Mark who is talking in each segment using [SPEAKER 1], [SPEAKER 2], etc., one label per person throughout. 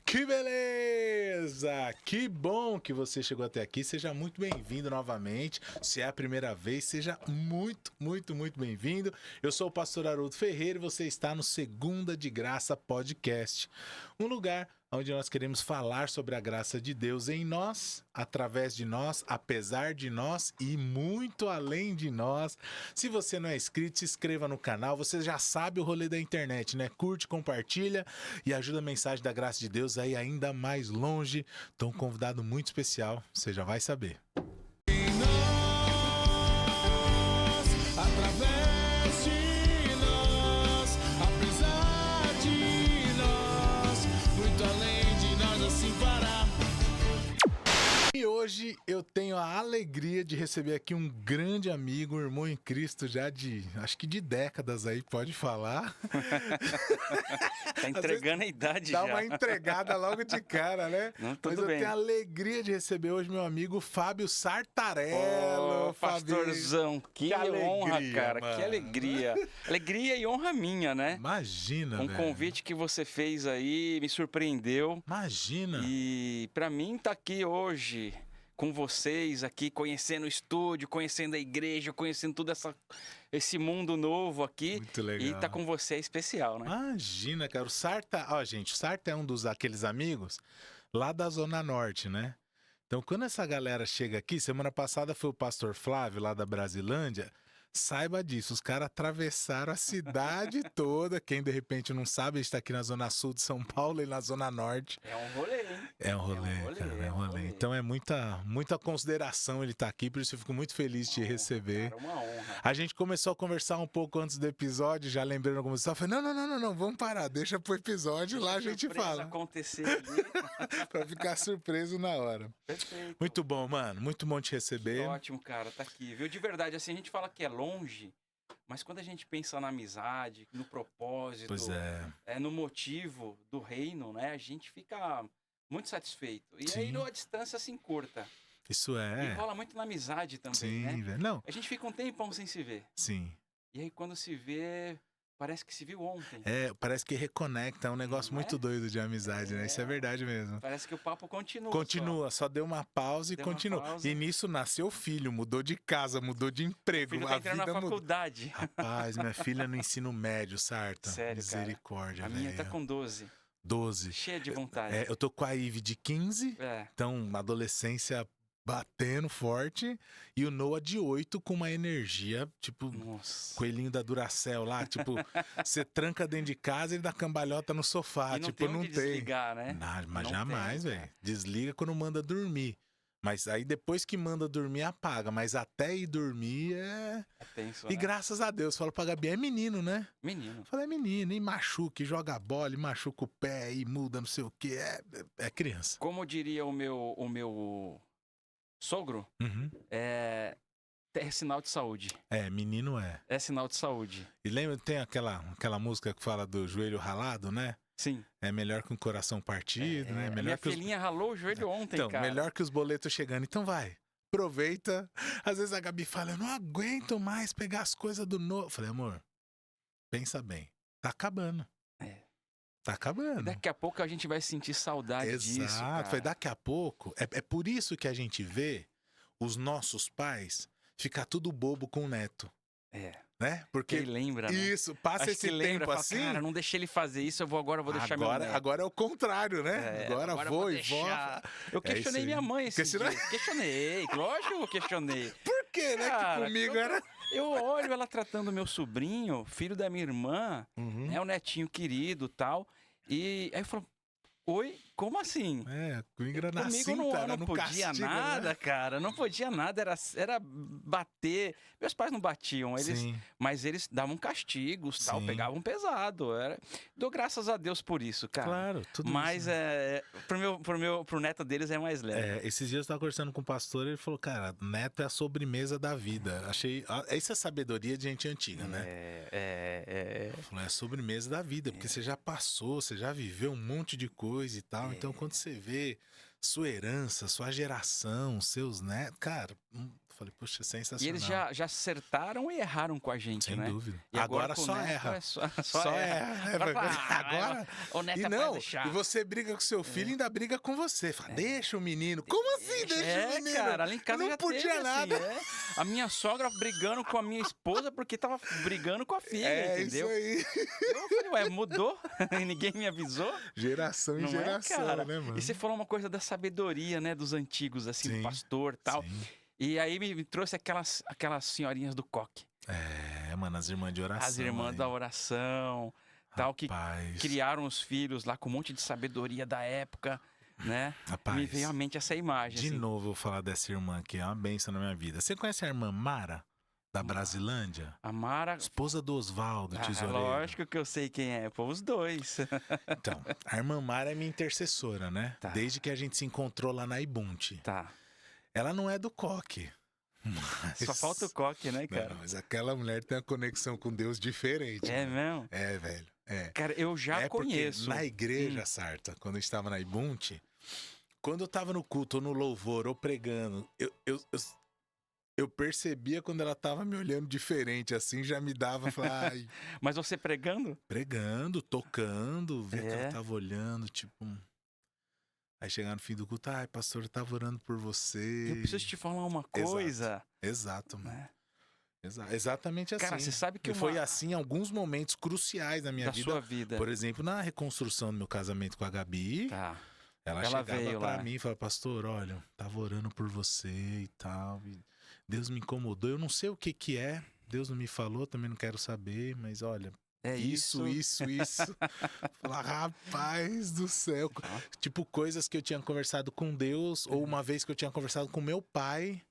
[SPEAKER 1] Que beleza! Que bom que você chegou até aqui. Seja muito bem-vindo novamente. Se é a primeira vez, seja muito bem-vindo. Eu sou o pastor Haroldo Ferreira e você está no Segunda de Graça Podcast. Um lugar onde nós queremos falar sobre a graça de Deus em nós, através de nós, apesar de nós e muito além de nós. Se você não é inscrito, se inscreva no canal. Você já sabe o rolê da internet, né? Curte, compartilha e ajuda a mensagem da graça de Deus aí ainda mais longe. Então, um convidado muito especial, você já vai saber.
[SPEAKER 2] Em nós, através de nós, apesar de nós, muito além de nós, assim fará.
[SPEAKER 1] E hoje eu tenho a alegria de receber aqui um grande amigo, um irmão em Cristo já acho que de décadas aí, pode falar.
[SPEAKER 3] Tá entregando a idade
[SPEAKER 1] Dá
[SPEAKER 3] já.
[SPEAKER 1] uma entregada logo de cara, né?
[SPEAKER 3] Não,
[SPEAKER 1] Mas
[SPEAKER 3] tudo
[SPEAKER 1] eu
[SPEAKER 3] bem.
[SPEAKER 1] tenho a alegria de receber hoje meu amigo Fábio Sartarello.
[SPEAKER 3] Ô, pastorzão, que honra,
[SPEAKER 1] alegria,
[SPEAKER 3] cara,
[SPEAKER 1] mano.
[SPEAKER 3] que alegria. Alegria e honra minha, né?
[SPEAKER 1] Imagina,
[SPEAKER 3] Um
[SPEAKER 1] velho.
[SPEAKER 3] convite que você fez aí me surpreendeu.
[SPEAKER 1] Imagina.
[SPEAKER 3] E pra mim tá aqui hoje com vocês aqui, conhecendo o estúdio, conhecendo a igreja, conhecendo todo esse mundo novo aqui.
[SPEAKER 1] Muito legal.
[SPEAKER 3] E tá com você é especial, né?
[SPEAKER 1] Imagina, cara. O Sarta, ó, gente, o Sarta é um daqueles amigos lá da Zona Norte, né? Então, quando essa galera chega aqui, semana passada foi o pastor Flávio, lá da Brasilândia. Saiba disso, os caras atravessaram a cidade toda. Quem de repente não sabe, a gente tá aqui na Zona Sul de São Paulo e na Zona Norte.
[SPEAKER 3] É um rolê, hein?
[SPEAKER 1] É um rolê, cara, é um rolê. Então é muita consideração ele tá aqui, por isso eu fico muito feliz de te receber.
[SPEAKER 3] Cara, uma honra.
[SPEAKER 1] A gente começou a conversar um pouco antes do episódio, já lembrando como você falei, não, vamos parar, deixa pro episódio, lá a gente
[SPEAKER 3] Surpresa
[SPEAKER 1] fala.
[SPEAKER 3] acontecer ali.
[SPEAKER 1] Pra ficar surpreso na hora.
[SPEAKER 3] Perfeito.
[SPEAKER 1] Muito bom, mano, muito bom te receber.
[SPEAKER 3] Ótimo, cara, tá aqui, viu? De verdade, assim, a gente fala que é longe, mas quando a gente pensa na amizade, no propósito,
[SPEAKER 1] Pois é.
[SPEAKER 3] no motivo do reino, né? A gente fica muito satisfeito. E
[SPEAKER 1] Sim.
[SPEAKER 3] aí a distância se encurta.
[SPEAKER 1] Isso
[SPEAKER 3] E
[SPEAKER 1] é.
[SPEAKER 3] rola muito na amizade também,
[SPEAKER 1] Sim,
[SPEAKER 3] né?
[SPEAKER 1] velho. Não,
[SPEAKER 3] A gente fica um tempão sem se ver.
[SPEAKER 1] sim.
[SPEAKER 3] E aí quando se vê, parece que se viu ontem.
[SPEAKER 1] É, parece que reconecta, é um negócio
[SPEAKER 3] Não é?
[SPEAKER 1] muito doido de amizade, né? Isso é verdade mesmo.
[SPEAKER 3] Parece que o papo continua.
[SPEAKER 1] Continua, só deu uma pausa e
[SPEAKER 3] Deu uma
[SPEAKER 1] continua.
[SPEAKER 3] pausa.
[SPEAKER 1] E nisso nasceu filho, mudou de casa, mudou de
[SPEAKER 3] O
[SPEAKER 1] emprego,
[SPEAKER 3] filho tá
[SPEAKER 1] a
[SPEAKER 3] entrando
[SPEAKER 1] vida
[SPEAKER 3] na
[SPEAKER 1] mudou.
[SPEAKER 3] faculdade.
[SPEAKER 1] Rapaz, minha filha no ensino médio, Sarta.
[SPEAKER 3] Sério, cara.
[SPEAKER 1] Misericórdia,
[SPEAKER 3] A minha
[SPEAKER 1] velho.
[SPEAKER 3] tá com 12.
[SPEAKER 1] 12.
[SPEAKER 3] Cheia de vontade.
[SPEAKER 1] É, eu tô com a Ive de 15,
[SPEAKER 3] É.
[SPEAKER 1] então uma adolescência batendo forte, e o Noah de 8 com uma energia, tipo,
[SPEAKER 3] Nossa.
[SPEAKER 1] coelhinho da Duracell lá, tipo, você tranca dentro de casa e ele dá cambalhota no sofá,
[SPEAKER 3] E não
[SPEAKER 1] tipo,
[SPEAKER 3] tem
[SPEAKER 1] não
[SPEAKER 3] onde
[SPEAKER 1] tem.
[SPEAKER 3] desligar, né?
[SPEAKER 1] Mas
[SPEAKER 3] Não
[SPEAKER 1] jamais,
[SPEAKER 3] tem,
[SPEAKER 1] velho.
[SPEAKER 3] cara.
[SPEAKER 1] Desliga quando manda dormir. Mas aí depois que manda dormir, apaga. Mas até ir dormir é...
[SPEAKER 3] É tenso,
[SPEAKER 1] E
[SPEAKER 3] né?
[SPEAKER 1] graças a Deus, falo pra Gabi, é menino, né?
[SPEAKER 3] Menino.
[SPEAKER 1] Eu falei, é menino, e machuca, e joga bola, e machuca o pé, e muda não sei o quê. É criança.
[SPEAKER 3] Como diria o meu sogro,
[SPEAKER 1] Uhum.
[SPEAKER 3] é sinal de saúde.
[SPEAKER 1] É, menino é.
[SPEAKER 3] É sinal de saúde.
[SPEAKER 1] E lembra, tem aquela música que fala do joelho ralado, né?
[SPEAKER 3] Sim.
[SPEAKER 1] É melhor que um coração partido, né? Melhor
[SPEAKER 3] Minha
[SPEAKER 1] que os...
[SPEAKER 3] filhinha ralou o joelho ontem,
[SPEAKER 1] Então,
[SPEAKER 3] cara.
[SPEAKER 1] melhor que os boletos chegando. Então vai, aproveita. Às vezes a Gabi fala, eu não aguento mais pegar as coisas do novo. Eu falei, amor, pensa bem. Tá acabando.
[SPEAKER 3] É.
[SPEAKER 1] Tá acabando.
[SPEAKER 3] E daqui a pouco a gente vai sentir saudade disso,
[SPEAKER 1] Exato.
[SPEAKER 3] cara.
[SPEAKER 1] Foi daqui a pouco. É por isso que a gente vê os nossos pais ficar tudo bobo com o neto,
[SPEAKER 3] É.
[SPEAKER 1] né?
[SPEAKER 3] Que
[SPEAKER 1] Porque
[SPEAKER 3] ele lembra, né?
[SPEAKER 1] isso, passa
[SPEAKER 3] Acho
[SPEAKER 1] esse
[SPEAKER 3] que lembra,
[SPEAKER 1] tempo
[SPEAKER 3] fala,
[SPEAKER 1] assim.
[SPEAKER 3] cara, não deixei ele fazer isso, agora eu vou deixar meu neto.
[SPEAKER 1] Agora é o contrário, né?
[SPEAKER 3] É,
[SPEAKER 1] agora
[SPEAKER 3] eu
[SPEAKER 1] vou e
[SPEAKER 3] deixar.
[SPEAKER 1] vou.
[SPEAKER 3] Eu
[SPEAKER 1] É isso
[SPEAKER 3] questionei
[SPEAKER 1] aí.
[SPEAKER 3] minha mãe esse
[SPEAKER 1] Questionou?
[SPEAKER 3] dia. Questionei, lógico que eu questionei.
[SPEAKER 1] Por quê, né?
[SPEAKER 3] Cara,
[SPEAKER 1] Que comigo era.
[SPEAKER 3] Eu olho ela tratando meu sobrinho, filho da minha irmã,
[SPEAKER 1] Uhum.
[SPEAKER 3] né, o netinho querido e tal. E aí eu falo, oi, como assim?
[SPEAKER 1] É, comigo era na
[SPEAKER 3] Comigo
[SPEAKER 1] cinta,
[SPEAKER 3] não,
[SPEAKER 1] era
[SPEAKER 3] não
[SPEAKER 1] no
[SPEAKER 3] podia
[SPEAKER 1] castigo,
[SPEAKER 3] nada,
[SPEAKER 1] né?
[SPEAKER 3] cara. Não podia nada, era bater. Meus pais não batiam,
[SPEAKER 1] Sim.
[SPEAKER 3] mas eles davam castigos, tal,
[SPEAKER 1] Sim.
[SPEAKER 3] pegavam pesado. Dou graças a Deus por isso, cara.
[SPEAKER 1] Claro, tudo
[SPEAKER 3] Mas
[SPEAKER 1] isso. Né?
[SPEAKER 3] pro neto deles é mais leve.
[SPEAKER 1] É, esses dias eu tava conversando com o pastor e ele falou, cara, neto é a sobremesa da vida. Achei. Isso é sabedoria de gente antiga, né? Ele falou, é a sobremesa da vida, porque você já passou, você já viveu um monte de coisa e tal. Então, quando você vê sua herança, sua geração, seus netos, cara, Falei, puxa, sensacional.
[SPEAKER 3] E eles já acertaram e erraram com a gente,
[SPEAKER 1] Sem
[SPEAKER 3] né?
[SPEAKER 1] dúvida.
[SPEAKER 3] E
[SPEAKER 1] Agora
[SPEAKER 3] com o
[SPEAKER 1] só
[SPEAKER 3] Neto
[SPEAKER 1] erra.
[SPEAKER 3] é só
[SPEAKER 1] Só erra. Né? Agora...
[SPEAKER 3] O Neto
[SPEAKER 1] E
[SPEAKER 3] é pra
[SPEAKER 1] não,
[SPEAKER 3] deixar.
[SPEAKER 1] e você briga com seu filho e ainda briga com você. Fala, deixa o menino. Como assim, deixa o menino?
[SPEAKER 3] Cara, lá em casa
[SPEAKER 1] não
[SPEAKER 3] já
[SPEAKER 1] podia
[SPEAKER 3] teve,
[SPEAKER 1] nada.
[SPEAKER 3] Assim, A minha sogra brigando com a minha esposa porque tava brigando com a filha, entendeu?
[SPEAKER 1] Isso aí.
[SPEAKER 3] Eu falei, ué, mudou? E ninguém me avisou?
[SPEAKER 1] Geração em
[SPEAKER 3] Não
[SPEAKER 1] geração,
[SPEAKER 3] cara?
[SPEAKER 1] né, mano?
[SPEAKER 3] E você falou uma coisa da sabedoria, né, dos antigos, assim,
[SPEAKER 1] Sim,
[SPEAKER 3] do pastor e tal.
[SPEAKER 1] Sim.
[SPEAKER 3] E aí me trouxe aquelas senhorinhas do coque.
[SPEAKER 1] Mano, as irmãs de oração.
[SPEAKER 3] As irmãs
[SPEAKER 1] aí.
[SPEAKER 3] da oração, tal, que
[SPEAKER 1] Rapaz.
[SPEAKER 3] criaram os filhos lá com um monte de sabedoria da época, né?
[SPEAKER 1] Rapaz,
[SPEAKER 3] Me veio à mente essa imagem.
[SPEAKER 1] de
[SPEAKER 3] assim.
[SPEAKER 1] novo eu vou falar dessa irmã que é uma bênção na minha vida. Você conhece a irmã Mara, da Brasilândia?
[SPEAKER 3] A Mara...
[SPEAKER 1] Esposa do Oswaldo, tesoureiro.
[SPEAKER 3] Lógico que eu sei quem é, pô, os dois.
[SPEAKER 1] Então, a irmã Mara é minha intercessora, né?
[SPEAKER 3] Tá.
[SPEAKER 1] Desde que a gente se encontrou lá na Ibunte.
[SPEAKER 3] Tá.
[SPEAKER 1] Ela não é do coque. Mas...
[SPEAKER 3] Só falta o coque, né, cara?
[SPEAKER 1] Não, mas aquela mulher tem uma conexão com Deus diferente.
[SPEAKER 3] É
[SPEAKER 1] né?
[SPEAKER 3] mesmo?
[SPEAKER 1] É, velho. É.
[SPEAKER 3] Cara, eu já
[SPEAKER 1] Porque
[SPEAKER 3] conheço.
[SPEAKER 1] na igreja, Sarta, quando eu estava na Ibunte, quando eu estava no culto, ou no louvor, ou pregando, eu percebia quando ela tava me olhando diferente, assim, já me dava, falava, ai,
[SPEAKER 3] Mas você pregando?
[SPEAKER 1] pregando, tocando, via que
[SPEAKER 3] É.
[SPEAKER 1] ela tava olhando, tipo... Aí chegar no fim do culto, ai, pastor, eu tava orando por você.
[SPEAKER 3] Eu preciso te falar uma coisa.
[SPEAKER 1] Exato, mano.
[SPEAKER 3] Né?
[SPEAKER 1] Exatamente assim.
[SPEAKER 3] Cara, você sabe que
[SPEAKER 1] E foi assim em alguns momentos cruciais da minha
[SPEAKER 3] da
[SPEAKER 1] vida.
[SPEAKER 3] sua vida.
[SPEAKER 1] Por exemplo, na reconstrução do meu casamento com a Gabi,
[SPEAKER 3] Tá.
[SPEAKER 1] ela
[SPEAKER 3] Ela
[SPEAKER 1] chegava
[SPEAKER 3] veio
[SPEAKER 1] pra
[SPEAKER 3] lá.
[SPEAKER 1] mim e falava, pastor, olha, tava orando por você e tal, e Deus me incomodou. Eu não sei o que que é, Deus não me falou, também não quero saber, mas olha,
[SPEAKER 3] É
[SPEAKER 1] isso. Falar, rapaz do céu. Tipo, coisas que eu tinha conversado com Deus, ou uma vez que eu tinha conversado com meu pai.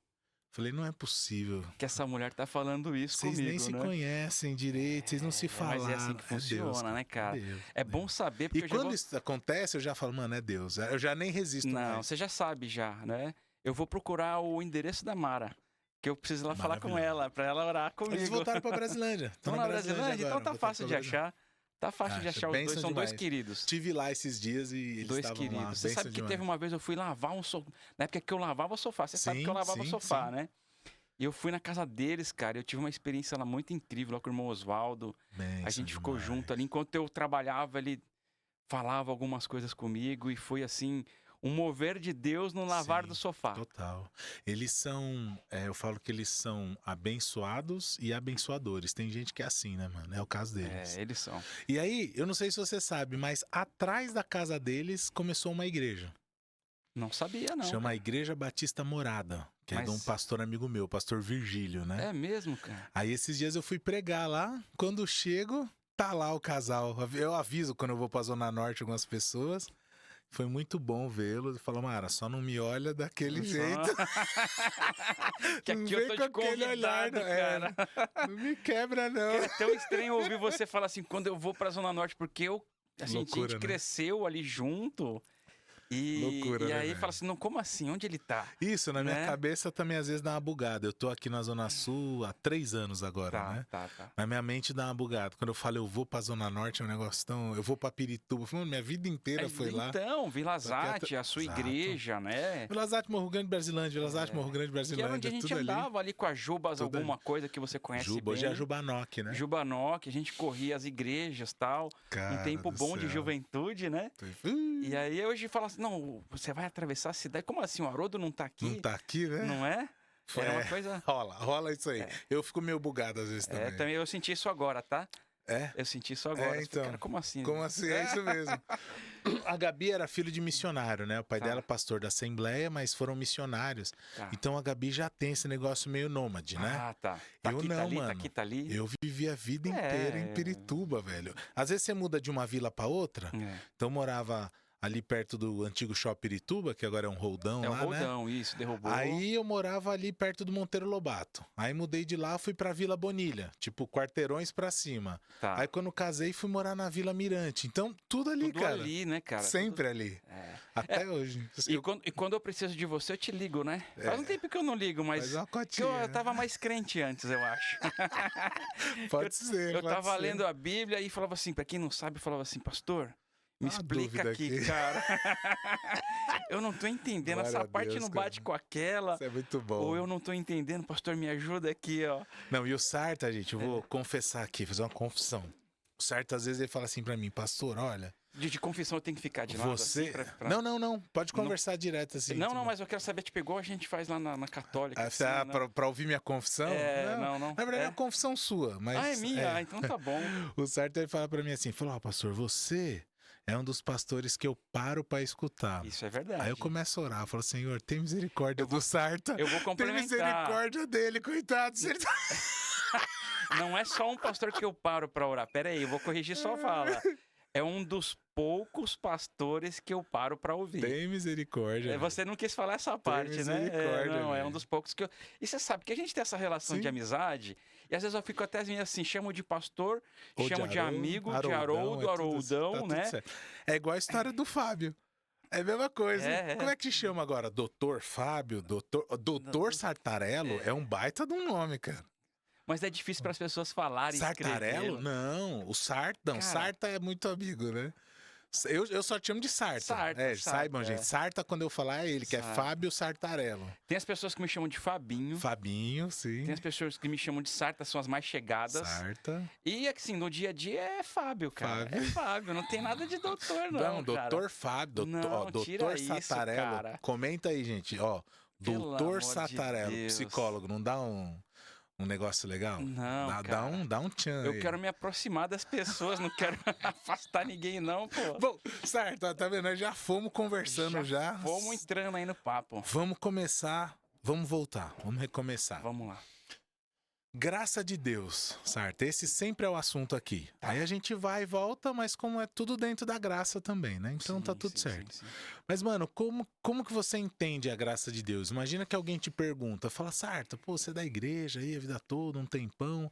[SPEAKER 1] Falei, não é possível.
[SPEAKER 3] Que essa mulher tá falando isso
[SPEAKER 1] Vocês
[SPEAKER 3] comigo,
[SPEAKER 1] nem se
[SPEAKER 3] né?
[SPEAKER 1] conhecem direito, vocês não se falam.
[SPEAKER 3] Mas é assim que funciona, né, cara?
[SPEAKER 1] Deus,
[SPEAKER 3] É bom saber, porque
[SPEAKER 1] E
[SPEAKER 3] eu já
[SPEAKER 1] quando
[SPEAKER 3] vou...
[SPEAKER 1] isso acontece, eu já falo, mano, é Deus. Eu já nem resisto
[SPEAKER 3] Não,
[SPEAKER 1] mais.
[SPEAKER 3] você já sabe já, né? Eu vou procurar o endereço da Mara. Que eu preciso ir lá falar com
[SPEAKER 1] Maravilhoso.
[SPEAKER 3] ela, pra ela orar comigo.
[SPEAKER 1] Eles voltaram pra Brasilândia.
[SPEAKER 3] Estão na Brasilândia? Então tá fácil de achar. Tá fácil de
[SPEAKER 1] Acha,
[SPEAKER 3] achar os dois.
[SPEAKER 1] bênção
[SPEAKER 3] São dois
[SPEAKER 1] demais.
[SPEAKER 3] queridos.
[SPEAKER 1] Tive lá esses dias e eles
[SPEAKER 3] Dois
[SPEAKER 1] estavam
[SPEAKER 3] queridos.
[SPEAKER 1] lá.
[SPEAKER 3] Você sabe que teve uma vez eu fui lavar um sofá. Na época que eu lavava o sofá. Você sabe que eu lavava o sofá, né? E eu fui na casa deles, cara. Eu tive uma experiência lá muito incrível lá com o irmão Oswaldo. A gente ficou junto ali. Enquanto eu trabalhava, ele falava algumas coisas comigo. E foi assim, um mover de Deus no lavar
[SPEAKER 1] Sim,
[SPEAKER 3] do sofá.
[SPEAKER 1] Total. Eles são, eu falo que eles são abençoados e abençoadores. Tem gente que é assim, né, mano? É o caso deles.
[SPEAKER 3] É, eles são.
[SPEAKER 1] E aí, eu não sei se você sabe, mas atrás da casa deles começou uma igreja.
[SPEAKER 3] Não sabia, não.
[SPEAKER 1] Chama a Igreja Batista Morada, que é de um
[SPEAKER 3] Mas-
[SPEAKER 1] pastor amigo meu, pastor Virgílio, né?
[SPEAKER 3] É mesmo, cara.
[SPEAKER 1] Aí esses dias eu fui pregar lá, quando eu chego, tá lá o casal. Eu aviso quando eu vou pra Zona Norte algumas pessoas. Foi muito bom vê-los. Falou, Mara, só não me olha daquele jeito.
[SPEAKER 3] Que
[SPEAKER 1] Não
[SPEAKER 3] aqui eu
[SPEAKER 1] vem
[SPEAKER 3] tô
[SPEAKER 1] com
[SPEAKER 3] te
[SPEAKER 1] aquele olhar,
[SPEAKER 3] convidado,
[SPEAKER 1] não.
[SPEAKER 3] cara.
[SPEAKER 1] Não me quebra, não.
[SPEAKER 3] É tão estranho ouvir você falar assim, quando eu vou pra Zona Norte, porque eu, assim, a
[SPEAKER 1] Loucura,
[SPEAKER 3] gente
[SPEAKER 1] né?
[SPEAKER 3] cresceu ali junto. E,
[SPEAKER 1] Loucura,
[SPEAKER 3] e
[SPEAKER 1] né,
[SPEAKER 3] aí
[SPEAKER 1] velho?
[SPEAKER 3] fala assim, não, como assim? Onde ele tá?
[SPEAKER 1] Isso, na minha
[SPEAKER 3] Né?
[SPEAKER 1] cabeça também às vezes dá uma bugada. Eu tô aqui na Zona Sul há 3 anos agora, né?
[SPEAKER 3] Tá.
[SPEAKER 1] Na minha mente dá uma bugada. Quando eu falo eu vou pra Zona Norte, é um negócio tão... Eu vou pra Pirituba. Mano, minha vida inteira foi lá.
[SPEAKER 3] Então, Vila Zate, a sua
[SPEAKER 1] Exato.
[SPEAKER 3] igreja, né?
[SPEAKER 1] Vila Zate, Morro Grande, Brasilândia. Vila Zate, Morro Grande,
[SPEAKER 3] Que era
[SPEAKER 1] Brasilândia.
[SPEAKER 3] onde a gente
[SPEAKER 1] tudo ali.
[SPEAKER 3] andava ali com a Jubas,
[SPEAKER 1] Tudo
[SPEAKER 3] alguma
[SPEAKER 1] ali.
[SPEAKER 3] coisa que você conhece
[SPEAKER 1] Juba,
[SPEAKER 3] bem.
[SPEAKER 1] hoje é a Jubanoc, né?
[SPEAKER 3] Jubanoc, a gente corria as igrejas e tal.
[SPEAKER 1] Cara
[SPEAKER 3] Um tempo
[SPEAKER 1] do
[SPEAKER 3] bom de
[SPEAKER 1] céu.
[SPEAKER 3] juventude, né? E aí hoje fala assim, não, você vai atravessar a cidade. Como assim? O Haroldo não tá aqui?
[SPEAKER 1] Não tá aqui, né?
[SPEAKER 3] Não é? Era uma coisa...
[SPEAKER 1] Rola isso aí. Eu fico meio bugado às vezes também.
[SPEAKER 3] Também eu senti isso agora, tá?
[SPEAKER 1] É?
[SPEAKER 3] Eu senti isso agora. Eu falei,
[SPEAKER 1] Então.
[SPEAKER 3] cara, como assim?
[SPEAKER 1] Como assim? É isso mesmo. A Gabi era filho de missionário, né? O pai
[SPEAKER 3] Tá.
[SPEAKER 1] dela é pastor da Assembleia, mas foram missionários.
[SPEAKER 3] Tá.
[SPEAKER 1] Então a Gabi já tem esse negócio meio nômade, né?
[SPEAKER 3] Ah, tá. Tá
[SPEAKER 1] Eu
[SPEAKER 3] aqui,
[SPEAKER 1] não,
[SPEAKER 3] tá ali,
[SPEAKER 1] mano.
[SPEAKER 3] tá aqui, tá ali.
[SPEAKER 1] Eu vivi a vida inteira em Pirituba, velho. Às vezes você muda de uma vila pra outra.
[SPEAKER 3] É.
[SPEAKER 1] Então eu morava ali perto do antigo Shopping Pirituba, que agora é um roldão
[SPEAKER 3] É o
[SPEAKER 1] lá, né?
[SPEAKER 3] roldão, isso, derrubou.
[SPEAKER 1] Aí eu morava ali perto do Monteiro Lobato. Aí mudei de lá, fui pra Vila Bonilha, tipo quarteirões pra cima.
[SPEAKER 3] Tá.
[SPEAKER 1] Aí quando casei, fui morar na Vila Mirante. Então, tudo ali,
[SPEAKER 3] Tudo
[SPEAKER 1] cara.
[SPEAKER 3] ali, né, cara?
[SPEAKER 1] Sempre ali.
[SPEAKER 3] É.
[SPEAKER 1] Até hoje.
[SPEAKER 3] E quando eu preciso de você, eu te ligo, né? Faz um tempo que eu não ligo, mas
[SPEAKER 1] Faz uma
[SPEAKER 3] que
[SPEAKER 1] cotinha.
[SPEAKER 3] eu tava mais crente antes, eu acho.
[SPEAKER 1] Pode ser.
[SPEAKER 3] Eu
[SPEAKER 1] pode
[SPEAKER 3] tava
[SPEAKER 1] ser.
[SPEAKER 3] lendo a Bíblia e falava assim, pra quem não sabe, eu falava assim, pastor, Me explica aqui, cara. Eu não tô entendendo.
[SPEAKER 1] Glória
[SPEAKER 3] Essa
[SPEAKER 1] a
[SPEAKER 3] parte
[SPEAKER 1] Deus,
[SPEAKER 3] não
[SPEAKER 1] cara.
[SPEAKER 3] bate com aquela.
[SPEAKER 1] Isso é muito bom.
[SPEAKER 3] Ou eu não tô entendendo. Pastor, me ajuda aqui, ó.
[SPEAKER 1] Não, e o Sarta, gente, eu vou confessar aqui, fazer uma confissão. O Sarta, às vezes, ele fala assim pra mim, pastor, olha...
[SPEAKER 3] De confissão eu tenho que ficar de lado
[SPEAKER 1] Você...
[SPEAKER 3] assim pra...
[SPEAKER 1] Não. Pode conversar direto assim.
[SPEAKER 3] Não, mas eu quero saber, tipo, igual a gente faz lá na Católica.
[SPEAKER 1] Ah,
[SPEAKER 3] assim,
[SPEAKER 1] tá,
[SPEAKER 3] né?
[SPEAKER 1] pra ouvir minha confissão?
[SPEAKER 3] Não.
[SPEAKER 1] Na verdade, é uma confissão sua, mas...
[SPEAKER 3] Ah, é minha? Ah, então tá bom.
[SPEAKER 1] O Sarta, ele fala pra mim assim, falou, pastor, você é um dos pastores que eu paro pra escutar.
[SPEAKER 3] Isso é verdade.
[SPEAKER 1] Aí eu começo a orar, eu falo, Senhor, tem misericórdia do Sarta.
[SPEAKER 3] Eu vou
[SPEAKER 1] Tem
[SPEAKER 3] complementar.
[SPEAKER 1] misericórdia dele, coitado.
[SPEAKER 3] Não é só um pastor que eu paro pra orar. Pera aí, eu vou corrigir sua fala. É um dos poucos pastores que eu paro pra ouvir.
[SPEAKER 1] Tem misericórdia.
[SPEAKER 3] Você não quis falar essa parte, né?
[SPEAKER 1] misericórdia,
[SPEAKER 3] Não, é
[SPEAKER 1] velho.
[SPEAKER 3] um dos poucos que eu... E você sabe que a gente tem essa relação
[SPEAKER 1] Sim.
[SPEAKER 3] de amizade, e às vezes eu fico até assim, chamo de pastor,
[SPEAKER 1] Ou
[SPEAKER 3] chamo de amigo, de
[SPEAKER 1] Haroldão,
[SPEAKER 3] Haroldão,
[SPEAKER 1] tá tudo
[SPEAKER 3] né?
[SPEAKER 1] certo. É igual a história do Fábio. É a mesma coisa.
[SPEAKER 3] É.
[SPEAKER 1] Como é que te chama agora? Doutor Fábio? Doutor Sartarello? É um baita de um nome, cara.
[SPEAKER 3] Mas é difícil para as pessoas falarem.
[SPEAKER 1] Sartarello?
[SPEAKER 3] Escrever.
[SPEAKER 1] Não. O Sarta. Não,
[SPEAKER 3] Cara,
[SPEAKER 1] Sarta é muito amigo, né? Eu só te chamo de Sarta.
[SPEAKER 3] Sarta,
[SPEAKER 1] saibam,
[SPEAKER 3] é.
[SPEAKER 1] gente. Sarta, quando eu falar, é ele, que é
[SPEAKER 3] Sarta.
[SPEAKER 1] Fábio Sartarello.
[SPEAKER 3] Tem as pessoas que me chamam de Fabinho.
[SPEAKER 1] Fabinho, sim.
[SPEAKER 3] Tem as pessoas que me chamam de Sarta, são as mais chegadas.
[SPEAKER 1] Sarta.
[SPEAKER 3] E assim, no dia a dia é Fábio, cara.
[SPEAKER 1] Fábio.
[SPEAKER 3] É Fábio, não tem nada de doutor, não.
[SPEAKER 1] Não,
[SPEAKER 3] cara.
[SPEAKER 1] doutor Fábio.
[SPEAKER 3] Não, tira
[SPEAKER 1] Doutor
[SPEAKER 3] isso,
[SPEAKER 1] Sartarello.
[SPEAKER 3] cara.
[SPEAKER 1] Comenta aí, gente. Ó,
[SPEAKER 3] Pelo
[SPEAKER 1] doutor
[SPEAKER 3] amor de
[SPEAKER 1] Sartarello,
[SPEAKER 3] Deus.
[SPEAKER 1] psicólogo, não dá um negócio legal?
[SPEAKER 3] Não,
[SPEAKER 1] Dá um tchan
[SPEAKER 3] Eu
[SPEAKER 1] aí.
[SPEAKER 3] quero me aproximar das pessoas, não quero afastar ninguém, não, pô.
[SPEAKER 1] Bom, certo, tá vendo? Nós já fomos conversando já.
[SPEAKER 3] Vamos entrando aí no papo.
[SPEAKER 1] Vamos começar, vamos voltar, vamos recomeçar.
[SPEAKER 3] Vamos lá.
[SPEAKER 1] Graça de Deus, certo? Esse sempre é o assunto aqui.
[SPEAKER 3] Tá.
[SPEAKER 1] Aí a gente vai e volta, mas como é tudo dentro da graça também, né? Então tá
[SPEAKER 3] Sim,
[SPEAKER 1] tudo
[SPEAKER 3] sim,
[SPEAKER 1] certo.
[SPEAKER 3] sim.
[SPEAKER 1] Mas, mano, como que você entende a graça de Deus? Imagina que alguém te pergunta, fala, Sarta, pô, você é da igreja aí a vida toda, um tempão.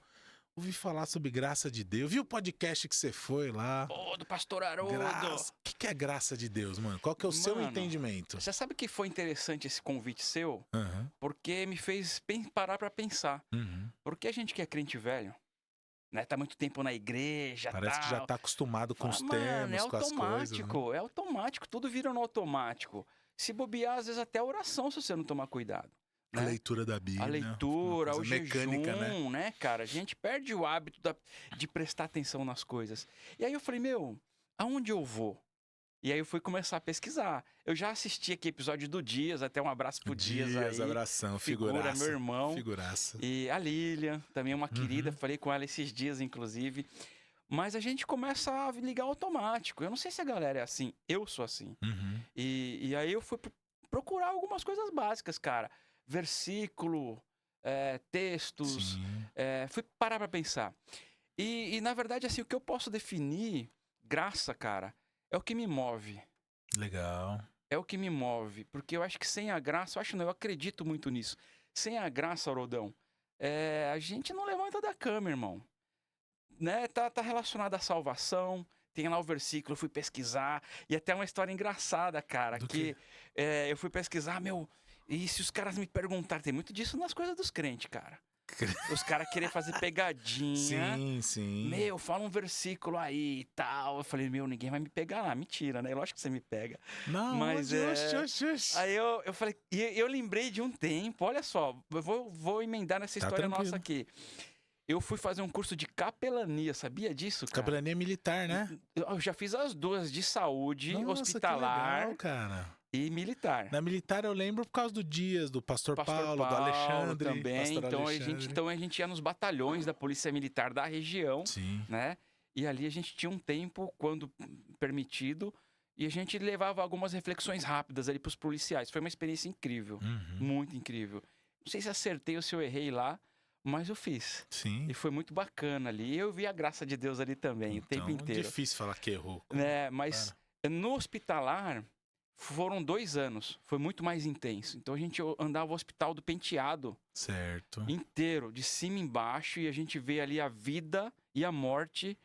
[SPEAKER 1] Ouvi falar sobre graça de Deus. Viu o podcast que você foi lá?
[SPEAKER 3] Pô, do pastor Haroldo.
[SPEAKER 1] O que é graça de Deus, mano? Qual que é o seu
[SPEAKER 3] Mano,
[SPEAKER 1] entendimento?
[SPEAKER 3] Você sabe que foi interessante esse convite seu?
[SPEAKER 1] Aham,
[SPEAKER 3] Porque me fez parar pra pensar.
[SPEAKER 1] uhum.
[SPEAKER 3] Porque a gente que é crente velho, né? Tá muito tempo na igreja,
[SPEAKER 1] Parece que
[SPEAKER 3] tal.
[SPEAKER 1] já tá acostumado com
[SPEAKER 3] Fala,
[SPEAKER 1] os
[SPEAKER 3] mano,
[SPEAKER 1] termos,
[SPEAKER 3] é
[SPEAKER 1] com as coisas. Né?
[SPEAKER 3] automático, é automático. Tudo vira no automático. Se bobear, às vezes até a oração, se você não tomar cuidado.
[SPEAKER 1] A
[SPEAKER 3] Né?
[SPEAKER 1] leitura da Bíblia.
[SPEAKER 3] A leitura,
[SPEAKER 1] uma
[SPEAKER 3] o
[SPEAKER 1] coisa mecânica,
[SPEAKER 3] jejum, né, cara? A gente perde o hábito de prestar atenção nas coisas. E aí eu falei, meu, aonde eu vou? E aí eu fui começar a pesquisar. Eu já assisti aqui episódio do Dias, até um abraço pro Dias aí.
[SPEAKER 1] abração,
[SPEAKER 3] Figura,
[SPEAKER 1] figuraça.
[SPEAKER 3] meu irmão.
[SPEAKER 1] Figuraça.
[SPEAKER 3] E a Lilian, também uma querida, falei com ela esses dias, inclusive. Mas a gente começa a ligar automático. Eu não sei se a galera é assim, eu sou assim.
[SPEAKER 1] Uhum.
[SPEAKER 3] E aí eu fui procurar algumas coisas básicas, cara. Versículo, textos,
[SPEAKER 1] Sim.
[SPEAKER 3] fui parar pra pensar. E na verdade, assim, o que eu posso definir, graça, cara, é o que me move.
[SPEAKER 1] Legal.
[SPEAKER 3] É o que me move. Porque eu acho que sem a graça, eu acredito muito nisso. Sem a graça, Haroldão, a gente não levanta da cama, irmão. Né? Tá relacionado à salvação. Tem lá o versículo, eu fui pesquisar. E até uma história engraçada, cara.
[SPEAKER 1] Do
[SPEAKER 3] Que eu fui pesquisar, e se os caras me perguntarem, tem muito disso nas coisas dos crentes, cara. Os caras querem fazer pegadinha.
[SPEAKER 1] Sim.
[SPEAKER 3] Fala um versículo aí e tal. Eu falei, ninguém vai me pegar lá. Mentira, né? Lógico que você me pega.
[SPEAKER 1] Não,
[SPEAKER 3] Mas
[SPEAKER 1] oxe.
[SPEAKER 3] Aí eu falei, e eu lembrei de um tempo, olha só, eu vou emendar nessa
[SPEAKER 1] Tá
[SPEAKER 3] história
[SPEAKER 1] tranquilo.
[SPEAKER 3] nossa aqui. Eu fui fazer um curso de capelania, sabia disso, cara?
[SPEAKER 1] Capelania militar, né?
[SPEAKER 3] Eu já fiz as duas, de saúde,
[SPEAKER 1] Nossa,
[SPEAKER 3] hospitalar
[SPEAKER 1] que legal, cara.
[SPEAKER 3] e militar.
[SPEAKER 1] Na militar eu lembro por causa do Dias, do Pastor Paulo, do Alexandre.
[SPEAKER 3] também.
[SPEAKER 1] Pastor
[SPEAKER 3] Então
[SPEAKER 1] Alexandre.
[SPEAKER 3] a gente ia nos batalhões da Polícia Militar da região,
[SPEAKER 1] Sim.
[SPEAKER 3] né? E ali a gente tinha um tempo, quando permitido, e a gente levava algumas reflexões rápidas ali pros policiais. Foi uma experiência incrível,
[SPEAKER 1] Uhum.
[SPEAKER 3] muito incrível. Não sei se acertei ou se eu errei lá, mas eu fiz.
[SPEAKER 1] Sim.
[SPEAKER 3] E foi muito bacana ali. E eu vi a graça de Deus ali também, o tempo inteiro.
[SPEAKER 1] Difícil falar que errou.
[SPEAKER 3] Né? Mas no hospitalar foram 2 anos. Foi muito mais intenso. Então a gente andava o hospital do Penteado
[SPEAKER 1] Certo.
[SPEAKER 3] inteiro, de cima e embaixo, e a gente vê ali a vida e a morte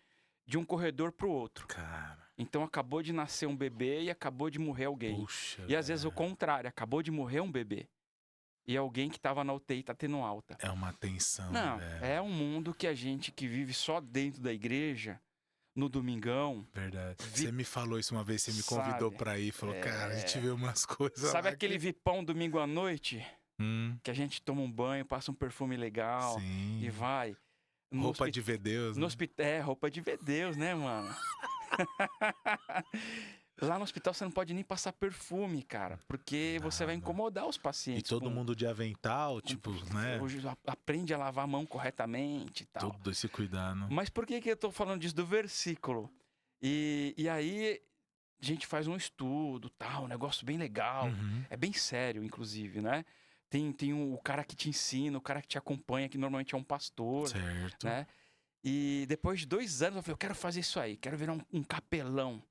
[SPEAKER 3] de um corredor pro outro.
[SPEAKER 1] Cara,
[SPEAKER 3] Então acabou de nascer um bebê e acabou de morrer alguém.
[SPEAKER 1] puxa.
[SPEAKER 3] E às vezes o contrário, acabou de morrer um bebê. E alguém que tava na UTI tá tendo alta.
[SPEAKER 1] É uma tensão,
[SPEAKER 3] Não,
[SPEAKER 1] velho.
[SPEAKER 3] é um mundo que a gente que vive só dentro da igreja no domingão.
[SPEAKER 1] Verdade. Você me falou isso uma vez, você me convidou pra ir. Falou, cara, a gente vê umas coisas
[SPEAKER 3] Sabe
[SPEAKER 1] lá
[SPEAKER 3] aquele vipão domingo à noite? Que a gente toma um banho, passa um perfume legal e vai.
[SPEAKER 1] Roupa de ver Deus, né?
[SPEAKER 3] Roupa de ver Deus, né, mano? Lá no hospital você não pode nem passar perfume, cara, porque você vai incomodar os pacientes.
[SPEAKER 1] E todo mundo de avental, tipo, né?
[SPEAKER 3] Aprende a lavar a mão corretamente e tal.
[SPEAKER 1] Tudo esse cuidado.
[SPEAKER 3] Mas por que eu tô falando disso do versículo? E aí a gente faz um estudo, tal, um negócio bem legal. É bem sério, inclusive, né? Tem o cara que te ensina, o cara que te acompanha, que normalmente é um pastor.
[SPEAKER 1] Certo.
[SPEAKER 3] Né? E depois de 2 anos eu falei, eu quero fazer isso aí, quero virar um capelão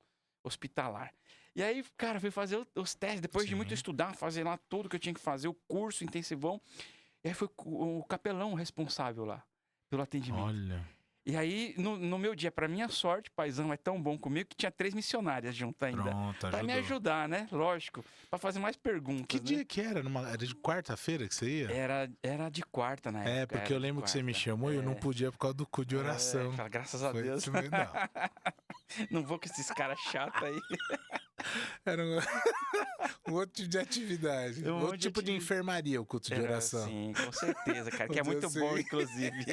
[SPEAKER 3] hospitalar. E aí, cara, fui fazer os testes, depois de muito estudar, fazer lá tudo que eu tinha que fazer, o curso intensivão. E aí foi o capelão responsável lá, pelo atendimento.
[SPEAKER 1] Olha.
[SPEAKER 3] E aí, no meu dia, pra minha sorte, o paizão é tão bom comigo que tinha 3 missionárias junto ainda.
[SPEAKER 1] Pronto,
[SPEAKER 3] pra me ajudar, né? Lógico. Pra fazer mais perguntas.
[SPEAKER 1] Que dia que era? Era de quarta-feira que você ia?
[SPEAKER 3] Era de quarta na época.
[SPEAKER 1] Porque eu lembro que você me chamou e eu não podia por causa do cu de oração.
[SPEAKER 3] Graças a Deus. Não vou com esses caras chatos aí.
[SPEAKER 1] Era um outro tipo de atividade. Outro tipo de enfermaria, o culto de oração.
[SPEAKER 3] Sim, com certeza, cara. Que é muito bom, inclusive.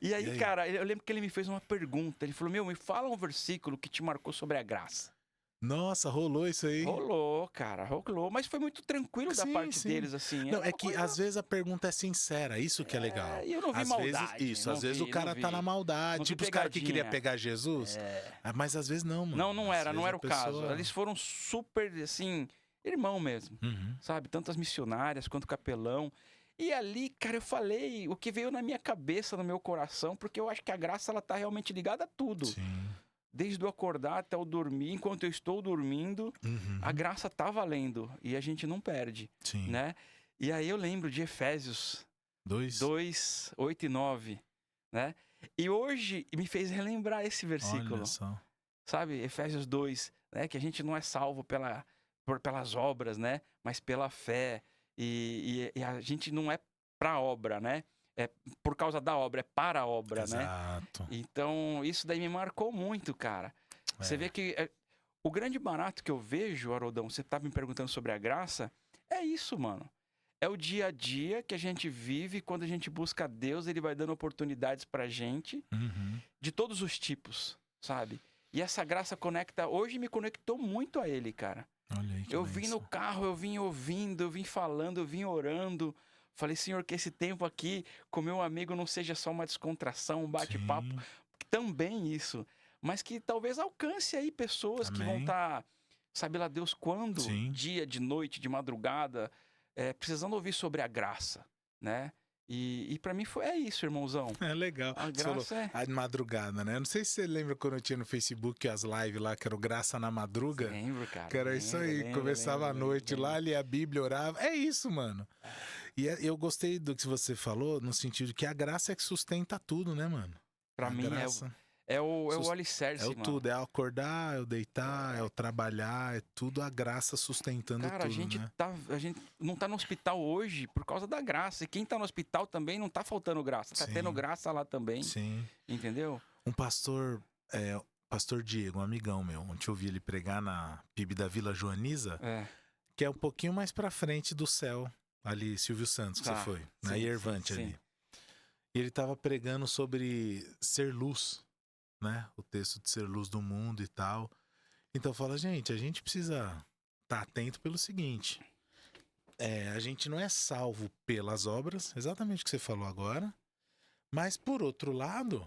[SPEAKER 3] E aí, cara, eu lembro que ele me fez uma pergunta. Ele falou, me fala um versículo que te marcou sobre a graça.
[SPEAKER 1] Nossa, rolou isso aí?
[SPEAKER 3] Rolou, cara, rolou. Mas foi muito tranquilo da parte deles, assim.
[SPEAKER 1] Não, é que às vezes a pergunta é sincera, isso que é legal.
[SPEAKER 3] E eu não vi maldade.
[SPEAKER 1] Às vezes o cara tá na maldade. Tipo os caras que queriam pegar Jesus. Mas às vezes não, mano.
[SPEAKER 3] Não era o caso. Eles foram super, assim, irmão mesmo. Sabe? Tanto as missionárias quanto o capelão. E ali, cara, eu falei o que veio na minha cabeça, no meu coração, porque eu acho que a graça, ela tá realmente ligada a tudo.
[SPEAKER 1] Sim.
[SPEAKER 3] Desde o acordar até o dormir, enquanto eu estou dormindo, a graça tá valendo e a gente não perde, né? E aí eu lembro de Efésios 2, 8 e 9, né? E hoje me fez relembrar esse versículo,
[SPEAKER 1] olha só.
[SPEAKER 3] Sabe? Efésios 2, né? Que a gente não é salvo pelas obras, né? Mas pela fé. E a gente não é pra obra, né? É por causa da obra, é para a obra,
[SPEAKER 1] Exato.
[SPEAKER 3] né? Então, isso daí me marcou muito, cara. Você vê que o grande barato que eu vejo, Haroldão, você tá me perguntando sobre a graça, é isso, mano. É o dia a dia que a gente vive, quando a gente busca Deus, Ele vai dando oportunidades pra gente, de todos os tipos, sabe? E essa graça hoje me conectou muito a Ele, cara.
[SPEAKER 1] Olha aí,
[SPEAKER 3] eu vim no carro, eu vim ouvindo, eu vim falando, eu vim orando. Falei, Senhor, que esse tempo aqui com meu amigo não seja só uma descontração, um bate-papo. Também isso. Mas que talvez alcance aí pessoas que vão estar, sabe lá Deus quando, dia, de noite, de madrugada, precisando ouvir sobre a graça, né? E pra mim é isso, irmãozão.
[SPEAKER 1] É legal.
[SPEAKER 3] A graça
[SPEAKER 1] a madrugada, né? Não sei se você lembra quando eu tinha no Facebook as lives lá, que era o Graça na Madruga.
[SPEAKER 3] Lembro, cara.
[SPEAKER 1] Que era isso aí. Começava à noite lá, lia a Bíblia, orava. É isso, mano. E eu gostei do que você falou, no sentido que a graça é que sustenta tudo, né, mano?
[SPEAKER 3] Pra mim é o alicerce,
[SPEAKER 1] mano. É o tudo, é o acordar, é o deitar, é o trabalhar, é tudo a graça sustentando tudo, né?
[SPEAKER 3] A gente não tá no hospital hoje por causa da graça. E quem tá no hospital também não tá faltando graça. Tá tendo graça lá também.
[SPEAKER 1] Sim.
[SPEAKER 3] Entendeu?
[SPEAKER 1] Um pastor, pastor Diego, um amigão meu, ontem eu ouvi ele pregar na PIB da Vila Joaniza, que é um pouquinho mais pra frente do céu. Ali, Silvio Santos, que você foi, na Iervante ali. E ele tava pregando sobre ser luz, né? O texto de ser luz do mundo e tal. Então fala, gente, a gente precisa estar atento pelo seguinte. A gente não é salvo pelas obras, exatamente o que você falou agora. Mas, por outro lado,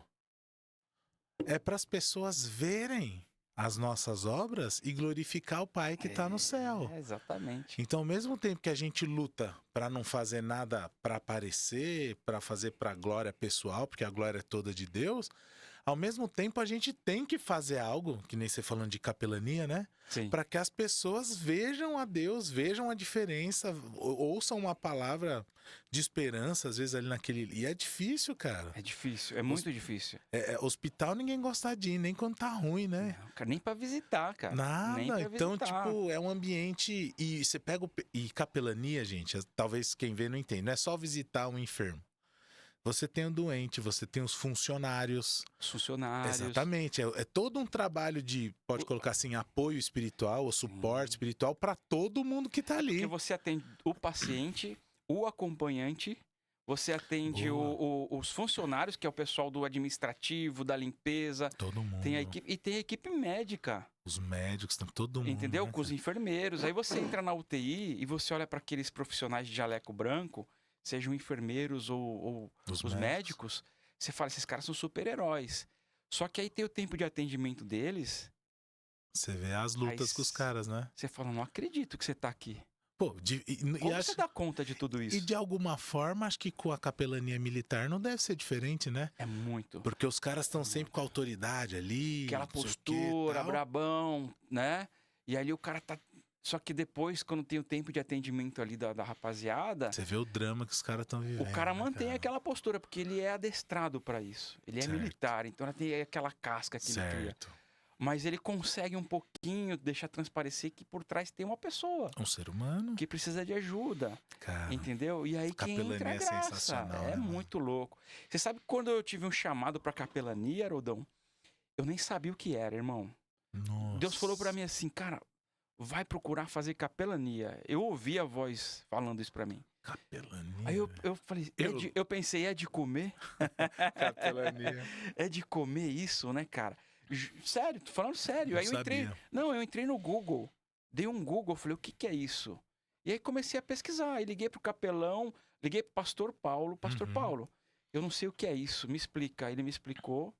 [SPEAKER 1] é para as pessoas verem as nossas obras e glorificar o Pai que está no céu.
[SPEAKER 3] Exatamente.
[SPEAKER 1] Então, ao mesmo tempo que a gente luta para não fazer nada para aparecer, para fazer para a glória pessoal, porque a glória é toda de Deus, ao mesmo tempo a gente tem que fazer algo, que nem você falando de capelania, né? Para que as pessoas vejam a Deus, vejam a diferença, ouçam uma palavra de esperança, às vezes ali naquele... E é difícil, cara.
[SPEAKER 3] É difícil, é muito difícil.
[SPEAKER 1] Hospital ninguém gosta de ir, nem quando tá ruim, né?
[SPEAKER 3] Não, cara, nem pra visitar, cara.
[SPEAKER 1] Nada, então, tipo, é um ambiente... E você pega... E capelania, gente, talvez quem vê não entenda, não é só visitar um enfermo. você tem o doente, você tem os funcionários.
[SPEAKER 3] Os funcionários.
[SPEAKER 1] Exatamente. É todo um trabalho de, pode colocar assim, apoio espiritual ou suporte espiritual para todo mundo que tá ali.
[SPEAKER 3] Porque você atende o paciente, o acompanhante, você atende os funcionários, que é o pessoal do administrativo, da limpeza.
[SPEAKER 1] Todo mundo.
[SPEAKER 3] Tem a equipe, e tem a equipe médica.
[SPEAKER 1] Os médicos, todo mundo.
[SPEAKER 3] Entendeu?
[SPEAKER 1] Né,
[SPEAKER 3] com os enfermeiros. Aí você entra na UTI e você olha para aqueles profissionais de jaleco branco, sejam enfermeiros ou os médicos, você fala, esses caras são super-heróis. Só que aí tem o tempo de atendimento deles.
[SPEAKER 1] Você vê as lutas com os caras, né?
[SPEAKER 3] Você fala, não acredito que você tá aqui.
[SPEAKER 1] Pô,
[SPEAKER 3] Como você dá conta de tudo isso?
[SPEAKER 1] E de alguma forma, acho que com a capelania militar não deve ser diferente, né?
[SPEAKER 3] É muito.
[SPEAKER 1] Porque os caras estão sempre com a autoridade ali.
[SPEAKER 3] Aquela postura, brabão, né? E ali o cara tá... Só que depois, quando tem o tempo de atendimento ali da rapaziada...
[SPEAKER 1] Você vê o drama que os caras estão vivendo.
[SPEAKER 3] O cara mantém aquela postura, porque ele é adestrado para isso. Ele é militar, então ele tem aquela casca que ele cria. Mas ele consegue um pouquinho deixar transparecer que por trás tem uma pessoa.
[SPEAKER 1] Um ser humano.
[SPEAKER 3] Que precisa de ajuda.
[SPEAKER 1] Cara,
[SPEAKER 3] entendeu? E aí que entra a graça. É muito louco. Você sabe que quando eu tive um chamado para capelania, Haroldão, eu nem sabia o que era, irmão.
[SPEAKER 1] Nossa.
[SPEAKER 3] Deus falou para mim assim, cara, vai procurar fazer capelania. Eu ouvi a voz falando isso para mim.
[SPEAKER 1] Capelania.
[SPEAKER 3] Aí eu falei, eu pensei, é de comer?
[SPEAKER 1] Capelania.
[SPEAKER 3] É de comer isso, né, cara? Sério, tô falando sério. Aí eu entrei no Google, dei um Google, falei, o que é isso? E aí comecei a pesquisar, aí liguei pro capelão, liguei pro pastor Paulo, Paulo, eu não sei o que é isso, me explica. Aí ele me explicou,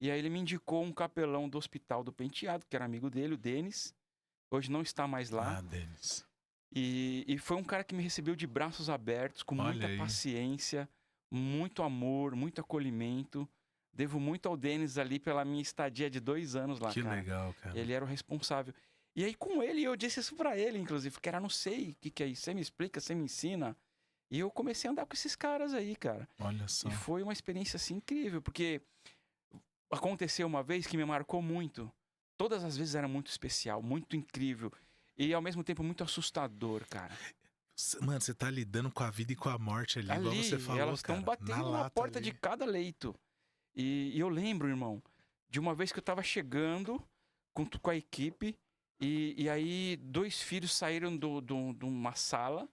[SPEAKER 3] e aí ele me indicou um capelão do Hospital do Penteado, que era amigo dele, o Denis, hoje não está mais lá.
[SPEAKER 1] Ah, Denis.
[SPEAKER 3] E foi um cara que me recebeu de braços abertos, com muita paciência, muito amor, muito acolhimento. Devo muito ao Denis ali pela minha estadia de 2 anos lá,
[SPEAKER 1] que
[SPEAKER 3] cara.
[SPEAKER 1] Que legal, cara.
[SPEAKER 3] Ele era o responsável. E aí com ele, eu disse isso pra ele, inclusive, que era, não sei o que é isso, você me explica, você me ensina. E eu comecei a andar com esses caras aí, cara.
[SPEAKER 1] Olha só.
[SPEAKER 3] E foi uma experiência, assim, incrível, porque aconteceu uma vez que me marcou muito. Todas as vezes era muito especial, muito incrível. E ao mesmo tempo muito assustador, cara.
[SPEAKER 1] Mano, você tá lidando com a vida e com a morte ali, igual você falou,
[SPEAKER 3] elas estão batendo na porta ali de cada leito. E eu lembro, irmão, de uma vez que eu tava chegando com a equipe, e aí 2 filhos saíram de uma sala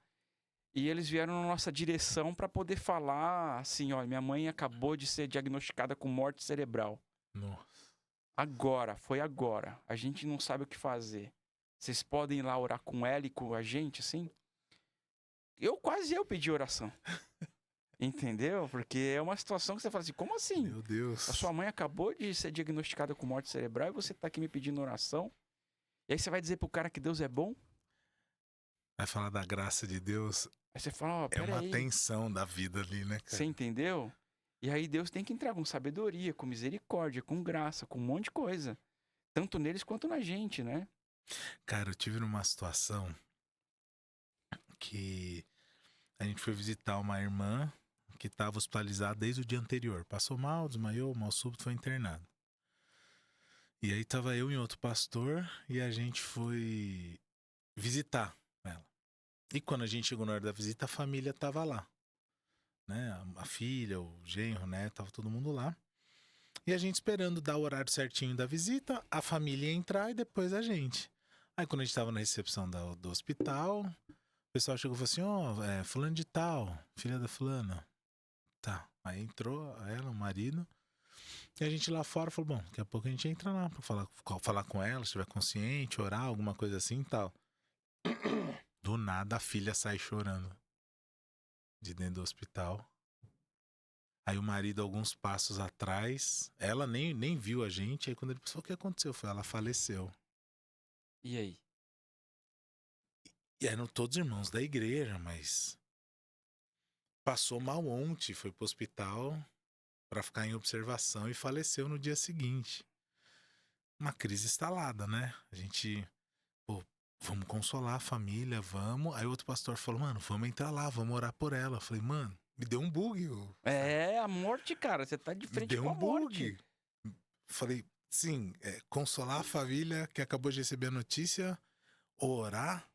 [SPEAKER 3] e eles vieram na nossa direção para poder falar assim, ó, minha mãe acabou de ser diagnosticada com morte cerebral.
[SPEAKER 1] Nossa.
[SPEAKER 3] Foi agora. A gente não sabe o que fazer. Vocês podem ir lá orar com ela e com a gente, assim? Eu pedi oração. Entendeu? Porque é uma situação que você fala assim, como assim?
[SPEAKER 1] Meu Deus.
[SPEAKER 3] A sua mãe acabou de ser diagnosticada com morte cerebral e você tá aqui me pedindo oração? E aí você vai dizer pro cara que Deus é bom?
[SPEAKER 1] Vai falar da graça de Deus.
[SPEAKER 3] Aí você fala, ó, peraí.
[SPEAKER 1] É uma tensão da vida ali, né, cara?
[SPEAKER 3] Você entendeu? E aí Deus tem que entrar com sabedoria, com misericórdia, com graça, com um monte de coisa. Tanto neles quanto na gente, né?
[SPEAKER 1] Cara, eu tive numa situação que a gente foi visitar uma irmã que estava hospitalizada desde o dia anterior. Passou mal, desmaiou, mal súbito, foi internado. E aí tava eu e outro pastor e a gente foi visitar ela. E quando a gente chegou na hora da visita, a família tava lá. Né? A filha, o genro, né? Tava todo mundo lá. E a gente esperando dar o horário certinho da visita, a família ia entrar e depois a gente. Aí quando a gente tava na recepção do hospital, o pessoal chegou e falou assim, fulano de tal, filha da fulana. Tá, aí entrou ela, o marido, e a gente lá fora falou, bom, daqui a pouco a gente entra lá pra falar com ela, se estiver consciente, orar, alguma coisa assim e tal. Do nada a filha sai chorando de dentro do hospital. Aí o marido, alguns passos atrás, ela nem viu a gente, aí quando ele pensou, o que aconteceu? Foi, ela faleceu.
[SPEAKER 3] E aí?
[SPEAKER 1] E eram todos irmãos da igreja, mas passou mal ontem, foi pro hospital pra ficar em observação e faleceu no dia seguinte. Uma crise instalada, né? A gente, vamos consolar a família, vamos. Aí outro pastor falou, mano, vamos entrar lá, vamos orar por ela. Eu falei, mano, me deu um bug.
[SPEAKER 3] A morte, cara, você tá de frente com a morte.
[SPEAKER 1] Falei, sim, consolar a família que acabou de receber a notícia, orar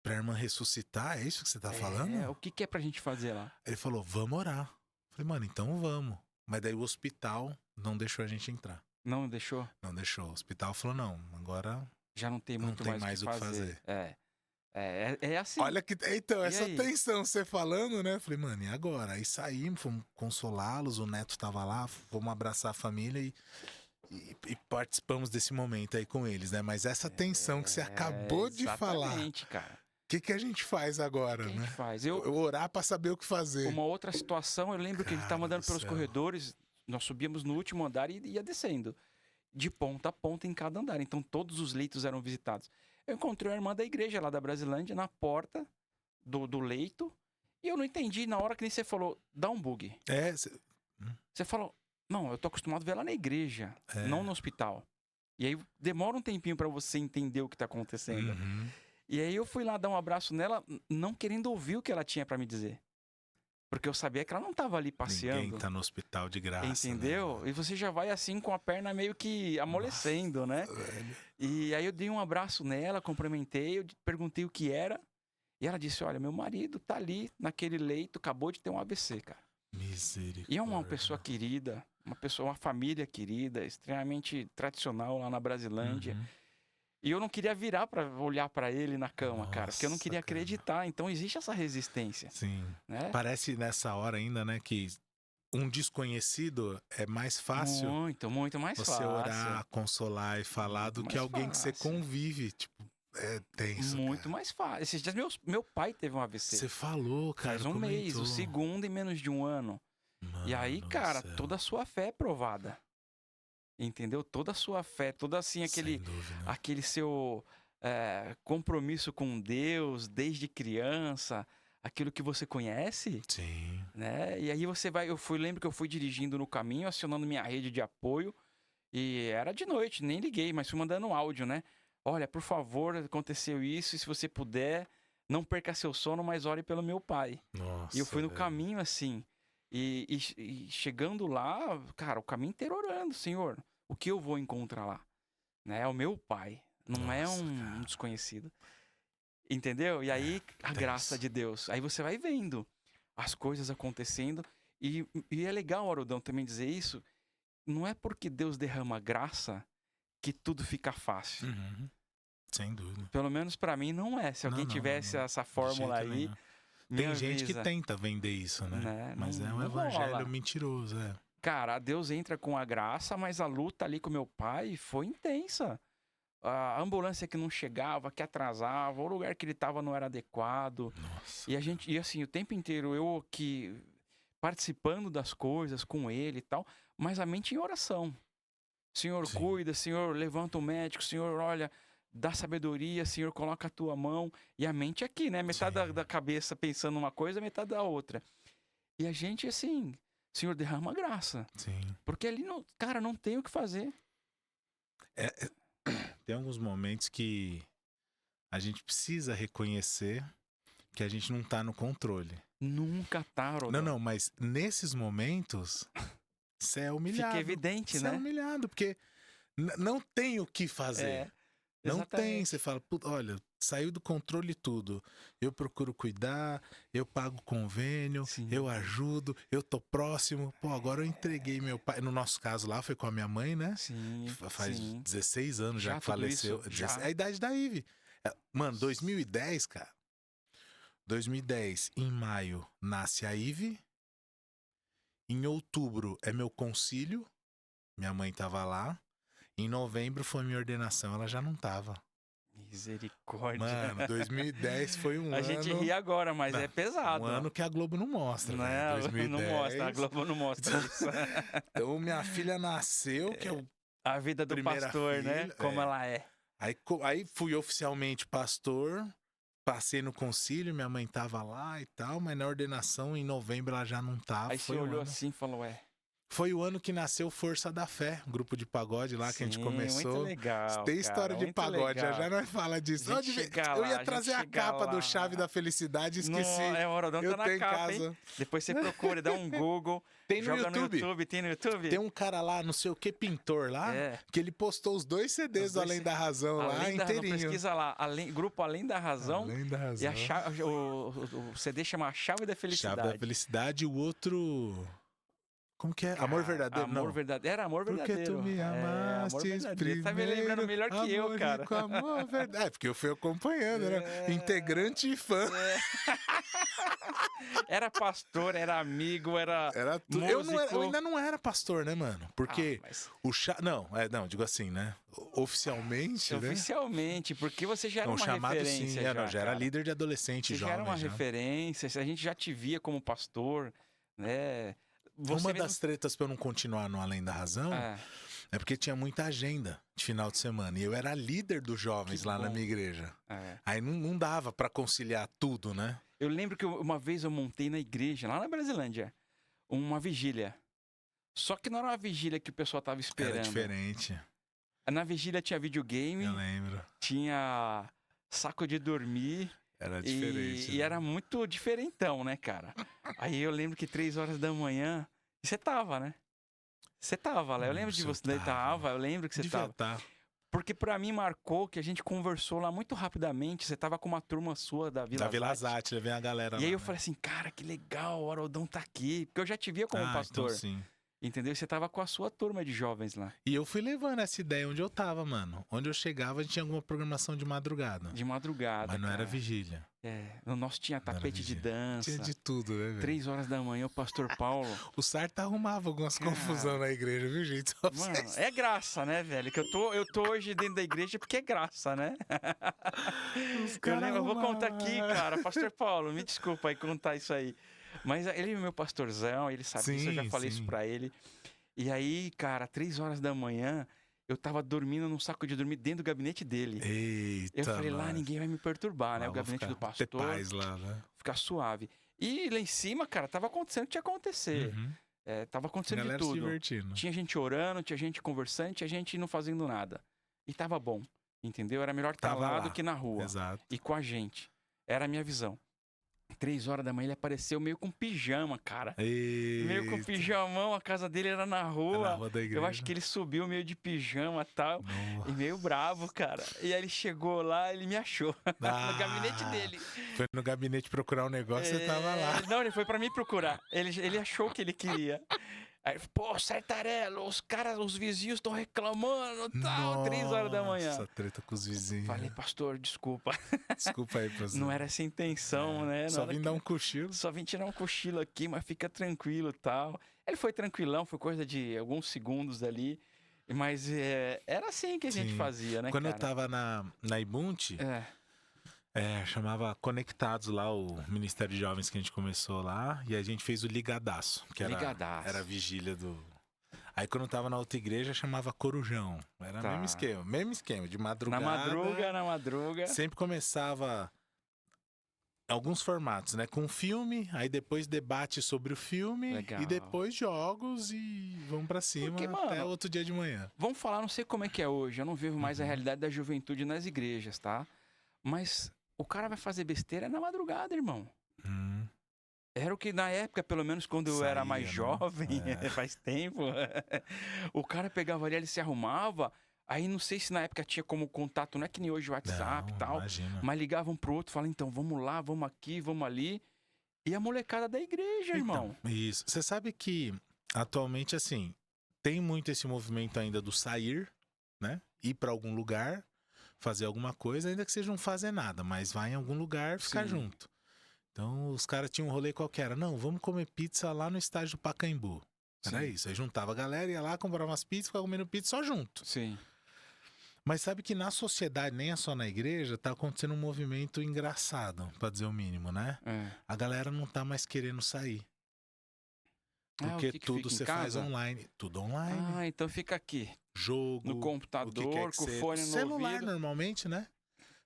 [SPEAKER 1] pra irmã ressuscitar, é isso que você tá falando?
[SPEAKER 3] O que é pra gente fazer lá?
[SPEAKER 1] Ele falou, vamos orar. Falei, mano, então vamos. Mas daí o hospital não deixou a gente entrar.
[SPEAKER 3] Não deixou?
[SPEAKER 1] Não deixou. O hospital falou, não, agora
[SPEAKER 3] já não tem muito
[SPEAKER 1] mais o que fazer.
[SPEAKER 3] É assim.
[SPEAKER 1] Olha que... Então, essa
[SPEAKER 3] aí?
[SPEAKER 1] tensão, você falando, né? Falei, mano, e agora? Aí saímos, fomos consolá-los, o neto tava lá, fomos abraçar a família e participamos desse momento aí com eles, né? Mas essa tensão que você acabou de falar.
[SPEAKER 3] Exatamente, cara.
[SPEAKER 1] O que a gente faz agora,
[SPEAKER 3] O que
[SPEAKER 1] né?
[SPEAKER 3] a gente faz?
[SPEAKER 1] Eu orar pra saber o que fazer.
[SPEAKER 3] Uma outra situação, eu lembro que ele tava andando pelos
[SPEAKER 1] céu.
[SPEAKER 3] corredores, nós subíamos no último andar e ia descendo. De ponta a ponta em cada andar. Então todos os leitos eram visitados. Eu encontrei a irmã da igreja lá da Brasilândia na porta do leito. E eu não entendi na hora que nem você falou, dá um bug. Você falou, não, eu tô acostumado a ver ela na igreja, não no hospital. E aí demora um tempinho pra você entender o que tá acontecendo.
[SPEAKER 1] Uhum.
[SPEAKER 3] E aí eu fui lá dar um abraço nela, não querendo ouvir o que ela tinha pra me dizer. Porque eu sabia que ela não tava ali passeando.
[SPEAKER 1] Ninguém tá no hospital de graça.
[SPEAKER 3] Entendeu?
[SPEAKER 1] Né?
[SPEAKER 3] E você já vai assim com a perna meio que amolecendo, né?
[SPEAKER 1] Velho.
[SPEAKER 3] E aí eu dei um abraço nela, cumprimentei, eu perguntei o que era. E ela disse, olha, meu marido tá ali naquele leito, acabou de ter um AVC, cara.
[SPEAKER 1] Misericórdia.
[SPEAKER 3] E é uma pessoa querida, uma família querida, extremamente tradicional lá na Brasilândia.
[SPEAKER 1] Uhum.
[SPEAKER 3] E eu não queria virar pra olhar pra ele na cama, cara, porque eu não
[SPEAKER 1] Nossa,
[SPEAKER 3] queria
[SPEAKER 1] cara.
[SPEAKER 3] acreditar. Então existe essa resistência,
[SPEAKER 1] Sim.
[SPEAKER 3] né?
[SPEAKER 1] Parece nessa hora ainda, né, que um desconhecido é mais fácil
[SPEAKER 3] Muito mais
[SPEAKER 1] você
[SPEAKER 3] fácil.
[SPEAKER 1] orar, consolar e falar do
[SPEAKER 3] Muito
[SPEAKER 1] que
[SPEAKER 3] mais
[SPEAKER 1] alguém que você
[SPEAKER 3] fácil.
[SPEAKER 1] convive. Tipo, é tenso.
[SPEAKER 3] Muito
[SPEAKER 1] cara.
[SPEAKER 3] mais fácil. Esses dias meu pai teve um AVC.
[SPEAKER 1] Você falou, cara.
[SPEAKER 3] Faz um mês,
[SPEAKER 1] comentou.
[SPEAKER 3] o segundo em menos de um ano.
[SPEAKER 1] Mano
[SPEAKER 3] E aí,
[SPEAKER 1] do
[SPEAKER 3] cara,
[SPEAKER 1] céu.
[SPEAKER 3] toda a sua fé é provada. Entendeu? Toda a sua fé, toda assim,
[SPEAKER 1] Sem dúvida.
[SPEAKER 3] aquele seu compromisso com Deus desde criança, aquilo que você conhece,
[SPEAKER 1] Sim.
[SPEAKER 3] né? E aí você vai, lembro que eu fui dirigindo no caminho, acionando minha rede de apoio, e era de noite, nem liguei, mas fui mandando um áudio, né? Olha, por favor, aconteceu isso, e se você puder, não perca seu sono, mas ore pelo meu pai.
[SPEAKER 1] Nossa.
[SPEAKER 3] E eu fui no
[SPEAKER 1] velho.
[SPEAKER 3] caminho assim, e chegando lá, cara, o caminho inteiro orando, Senhor, o que eu vou encontrar lá? Né? É o meu pai, não é
[SPEAKER 1] Nossa,
[SPEAKER 3] um
[SPEAKER 1] cara.
[SPEAKER 3] desconhecido. Entendeu? E aí, a
[SPEAKER 1] tenso.
[SPEAKER 3] graça de Deus. Aí você vai vendo as coisas acontecendo. E é legal, Haroldo, também dizer isso. Não é porque Deus derrama graça que tudo fica fácil.
[SPEAKER 1] Uhum. Sem dúvida.
[SPEAKER 3] Pelo menos pra mim não é. Se alguém tivesse essa fórmula
[SPEAKER 1] De jeito
[SPEAKER 3] aí,
[SPEAKER 1] nenhum.
[SPEAKER 3] me
[SPEAKER 1] Tem gente que
[SPEAKER 3] avisa,
[SPEAKER 1] tenta vender isso, né?
[SPEAKER 3] né?
[SPEAKER 1] Mas é um
[SPEAKER 3] não
[SPEAKER 1] evangelho
[SPEAKER 3] rola.
[SPEAKER 1] mentiroso,
[SPEAKER 3] Cara, Deus entra com a graça, mas a luta ali com meu pai foi intensa. A ambulância que não chegava, que atrasava, o lugar que ele tava não era adequado.
[SPEAKER 1] Nossa.
[SPEAKER 3] E assim, o tempo inteiro eu aqui participando das coisas com ele e tal, mas a mente em oração. Senhor,
[SPEAKER 1] Sim.
[SPEAKER 3] cuida, Senhor, levanta o médico, Senhor, olha, dá sabedoria, Senhor, coloca a tua mão. E a mente aqui, né? Metade da cabeça pensando uma coisa, metade da outra. E a gente, assim, Senhor, derrama graça.
[SPEAKER 1] Sim.
[SPEAKER 3] Porque ali, cara, não tem o que fazer.
[SPEAKER 1] Tem alguns momentos que a gente precisa reconhecer que a gente não tá no controle.
[SPEAKER 3] Nunca tá, Rodolfo.
[SPEAKER 1] Não, mas nesses momentos, você é humilhado.
[SPEAKER 3] Fica evidente,
[SPEAKER 1] Você
[SPEAKER 3] né?
[SPEAKER 1] é humilhado, porque não tem o que fazer. Não tem. Você fala, olha, saiu do controle tudo. Eu procuro cuidar, eu pago convênio,
[SPEAKER 3] Sim.
[SPEAKER 1] eu ajudo, eu tô próximo. Pô, agora eu entreguei meu pai. No nosso caso lá, foi com a minha mãe, né?
[SPEAKER 3] Sim,
[SPEAKER 1] Faz
[SPEAKER 3] sim.
[SPEAKER 1] 16 anos já
[SPEAKER 3] Já
[SPEAKER 1] que
[SPEAKER 3] tudo
[SPEAKER 1] faleceu.
[SPEAKER 3] isso? Já?
[SPEAKER 1] É a idade da Ivy. Mano, 2010, cara. 2010, em maio, nasce a Ivy. Em outubro é meu concílio. Minha mãe tava lá. Em novembro foi minha ordenação, ela já não tava.
[SPEAKER 3] Misericórdia.
[SPEAKER 1] Mano, 2010 foi um
[SPEAKER 3] A
[SPEAKER 1] ano...
[SPEAKER 3] gente ri agora, mas
[SPEAKER 1] Não,
[SPEAKER 3] é pesado.
[SPEAKER 1] Um ano que a Globo não mostra,
[SPEAKER 3] Não,
[SPEAKER 1] né? 2010.
[SPEAKER 3] não mostra, a Globo não mostra isso.
[SPEAKER 1] Então minha filha nasceu, que é o...
[SPEAKER 3] A vida do
[SPEAKER 1] Primeira
[SPEAKER 3] pastor, né?
[SPEAKER 1] filha,
[SPEAKER 3] Como ela é.
[SPEAKER 1] Aí fui oficialmente pastor, passei no concílio, minha mãe tava lá e tal, mas na ordenação em novembro ela já não tava.
[SPEAKER 3] Aí você olhou assim e falou,
[SPEAKER 1] Foi o ano que nasceu Força da Fé, um grupo de pagode lá que a gente
[SPEAKER 3] sim,
[SPEAKER 1] começou.
[SPEAKER 3] muito legal,
[SPEAKER 1] Tem história
[SPEAKER 3] cara,
[SPEAKER 1] de
[SPEAKER 3] muito
[SPEAKER 1] pagode,
[SPEAKER 3] legal.
[SPEAKER 1] já nós fala disso.
[SPEAKER 3] A gente chega
[SPEAKER 1] Eu
[SPEAKER 3] lá,
[SPEAKER 1] ia
[SPEAKER 3] a
[SPEAKER 1] trazer
[SPEAKER 3] gente
[SPEAKER 1] a
[SPEAKER 3] chega
[SPEAKER 1] capa
[SPEAKER 3] lá.
[SPEAKER 1] do Chave da Felicidade, esqueci.
[SPEAKER 3] Não, o Rodão
[SPEAKER 1] Eu
[SPEAKER 3] tá na
[SPEAKER 1] tenho em
[SPEAKER 3] capa,
[SPEAKER 1] casa.
[SPEAKER 3] hein? Depois você procura, dá um Google,
[SPEAKER 1] Tem no
[SPEAKER 3] joga
[SPEAKER 1] YouTube.
[SPEAKER 3] no YouTube. Tem no YouTube?
[SPEAKER 1] Tem um cara lá, não sei o que, pintor lá, que ele postou os 2 CDs
[SPEAKER 3] Os
[SPEAKER 1] do
[SPEAKER 3] dois
[SPEAKER 1] Além da Razão lá,
[SPEAKER 3] Além da Razão,
[SPEAKER 1] inteirinho.
[SPEAKER 3] pesquisa lá, grupo Além da Razão.
[SPEAKER 1] Além da Razão.
[SPEAKER 3] E o CD chama A Chave da Felicidade.
[SPEAKER 1] Chave da Felicidade, o outro... Como que é? Amor verdadeiro?
[SPEAKER 3] Amor
[SPEAKER 1] não.
[SPEAKER 3] verdadeiro. Era amor
[SPEAKER 1] Porque
[SPEAKER 3] verdadeiro.
[SPEAKER 1] tu me amaste
[SPEAKER 3] amor verdadeiro.
[SPEAKER 1] primeiro,
[SPEAKER 3] Tá me lembrando melhor que eu, cara.
[SPEAKER 1] Com amor verdadeiro. É, porque eu fui acompanhando, né? Integrante e fã.
[SPEAKER 3] Era pastor, era amigo, era
[SPEAKER 1] tudo. Eu ainda não era pastor, né, mano? Porque
[SPEAKER 3] mas...
[SPEAKER 1] Não, digo assim, né? Oficialmente, né?
[SPEAKER 3] Oficialmente, porque você já era uma
[SPEAKER 1] chamado,
[SPEAKER 3] referência.
[SPEAKER 1] Sim, já era líder de adolescente,
[SPEAKER 3] jovem. Já era uma referência, a gente já te via como pastor, né?
[SPEAKER 1] Uma das tretas pra eu não continuar no Além da Razão é porque tinha muita agenda de final de semana. E eu era líder dos jovens lá na minha igreja. Aí não dava pra conciliar tudo, né?
[SPEAKER 3] Eu lembro que uma vez eu montei na igreja, lá na Brasilândia, uma vigília. Só que não era uma vigília que o pessoal tava esperando.
[SPEAKER 1] Era diferente.
[SPEAKER 3] Na vigília tinha videogame.
[SPEAKER 1] Eu lembro.
[SPEAKER 3] Tinha saco de dormir.
[SPEAKER 1] Era diferente.
[SPEAKER 3] E era muito diferentão, né, cara? Aí eu lembro que 3 horas da manhã... E você tava, né? Você tava lá. Eu lembro de você. Eu lembro que você tava. Porque pra mim marcou que a gente conversou lá muito rapidamente. Você tava com uma turma sua da Vila Zate. Da Vila
[SPEAKER 1] Zate, levei a galera lá.
[SPEAKER 3] E aí eu falei assim, cara, que legal, o Haroldão tá aqui. Porque eu já te via como pastor.
[SPEAKER 1] Então sim.
[SPEAKER 3] Entendeu? Você tava com a sua turma de jovens lá.
[SPEAKER 1] E eu fui levando essa ideia onde eu tava, mano. Onde eu chegava, a gente tinha alguma programação de madrugada.
[SPEAKER 3] De madrugada,
[SPEAKER 1] mas não era vigília.
[SPEAKER 3] O nosso tinha tapete de dança.
[SPEAKER 1] Tinha de tudo, né, velho?
[SPEAKER 3] 3 horas da manhã, o pastor Paulo...
[SPEAKER 1] O Sarta arrumava algumas confusões na igreja, viu, gente?
[SPEAKER 3] Mano, é graça, né, velho? Que eu tô hoje dentro da igreja porque é graça, né? Eu vou contar aqui, cara. Pastor Paulo, me desculpa aí contar isso aí. Mas ele é meu pastorzão, ele sabe disso, eu já falei isso pra ele. E aí, cara, 3 horas da manhã, eu tava dormindo num saco de dormir dentro do gabinete dele.
[SPEAKER 1] Eita,
[SPEAKER 3] eu falei, lá ninguém vai me perturbar, né? O gabinete do pastor.
[SPEAKER 1] Ter paz lá, né?
[SPEAKER 3] Ficar suave. E lá em cima, cara, tava acontecendo o que tinha que acontecer. Tava acontecendo de tudo.
[SPEAKER 1] Se divertindo.
[SPEAKER 3] Tinha gente orando, tinha gente conversando, tinha gente não fazendo nada. E tava bom, entendeu? Era melhor estar lá do que na rua.
[SPEAKER 1] Exato.
[SPEAKER 3] E com a gente. Era a minha visão. 3 horas da manhã ele apareceu meio com pijama, cara.
[SPEAKER 1] Eita.
[SPEAKER 3] Meio com pijamão, a casa dele era na rua.
[SPEAKER 1] Na rua da igreja.
[SPEAKER 3] Eu acho que ele subiu meio de pijama e tal. E meio bravo, cara. E aí ele chegou lá, ele me achou. No gabinete dele.
[SPEAKER 1] Foi no gabinete procurar um negócio e tava lá.
[SPEAKER 3] Não, ele foi pra mim procurar. Ele achou o que ele queria. Aí, pô, Sartarello, os vizinhos estão reclamando, tal, 3 horas da manhã.
[SPEAKER 1] Essa treta com os vizinhos.
[SPEAKER 3] Falei, pastor, desculpa.
[SPEAKER 1] Desculpa aí, pastor.
[SPEAKER 3] Não era essa a intenção, né?
[SPEAKER 1] Só vim dar um cochilo.
[SPEAKER 3] Só vim tirar um cochilo aqui, mas fica tranquilo e tal. Ele foi tranquilão, foi coisa de alguns segundos ali. Mas era assim que a gente fazia, né,
[SPEAKER 1] Quando
[SPEAKER 3] cara?
[SPEAKER 1] eu tava na Ibunte... chamava Conectados lá, o Ministério de Jovens que a gente começou lá. E a gente fez o Ligadaço, que era a vigília do... Aí quando eu tava na outra igreja, chamava Corujão. Era o mesmo esquema, de madrugada.
[SPEAKER 3] Na madruga.
[SPEAKER 1] Sempre começava alguns formatos, né? Com filme, aí depois debate sobre o filme.
[SPEAKER 3] Legal.
[SPEAKER 1] E depois jogos e vamos pra cima. Porque, mano, até outro dia de manhã.
[SPEAKER 3] Vamos falar, não sei como é que é hoje, eu não vivo mais a realidade da juventude nas igrejas, tá? Mas... O cara vai fazer besteira na madrugada, irmão. Era o que na época, pelo menos quando eu era mais jovem, faz tempo, o cara pegava ali, ele se arrumava, aí não sei se na época tinha como contato, não é que nem hoje o WhatsApp e tal,
[SPEAKER 1] imagina.
[SPEAKER 3] Mas ligavam pro outro, falavam, então, vamos lá, vamos aqui, vamos ali. E a molecada da igreja, irmão.
[SPEAKER 1] Isso. Você sabe que, atualmente, assim, tem muito esse movimento ainda do sair, né? Ir pra algum lugar... fazer alguma coisa, ainda que seja não fazer nada, mas vai em algum lugar ficar junto. Então, os caras tinham um rolê qualquer. Não, vamos comer pizza lá no estádio do Pacaembu. Era isso. Aí juntava a galera, ia lá, comprava umas pizzas, ficava comendo pizza só junto.
[SPEAKER 3] Sim.
[SPEAKER 1] Mas sabe que na sociedade, nem é só na igreja, tá acontecendo um movimento engraçado, pra dizer o mínimo, né? A galera não tá mais querendo sair. Porque tudo você faz online. Tudo online.
[SPEAKER 3] Então fica aqui.
[SPEAKER 1] Jogo.
[SPEAKER 3] No computador, com o fone no
[SPEAKER 1] celular,
[SPEAKER 3] ouvido.
[SPEAKER 1] normalmente, né?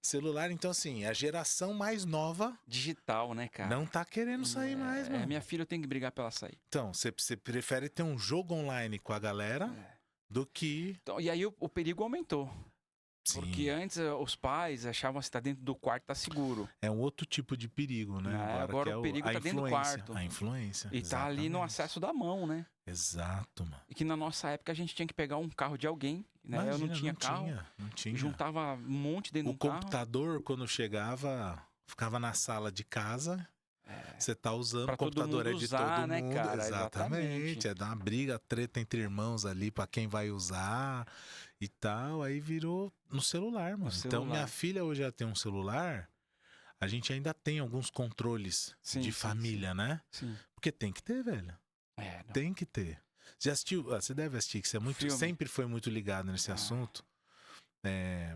[SPEAKER 1] Celular, então assim, a geração mais nova...
[SPEAKER 3] digital, né, cara?
[SPEAKER 1] Não tá querendo sair mais, mano.
[SPEAKER 3] Minha filha, eu tenho que brigar pra ela sair.
[SPEAKER 1] Então, você prefere ter um jogo online com a galera do que...
[SPEAKER 3] Então, e aí o perigo aumentou. Sim. Porque antes os pais achavam que tá dentro do quarto, tá seguro.
[SPEAKER 1] É um outro tipo de perigo, né?
[SPEAKER 3] Agora o perigo tá dentro do quarto.
[SPEAKER 1] A influência.
[SPEAKER 3] E tá ali no acesso da mão, né?
[SPEAKER 1] Exato, mano.
[SPEAKER 3] E que na nossa época a gente tinha que pegar um carro de alguém, né?
[SPEAKER 1] Imagina,
[SPEAKER 3] eu não tinha carro.
[SPEAKER 1] Não tinha.
[SPEAKER 3] Juntava um monte dentro do carro.
[SPEAKER 1] O computador, quando chegava, ficava na sala de casa Você tá usando,
[SPEAKER 3] Pra
[SPEAKER 1] o computador
[SPEAKER 3] todo mundo
[SPEAKER 1] é de
[SPEAKER 3] usar,
[SPEAKER 1] todo
[SPEAKER 3] né,
[SPEAKER 1] mundo.
[SPEAKER 3] cara?
[SPEAKER 1] Exatamente.
[SPEAKER 3] Exatamente.
[SPEAKER 1] É dar uma briga, treta entre irmãos ali pra quem vai usar e tal. Aí virou no celular, mano. Então, minha
[SPEAKER 3] celular.
[SPEAKER 1] filha hoje já tem um celular. A gente ainda tem alguns controles de família, né?
[SPEAKER 3] Sim.
[SPEAKER 1] Porque tem que ter, velho.
[SPEAKER 3] Não.
[SPEAKER 1] Tem que ter. Já assistiu? Você deve assistir, que você é muito, sempre foi muito ligado nesse assunto.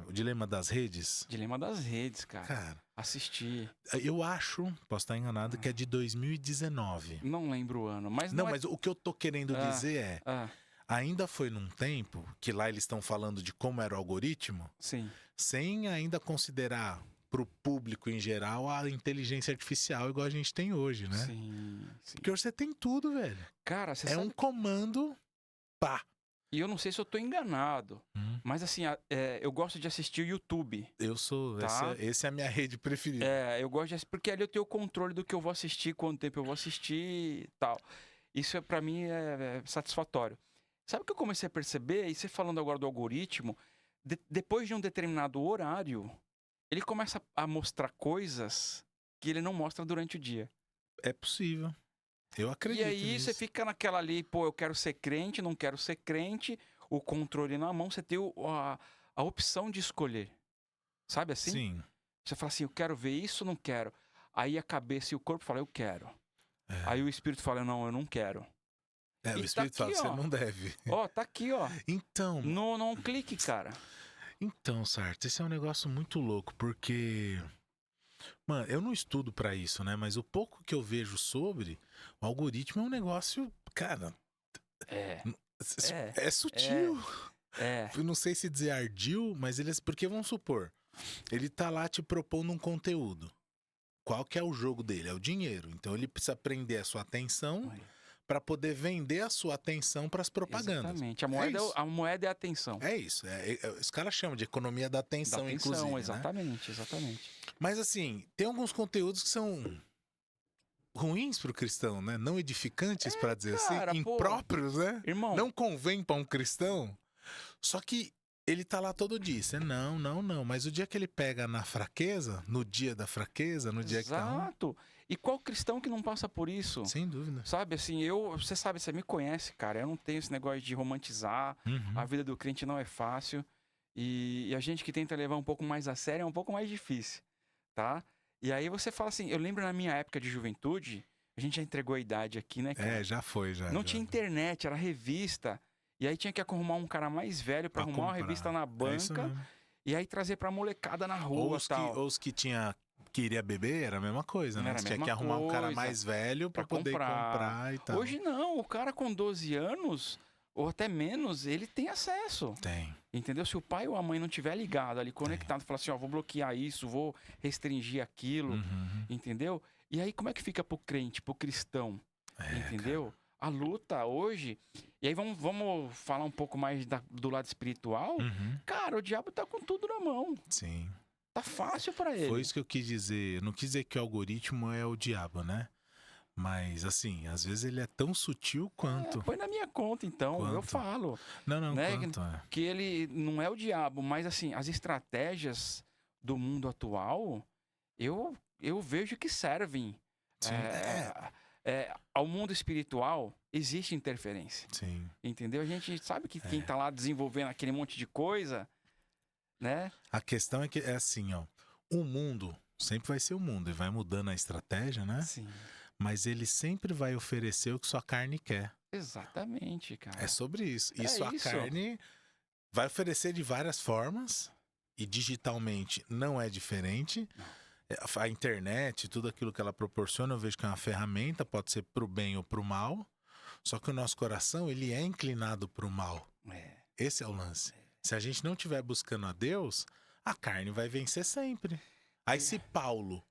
[SPEAKER 1] O Dilema das Redes.
[SPEAKER 3] Dilema das Redes, cara. Assisti.
[SPEAKER 1] Eu acho, posso estar enganado, que é de 2019.
[SPEAKER 3] Não lembro o ano, mas
[SPEAKER 1] não mas o que eu tô querendo dizer
[SPEAKER 3] é...
[SPEAKER 1] ainda foi num tempo que lá eles estão falando de como era o algoritmo,
[SPEAKER 3] Sim.
[SPEAKER 1] sem ainda considerar pro público em geral a inteligência artificial igual a gente tem hoje, né?
[SPEAKER 3] Sim.
[SPEAKER 1] Porque hoje você tem tudo, velho.
[SPEAKER 3] Cara, você sabe
[SPEAKER 1] um comando, pá.
[SPEAKER 3] E eu não sei se eu tô enganado, mas assim, eu gosto de assistir o YouTube.
[SPEAKER 1] Eu sou,
[SPEAKER 3] tá?
[SPEAKER 1] essa é a minha rede preferida.
[SPEAKER 3] Eu gosto de assistir, porque ali eu tenho o controle do que eu vou assistir, quanto tempo eu vou assistir e tal. Isso pra mim é satisfatório. Sabe o que eu comecei a perceber? E você falando agora do algoritmo, depois de um determinado horário, ele começa a mostrar coisas que ele não mostra durante o dia.
[SPEAKER 1] É possível. Eu acredito
[SPEAKER 3] nisso. E aí você fica naquela ali, eu quero ser crente, não quero ser crente, o controle na mão, você tem a opção de escolher. Sabe assim?
[SPEAKER 1] Sim.
[SPEAKER 3] Você fala assim, eu quero ver isso, não quero. Aí a cabeça e o corpo falam, eu quero. Aí o espírito fala, não, eu não quero.
[SPEAKER 1] O espírito fala, você não deve.
[SPEAKER 3] Tá aqui, ó.
[SPEAKER 1] Então...
[SPEAKER 3] Não clique, cara.
[SPEAKER 1] Então, Sarto, esse é um negócio muito louco, porque... Mano, eu não estudo pra isso, né? Mas o pouco que eu vejo sobre, o algoritmo é um negócio, cara... É sutil. Eu não sei se dizer ardil, mas ele... Porque, vamos supor, ele tá lá te propondo um conteúdo. Qual que é o jogo dele? É o dinheiro. Então ele precisa prender a sua atenção para poder vender a sua atenção para as propagandas.
[SPEAKER 3] Exatamente. A moeda é a atenção.
[SPEAKER 1] É isso. Os caras chamam de economia da atenção, inclusive.
[SPEAKER 3] Exatamente,
[SPEAKER 1] né?
[SPEAKER 3] Exatamente.
[SPEAKER 1] Mas assim, tem alguns conteúdos que são ruins pro cristão, né? Não edificantes, para dizer
[SPEAKER 3] cara,
[SPEAKER 1] assim, impróprios, né?
[SPEAKER 3] Irmão,
[SPEAKER 1] não convém para um cristão. Só que ele tá lá todo dia. Você, não. Mas o dia que ele pega na fraqueza, no dia da fraqueza, no dia que tá...
[SPEAKER 3] Exato. E qual cristão que não passa por isso?
[SPEAKER 1] Sem dúvida.
[SPEAKER 3] Sabe, assim, você me conhece, cara. Eu não tenho esse negócio de romantizar. A vida do crente não é fácil. E a gente que tenta levar um pouco mais a sério é um pouco mais difícil, tá? E aí você fala assim, eu lembro na minha época de juventude, a gente já entregou a idade aqui, né, cara?
[SPEAKER 1] Já foi, já.
[SPEAKER 3] Não tinha internet, era revista. E aí tinha que arrumar um cara mais velho pra arrumar uma revista na banca. E aí trazer pra molecada na rua e tal.
[SPEAKER 1] Ou os que queria beber, era a mesma coisa, né? Você tinha que arrumar um cara mais velho pra poder comprar e tal.
[SPEAKER 3] Hoje não, o cara com 12 anos, ou até menos, ele tem acesso.
[SPEAKER 1] Tem.
[SPEAKER 3] Entendeu? Se o pai ou a mãe não tiver ligado ali, conectado, falar assim, vou bloquear isso, vou restringir aquilo, entendeu? E aí como é que fica pro crente, pro cristão? Entendeu? Cara. A luta hoje... E aí vamos falar um pouco mais do lado espiritual. Cara, o diabo tá com tudo na mão.
[SPEAKER 1] Sim.
[SPEAKER 3] Tá fácil pra ele.
[SPEAKER 1] Foi isso que eu quis dizer. Não quis dizer que o algoritmo é o diabo, né? Mas, assim, às vezes ele é tão sutil quanto...
[SPEAKER 3] Põe na minha conta, então. Eu falo.
[SPEAKER 1] Não,
[SPEAKER 3] né?
[SPEAKER 1] Quanto,
[SPEAKER 3] que ele não é o diabo, mas, assim, as estratégias do mundo atual, eu vejo que servem.
[SPEAKER 1] Sim.
[SPEAKER 3] Ao mundo espiritual existe interferência.
[SPEAKER 1] Sim.
[SPEAKER 3] Entendeu? A gente sabe que quem tá lá desenvolvendo aquele monte de coisa, né?
[SPEAKER 1] A questão é que é assim, ó. O mundo sempre vai ser o mundo e vai mudando a estratégia, né?
[SPEAKER 3] Sim.
[SPEAKER 1] Mas ele sempre vai oferecer o que sua carne quer.
[SPEAKER 3] Exatamente, cara.
[SPEAKER 1] É sobre isso. E sua carne vai oferecer de várias formas e digitalmente não é diferente. Não. A internet, tudo aquilo que ela proporciona, eu vejo que é uma ferramenta, pode ser pro bem ou pro mal. Só que o nosso coração, ele é inclinado pro mal. Esse é o lance. Se a gente não estiver buscando a Deus, a carne vai vencer sempre. Aí se Paulo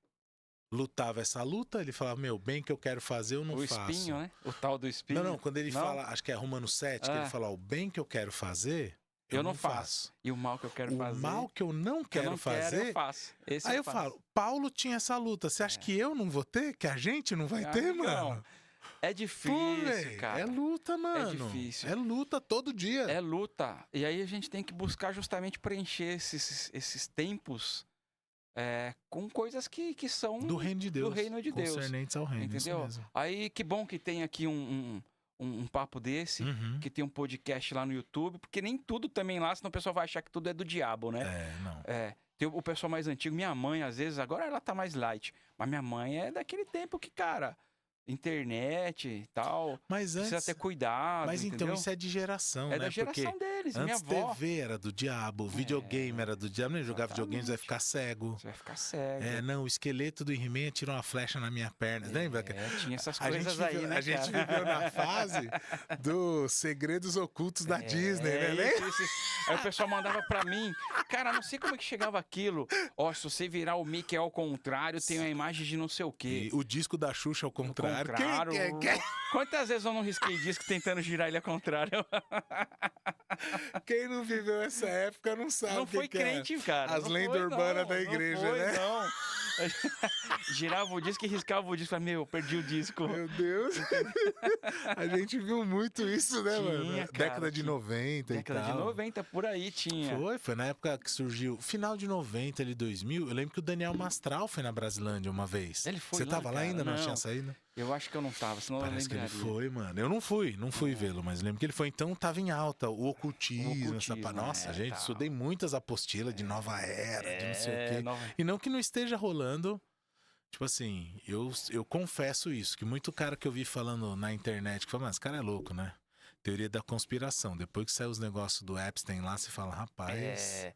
[SPEAKER 1] lutava essa luta, ele falava, bem que eu quero fazer, eu não faço.
[SPEAKER 3] O espinho, né? O tal do espinho.
[SPEAKER 1] Não, quando ele fala, acho que é Romanos 7, que ele fala, o bem que eu quero fazer, eu não faço.
[SPEAKER 3] E o mal que eu quero fazer...
[SPEAKER 1] O mal que eu não quero fazer...
[SPEAKER 3] eu faço.
[SPEAKER 1] Aí eu falo, Paulo tinha essa luta, você acha que eu não vou ter? Que a gente não vai ter, mano?
[SPEAKER 3] É difícil, cara.
[SPEAKER 1] É luta, mano.
[SPEAKER 3] É difícil.
[SPEAKER 1] É luta todo dia.
[SPEAKER 3] É luta. E aí a gente tem que buscar justamente preencher esses tempos com coisas que são
[SPEAKER 1] do reino de Deus.
[SPEAKER 3] Do reino de Deus.
[SPEAKER 1] Concernentes ao reino,
[SPEAKER 3] entendeu?
[SPEAKER 1] Isso mesmo.
[SPEAKER 3] Aí que bom que tem aqui um papo desse, que tem um podcast lá no YouTube, porque nem tudo também lá, senão o pessoal vai achar que tudo é do diabo, né?
[SPEAKER 1] Não.
[SPEAKER 3] Tem o pessoal mais antigo, minha mãe, às vezes, agora ela tá mais light, mas minha mãe é daquele tempo que, cara, internet e tal,
[SPEAKER 1] mas antes,
[SPEAKER 3] precisa ter cuidado,
[SPEAKER 1] Mas
[SPEAKER 3] entendeu?
[SPEAKER 1] então isso é de geração, né?
[SPEAKER 3] É da geração
[SPEAKER 1] porque
[SPEAKER 3] deles,
[SPEAKER 1] antes
[SPEAKER 3] minha avó.
[SPEAKER 1] TV era do diabo, videogame era do diabo, nem jogar videogame, você vai ficar cego.
[SPEAKER 3] Você vai ficar cego.
[SPEAKER 1] Não, o esqueleto do He-Man tirou uma flecha na minha perna, lembra?
[SPEAKER 3] Tinha essas coisas aí, né,
[SPEAKER 1] A gente viveu na fase dos segredos ocultos da Disney, né?
[SPEAKER 3] Isso. Aí o pessoal mandava pra mim, cara, não sei como é que chegava aquilo. Ó, se você virar o Mickey ao contrário, tem uma imagem de não sei o quê.
[SPEAKER 1] E o disco da Xuxa ao contrário.
[SPEAKER 3] Quantas vezes eu não risquei disco tentando girar ele ao contrário?
[SPEAKER 1] Quem não viveu essa época não sabe.
[SPEAKER 3] Não foi crente, cara.
[SPEAKER 1] As lendas urbanas da igreja,
[SPEAKER 3] não foi,
[SPEAKER 1] né?
[SPEAKER 3] Não. Girava o disco e riscava o disco. Falei, meu, perdi o disco.
[SPEAKER 1] Meu Deus. A gente viu muito isso, né, mano?
[SPEAKER 3] Cara,
[SPEAKER 1] década de 90 e tal.
[SPEAKER 3] Década de 90, por aí tinha.
[SPEAKER 1] Foi na época que surgiu. Final de 90, ali 2000. Eu lembro que o Daniel Mastral foi na Brasilândia uma vez.
[SPEAKER 3] Ele foi.
[SPEAKER 1] Você tava lá ainda? Não tinha saído?
[SPEAKER 3] Eu acho que eu não tava, senão
[SPEAKER 1] Parece
[SPEAKER 3] eu lembraria.
[SPEAKER 1] que ele foi, mano. Eu não fui vê-lo, mas lembro que ele foi. Então tava em alta o ocultismo, Nossa, gente, estudei muitas apostilas de nova era, de não sei o quê. E não que não esteja rolando. Tipo assim, eu confesso isso, que muito cara que eu vi falando na internet, que fala, mas esse cara é louco, né? Teoria da conspiração. Depois que saiu os negócios do Epstein lá, você fala, rapaz...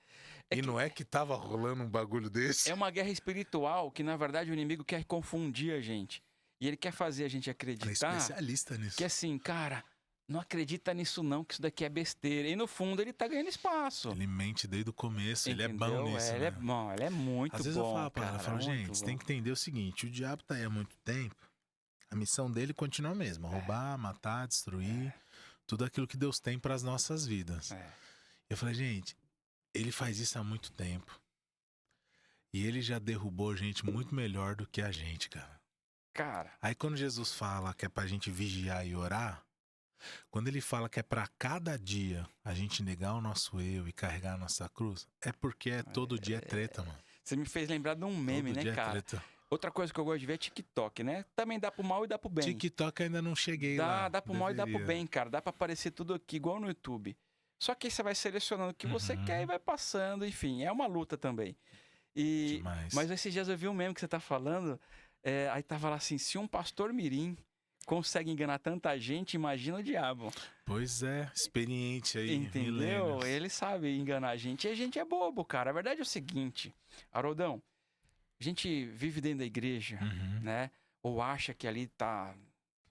[SPEAKER 1] não é que tava rolando um bagulho desse?
[SPEAKER 3] É uma guerra espiritual que, na verdade, o inimigo quer confundir a gente. E ele quer fazer a gente acreditar...
[SPEAKER 1] Ele é especialista nisso.
[SPEAKER 3] Que assim, cara... Não acredita nisso não, que isso daqui é besteira. E no fundo ele tá ganhando espaço.
[SPEAKER 1] Ele mente desde o começo,
[SPEAKER 3] entendeu?
[SPEAKER 1] Ele é bom nisso,
[SPEAKER 3] ele é bom, ele é muito bom.
[SPEAKER 1] Às vezes eu falo pra
[SPEAKER 3] ela,
[SPEAKER 1] gente, você tem que entender o seguinte, o diabo tá aí há muito tempo, a missão dele continua a mesma, roubar, matar, destruir, tudo aquilo que Deus tem para as nossas vidas. Eu falei, gente, ele faz isso há muito tempo. E ele já derrubou gente muito melhor do que a gente, cara. Aí quando Jesus fala que é pra gente vigiar e orar, quando ele fala que é pra cada dia a gente negar o nosso eu e carregar a nossa cruz, é porque todo dia é treta, mano.
[SPEAKER 3] Você me fez lembrar de um meme,
[SPEAKER 1] todo
[SPEAKER 3] né, cara? É treta. Outra coisa que eu gosto de ver é TikTok, né? Também dá pro mal e dá pro bem.
[SPEAKER 1] TikTok ainda não cheguei lá.
[SPEAKER 3] Dá pro mal e dá pro bem, cara. Dá pra aparecer tudo aqui, igual no YouTube. Só que aí você vai selecionando o que você quer e vai passando, enfim. É uma luta também. Mas esses dias eu vi um meme que você tá falando, aí tava lá assim, se um pastor mirim consegue enganar tanta gente, imagina o diabo.
[SPEAKER 1] Pois é, experiente aí.
[SPEAKER 3] Entendeu?
[SPEAKER 1] Milênios.
[SPEAKER 3] Ele sabe enganar a gente. E a gente é bobo, cara. A verdade é o seguinte, Haroldão, a gente vive dentro da igreja, né? Ou acha que ali tá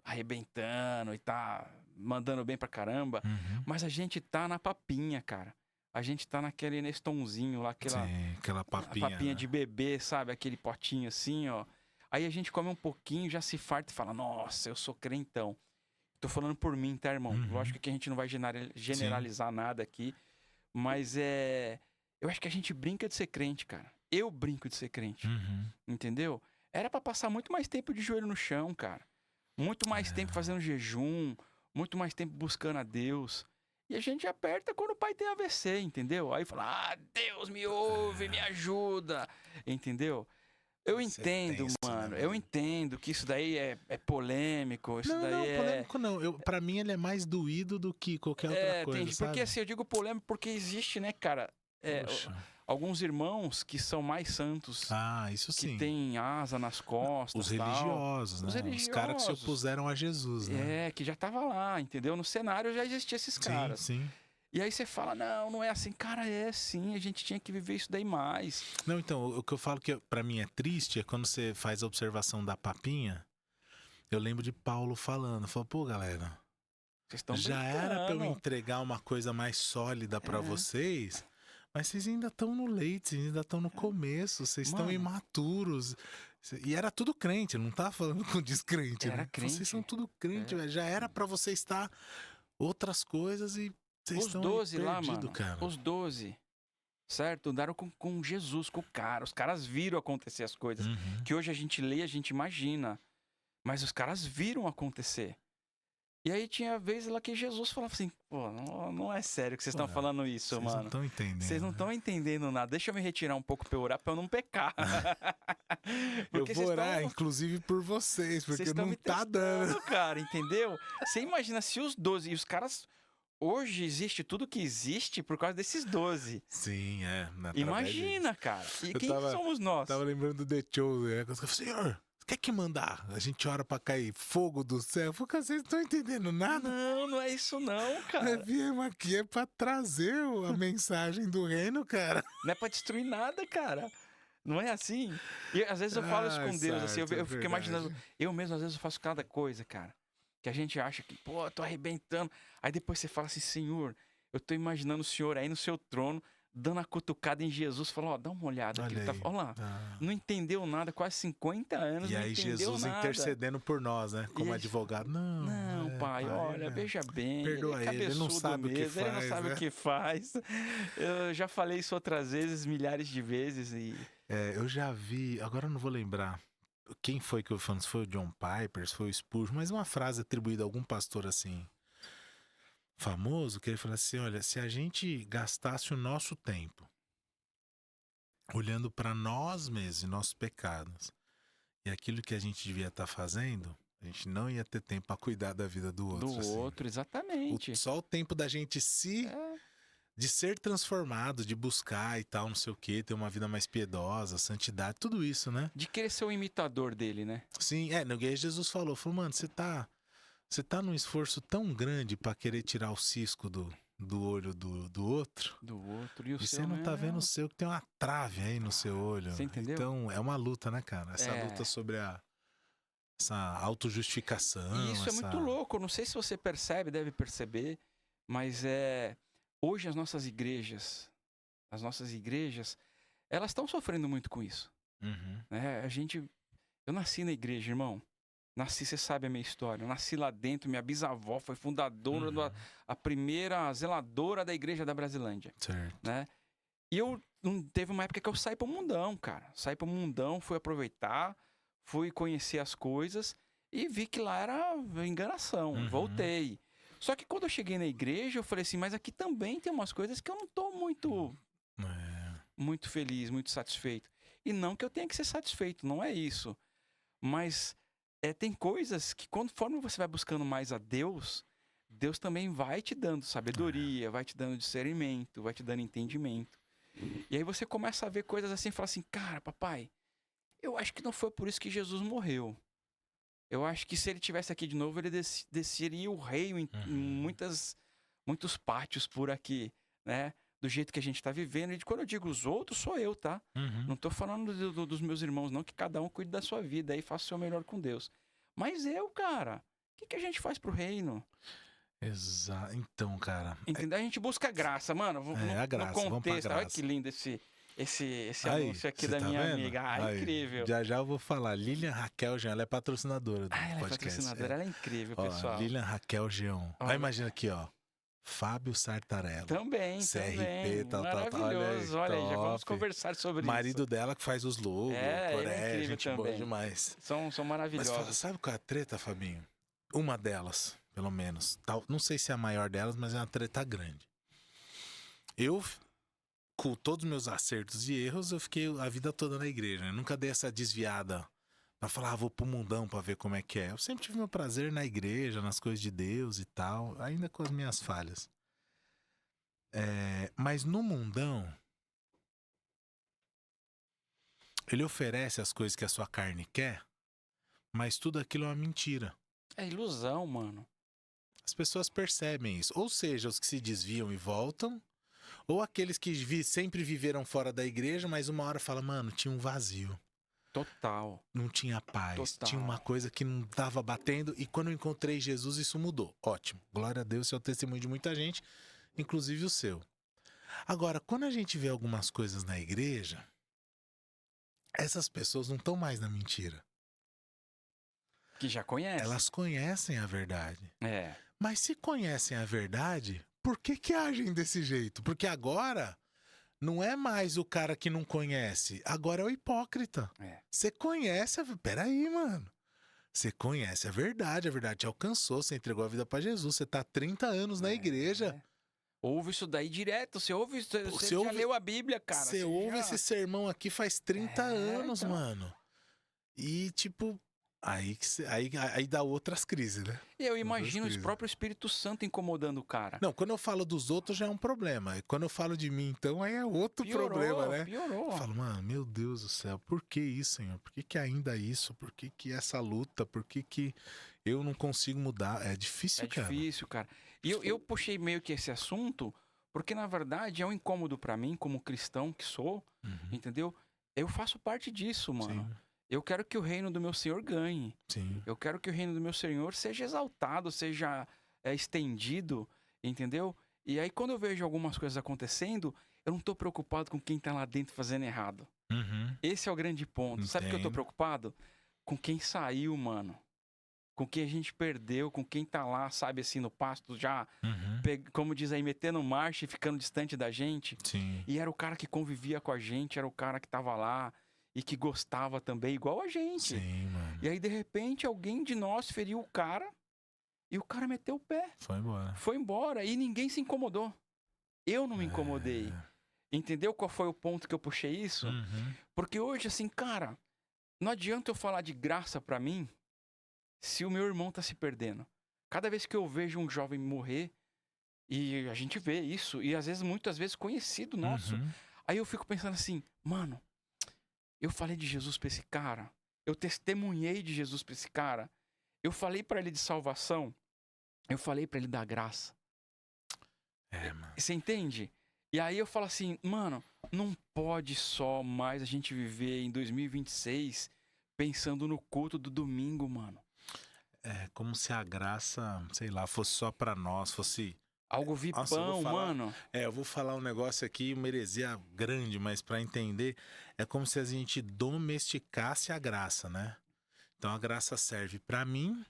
[SPEAKER 3] arrebentando e tá mandando bem pra caramba, mas a gente tá na papinha, cara. A gente tá naquele Nestonzinho lá,
[SPEAKER 1] aquela papinha.
[SPEAKER 3] Papinha de bebê, sabe? Aquele potinho assim, ó. Aí a gente come um pouquinho, já se farta e fala, nossa, eu sou crentão. Tô falando por mim, tá, irmão? Lógico que a gente não vai generalizar nada aqui, mas eu acho que a gente brinca de ser crente, cara. Eu brinco de ser crente, entendeu? Era pra passar muito mais tempo de joelho no chão, cara. Muito mais tempo fazendo jejum, muito mais tempo buscando a Deus. E a gente aperta quando o pai tem AVC, entendeu? Aí fala, Deus me ouve, me ajuda, entendeu? Eu entendo, mano. Eu entendo que isso daí é polêmico. Isso daí
[SPEAKER 1] não, polêmico não. Pra mim ele é mais doído do que qualquer outra coisa.
[SPEAKER 3] Entendi.
[SPEAKER 1] Sabe?
[SPEAKER 3] Porque assim, eu digo polêmico porque existe, né, cara? Alguns irmãos que são mais santos.
[SPEAKER 1] Isso sim.
[SPEAKER 3] Que têm asa nas costas.
[SPEAKER 1] Os religiosos, né?
[SPEAKER 3] Os religiosos.
[SPEAKER 1] Os caras que se opuseram a Jesus, né?
[SPEAKER 3] Que já tava lá, entendeu? No cenário já existiam esses caras.
[SPEAKER 1] Sim.
[SPEAKER 3] E aí você fala, não é assim. Cara, é sim, a gente tinha que viver isso daí mais.
[SPEAKER 1] Não, então, o que eu falo que pra mim é triste é quando você faz a observação da papinha, eu lembro de Paulo falando, falou, pô, galera,
[SPEAKER 3] vocês estão
[SPEAKER 1] já era pra eu entregar uma coisa mais sólida pra vocês, mas vocês ainda estão no leite, vocês ainda estão no começo, vocês estão imaturos. E era tudo crente, eu não tava falando com descrente,
[SPEAKER 3] era
[SPEAKER 1] né?
[SPEAKER 3] crente.
[SPEAKER 1] Vocês são tudo crente, velho. Já era pra você estar outras coisas e vocês
[SPEAKER 3] os 12 lá,
[SPEAKER 1] perdido,
[SPEAKER 3] mano,
[SPEAKER 1] cara.
[SPEAKER 3] Os 12, certo? Andaram com Jesus, com o cara. Os caras viram acontecer as coisas. Que hoje a gente lê, a gente imagina. Mas os caras viram acontecer. E aí tinha vezes lá que Jesus falava assim, pô, não é sério que vocês estão falando isso,
[SPEAKER 1] vocês
[SPEAKER 3] mano.
[SPEAKER 1] Não estão entendendo.
[SPEAKER 3] Vocês não estão entendendo nada. Deixa eu me retirar um pouco pra eu orar, pra eu não pecar.
[SPEAKER 1] Eu vou orar, inclusive, por vocês, porque não tá dando.
[SPEAKER 3] Cara, entendeu? Você imagina se os 12... E os caras... Hoje existe tudo que existe por causa desses 12.
[SPEAKER 1] Sim,
[SPEAKER 3] Imagina, cara. E quem somos nós?
[SPEAKER 1] Tava lembrando do The Chosen, né? Eu falei, Senhor, quer que mandar? A gente ora pra cair fogo do céu. Eu falei, vocês não estão entendendo nada?
[SPEAKER 3] Não é isso não, cara.
[SPEAKER 1] Nós viemos aqui é pra trazer a mensagem do reino, cara.
[SPEAKER 3] Não é pra destruir nada, cara. Não é assim? E às vezes eu falo isso com Deus, assim, eu fico imaginando... Eu mesmo, às vezes, eu faço cada coisa, cara. Que a gente acha que, pô, eu tô arrebentando. Aí depois você fala assim, Senhor, eu tô imaginando o Senhor aí no seu trono, dando a cutucada em Jesus, falando, ó, dá uma olhada. Olha, tá... Olha lá, não entendeu nada, quase 50 anos,
[SPEAKER 1] e
[SPEAKER 3] não
[SPEAKER 1] aí
[SPEAKER 3] entendeu
[SPEAKER 1] Jesus
[SPEAKER 3] nada.
[SPEAKER 1] Intercedendo por nós, né? Como advogado.
[SPEAKER 3] Não, pai, olha, veja bem.
[SPEAKER 1] Perdoa ele não sabe
[SPEAKER 3] mesmo,
[SPEAKER 1] o que faz.
[SPEAKER 3] Ele não sabe o que faz. Eu já falei isso outras vezes, milhares de vezes.
[SPEAKER 1] Eu já vi, agora eu não vou lembrar. Quem foi que eu falei? Se foi o John Piper, se foi o Spurgeon, mas uma frase atribuída a algum pastor assim, famoso, que ele fala assim, olha, se a gente gastasse o nosso tempo olhando para nós mesmos e nossos pecados e aquilo que a gente devia estar fazendo, a gente não ia ter tempo para cuidar da vida do outro.
[SPEAKER 3] Do outro, exatamente.
[SPEAKER 1] Só o tempo da gente de ser transformado, de buscar e tal, não sei o que, ter uma vida mais piedosa, santidade, tudo isso, né?
[SPEAKER 3] De querer ser o imitador dele, né?
[SPEAKER 1] Sim, no que Jesus falou, mano, você tá num esforço tão grande pra querer tirar o cisco do olho do outro.
[SPEAKER 3] Do outro, e o
[SPEAKER 1] seu
[SPEAKER 3] seu
[SPEAKER 1] você não tá vendo o seu, que tem uma trave aí no seu olho.
[SPEAKER 3] Você entendeu?
[SPEAKER 1] Então, é uma luta, né, cara? Essa luta sobre essa autojustificação.
[SPEAKER 3] E isso é muito louco, eu não sei se você percebe, deve perceber, mas hoje as nossas igrejas, elas estão sofrendo muito com isso.
[SPEAKER 1] Uhum.
[SPEAKER 3] Eu nasci na igreja, irmão. Nasci, você sabe a minha história. Eu nasci lá dentro, minha bisavó foi fundadora, a primeira zeladora da igreja da Brasilândia.
[SPEAKER 1] Certo.
[SPEAKER 3] Né? E teve uma época que eu saí pro mundão, cara. Saí pro mundão, fui aproveitar, fui conhecer as coisas e vi que lá era enganação. Voltei. Só que quando eu cheguei na igreja, eu falei assim, mas aqui também tem umas coisas que eu não tô muito feliz, muito satisfeito. E não que eu tenha que ser satisfeito, não é isso. Mas tem coisas que conforme você vai buscando mais a Deus, Deus também vai te dando sabedoria, vai te dando discernimento, vai te dando entendimento. E aí você começa a ver coisas assim e fala assim, cara, papai, eu acho que não foi por isso que Jesus morreu. Eu acho que se ele tivesse aqui de novo, ele desceria o rei em muitos pátios por aqui, né? Do jeito que a gente tá vivendo. E quando eu digo os outros, sou eu, tá? Não tô falando dos meus irmãos, não, que cada um cuide da sua vida e faça o seu melhor com Deus. Mas eu, cara, o que a gente faz pro reino?
[SPEAKER 1] Exato. Então, cara...
[SPEAKER 3] Entendeu? A gente busca graça, mano.
[SPEAKER 1] A graça,
[SPEAKER 3] no contexto.
[SPEAKER 1] Olha
[SPEAKER 3] que lindo esse anúncio aqui da minha amiga. Incrível.
[SPEAKER 1] Já eu vou falar. Lilian Raquel Jean, ela é patrocinadora do podcast.
[SPEAKER 3] Ela é patrocinadora, ela é incrível, pessoal.
[SPEAKER 1] Lilian Raquel Jean. Imagina aqui, ó. Fábio Sartarello.
[SPEAKER 3] Também,
[SPEAKER 1] CRP, tal.
[SPEAKER 3] Maravilhoso. Olha aí, já vamos conversar sobre isso.
[SPEAKER 1] Marido dela que faz os logos.
[SPEAKER 3] É
[SPEAKER 1] gente boa demais.
[SPEAKER 3] São maravilhosos.
[SPEAKER 1] Mas sabe qual é a treta, Fabinho? Uma delas, pelo menos. Não sei se é a maior delas, mas é uma treta grande. Eu... Com todos os meus acertos e erros, eu fiquei a vida toda na igreja. Eu nunca dei essa desviada pra falar, vou pro mundão pra ver como é que é. Eu sempre tive meu prazer na igreja, nas coisas de Deus e tal, ainda com as minhas falhas. Mas no mundão, ele oferece as coisas que a sua carne quer, mas tudo aquilo é uma mentira.
[SPEAKER 3] É ilusão, mano.
[SPEAKER 1] As pessoas percebem isso. Ou seja, os que se desviam e voltam, ou aqueles que sempre viveram fora da igreja, mas uma hora fala, mano, tinha um vazio.
[SPEAKER 3] Total.
[SPEAKER 1] Não tinha paz.
[SPEAKER 3] Total.
[SPEAKER 1] Tinha uma coisa que não tava batendo. E quando eu encontrei Jesus, isso mudou. Ótimo. Glória a Deus, isso é o testemunho de muita gente, inclusive o seu. Agora, quando a gente vê algumas coisas na igreja, essas pessoas não estão mais na mentira.
[SPEAKER 3] Que já conhecem.
[SPEAKER 1] Elas conhecem a verdade. Mas se conhecem a verdade... Por que agem desse jeito? Porque agora não é mais o cara que não conhece. Agora é o hipócrita. Você conhece... Peraí, mano. Você conhece, é verdade, te alcançou, você entregou a vida pra Jesus, você tá há 30 anos na igreja.
[SPEAKER 3] Ouve isso daí direto, você ouve, você já leu a Bíblia, cara.
[SPEAKER 1] Você ouve esse sermão aqui faz 30 anos,
[SPEAKER 3] então.
[SPEAKER 1] mano. E, tipo, aí dá outras crises, né?
[SPEAKER 3] E eu imagino o próprio Espírito Santo incomodando o cara.
[SPEAKER 1] Não, quando eu falo dos outros já é um problema. E quando eu falo de mim, então, aí é outro problema, né?
[SPEAKER 3] Piorou.
[SPEAKER 1] Eu falo, mano, meu Deus do céu, por que isso, Senhor? Por que ainda isso? Por que essa luta? Por que eu não consigo mudar? É difícil, cara.
[SPEAKER 3] É difícil, cara. E eu puxei meio que esse assunto, porque na verdade é um incômodo pra mim, como cristão que sou, entendeu? Eu faço parte disso, mano. Sim. Eu quero que o reino do meu Senhor ganhe.
[SPEAKER 1] Sim.
[SPEAKER 3] Eu quero que o reino do meu Senhor seja exaltado, seja estendido, entendeu? E aí quando eu vejo algumas coisas acontecendo, eu não tô preocupado com quem tá lá dentro fazendo errado. Esse é o grande ponto. Sabe o que eu tô preocupado? Com quem saiu, mano. Com quem a gente perdeu, com quem tá lá, sabe, assim, no pasto já, como diz aí, metendo marcha e ficando distante da gente.
[SPEAKER 1] Sim.
[SPEAKER 3] E era o cara que convivia com a gente, era o cara que tava lá e que gostava também, igual a gente.
[SPEAKER 1] Sim, mano.
[SPEAKER 3] E aí, de repente, alguém de nós feriu o cara e o cara meteu o pé. Foi embora e ninguém se incomodou. Eu não me incomodei. Entendeu qual foi o ponto que eu puxei isso? Porque hoje, assim, cara, não adianta eu falar de graça pra mim se o meu irmão tá se perdendo. Cada vez que eu vejo um jovem morrer, e a gente vê isso, e às vezes, muitas vezes, conhecido nosso, aí eu fico pensando assim, mano, eu falei de Jesus pra esse cara, eu testemunhei de Jesus pra esse cara, eu falei pra ele de salvação, eu falei pra ele da graça.
[SPEAKER 1] Mano.
[SPEAKER 3] Você entende? E aí eu falo assim, mano, não pode só mais a gente viver em 2026 pensando no culto do domingo, mano.
[SPEAKER 1] É como se a graça, sei lá, fosse só pra nós, fosse...
[SPEAKER 3] Algo vipão, mano.
[SPEAKER 1] Eu vou falar um negócio aqui, uma heresia grande, mas pra entender, é como se a gente domesticasse a graça, né? Então a graça serve pra mim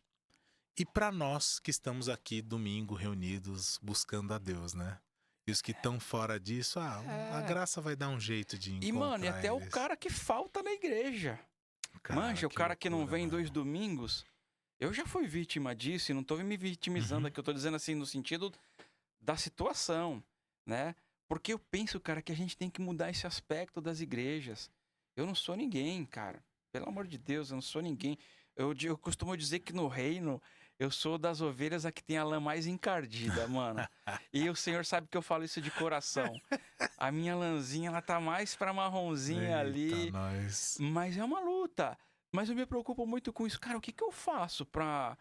[SPEAKER 1] e pra nós que estamos aqui domingo reunidos buscando a Deus, né? E os que estão fora disso, a graça vai dar um jeito de encontrar.
[SPEAKER 3] E, mano, e até o cara que falta na igreja. Manja, o cara que não vem 2 domingos... Eu já fui vítima disso e não tô me vitimizando aqui. Eu tô dizendo assim, no sentido da situação, né? Porque eu penso, cara, que a gente tem que mudar esse aspecto das igrejas. Eu não sou ninguém, cara. Pelo amor de Deus, eu não sou ninguém. Eu costumo dizer que no reino, eu sou das ovelhas a que tem a lã mais encardida, mano. E o Senhor sabe que eu falo isso de coração. A minha lãzinha, ela tá mais pra marronzinha ali.
[SPEAKER 1] Nós.
[SPEAKER 3] Mas é uma luta. Mas eu me preocupo muito com isso. Cara, o que eu faço pra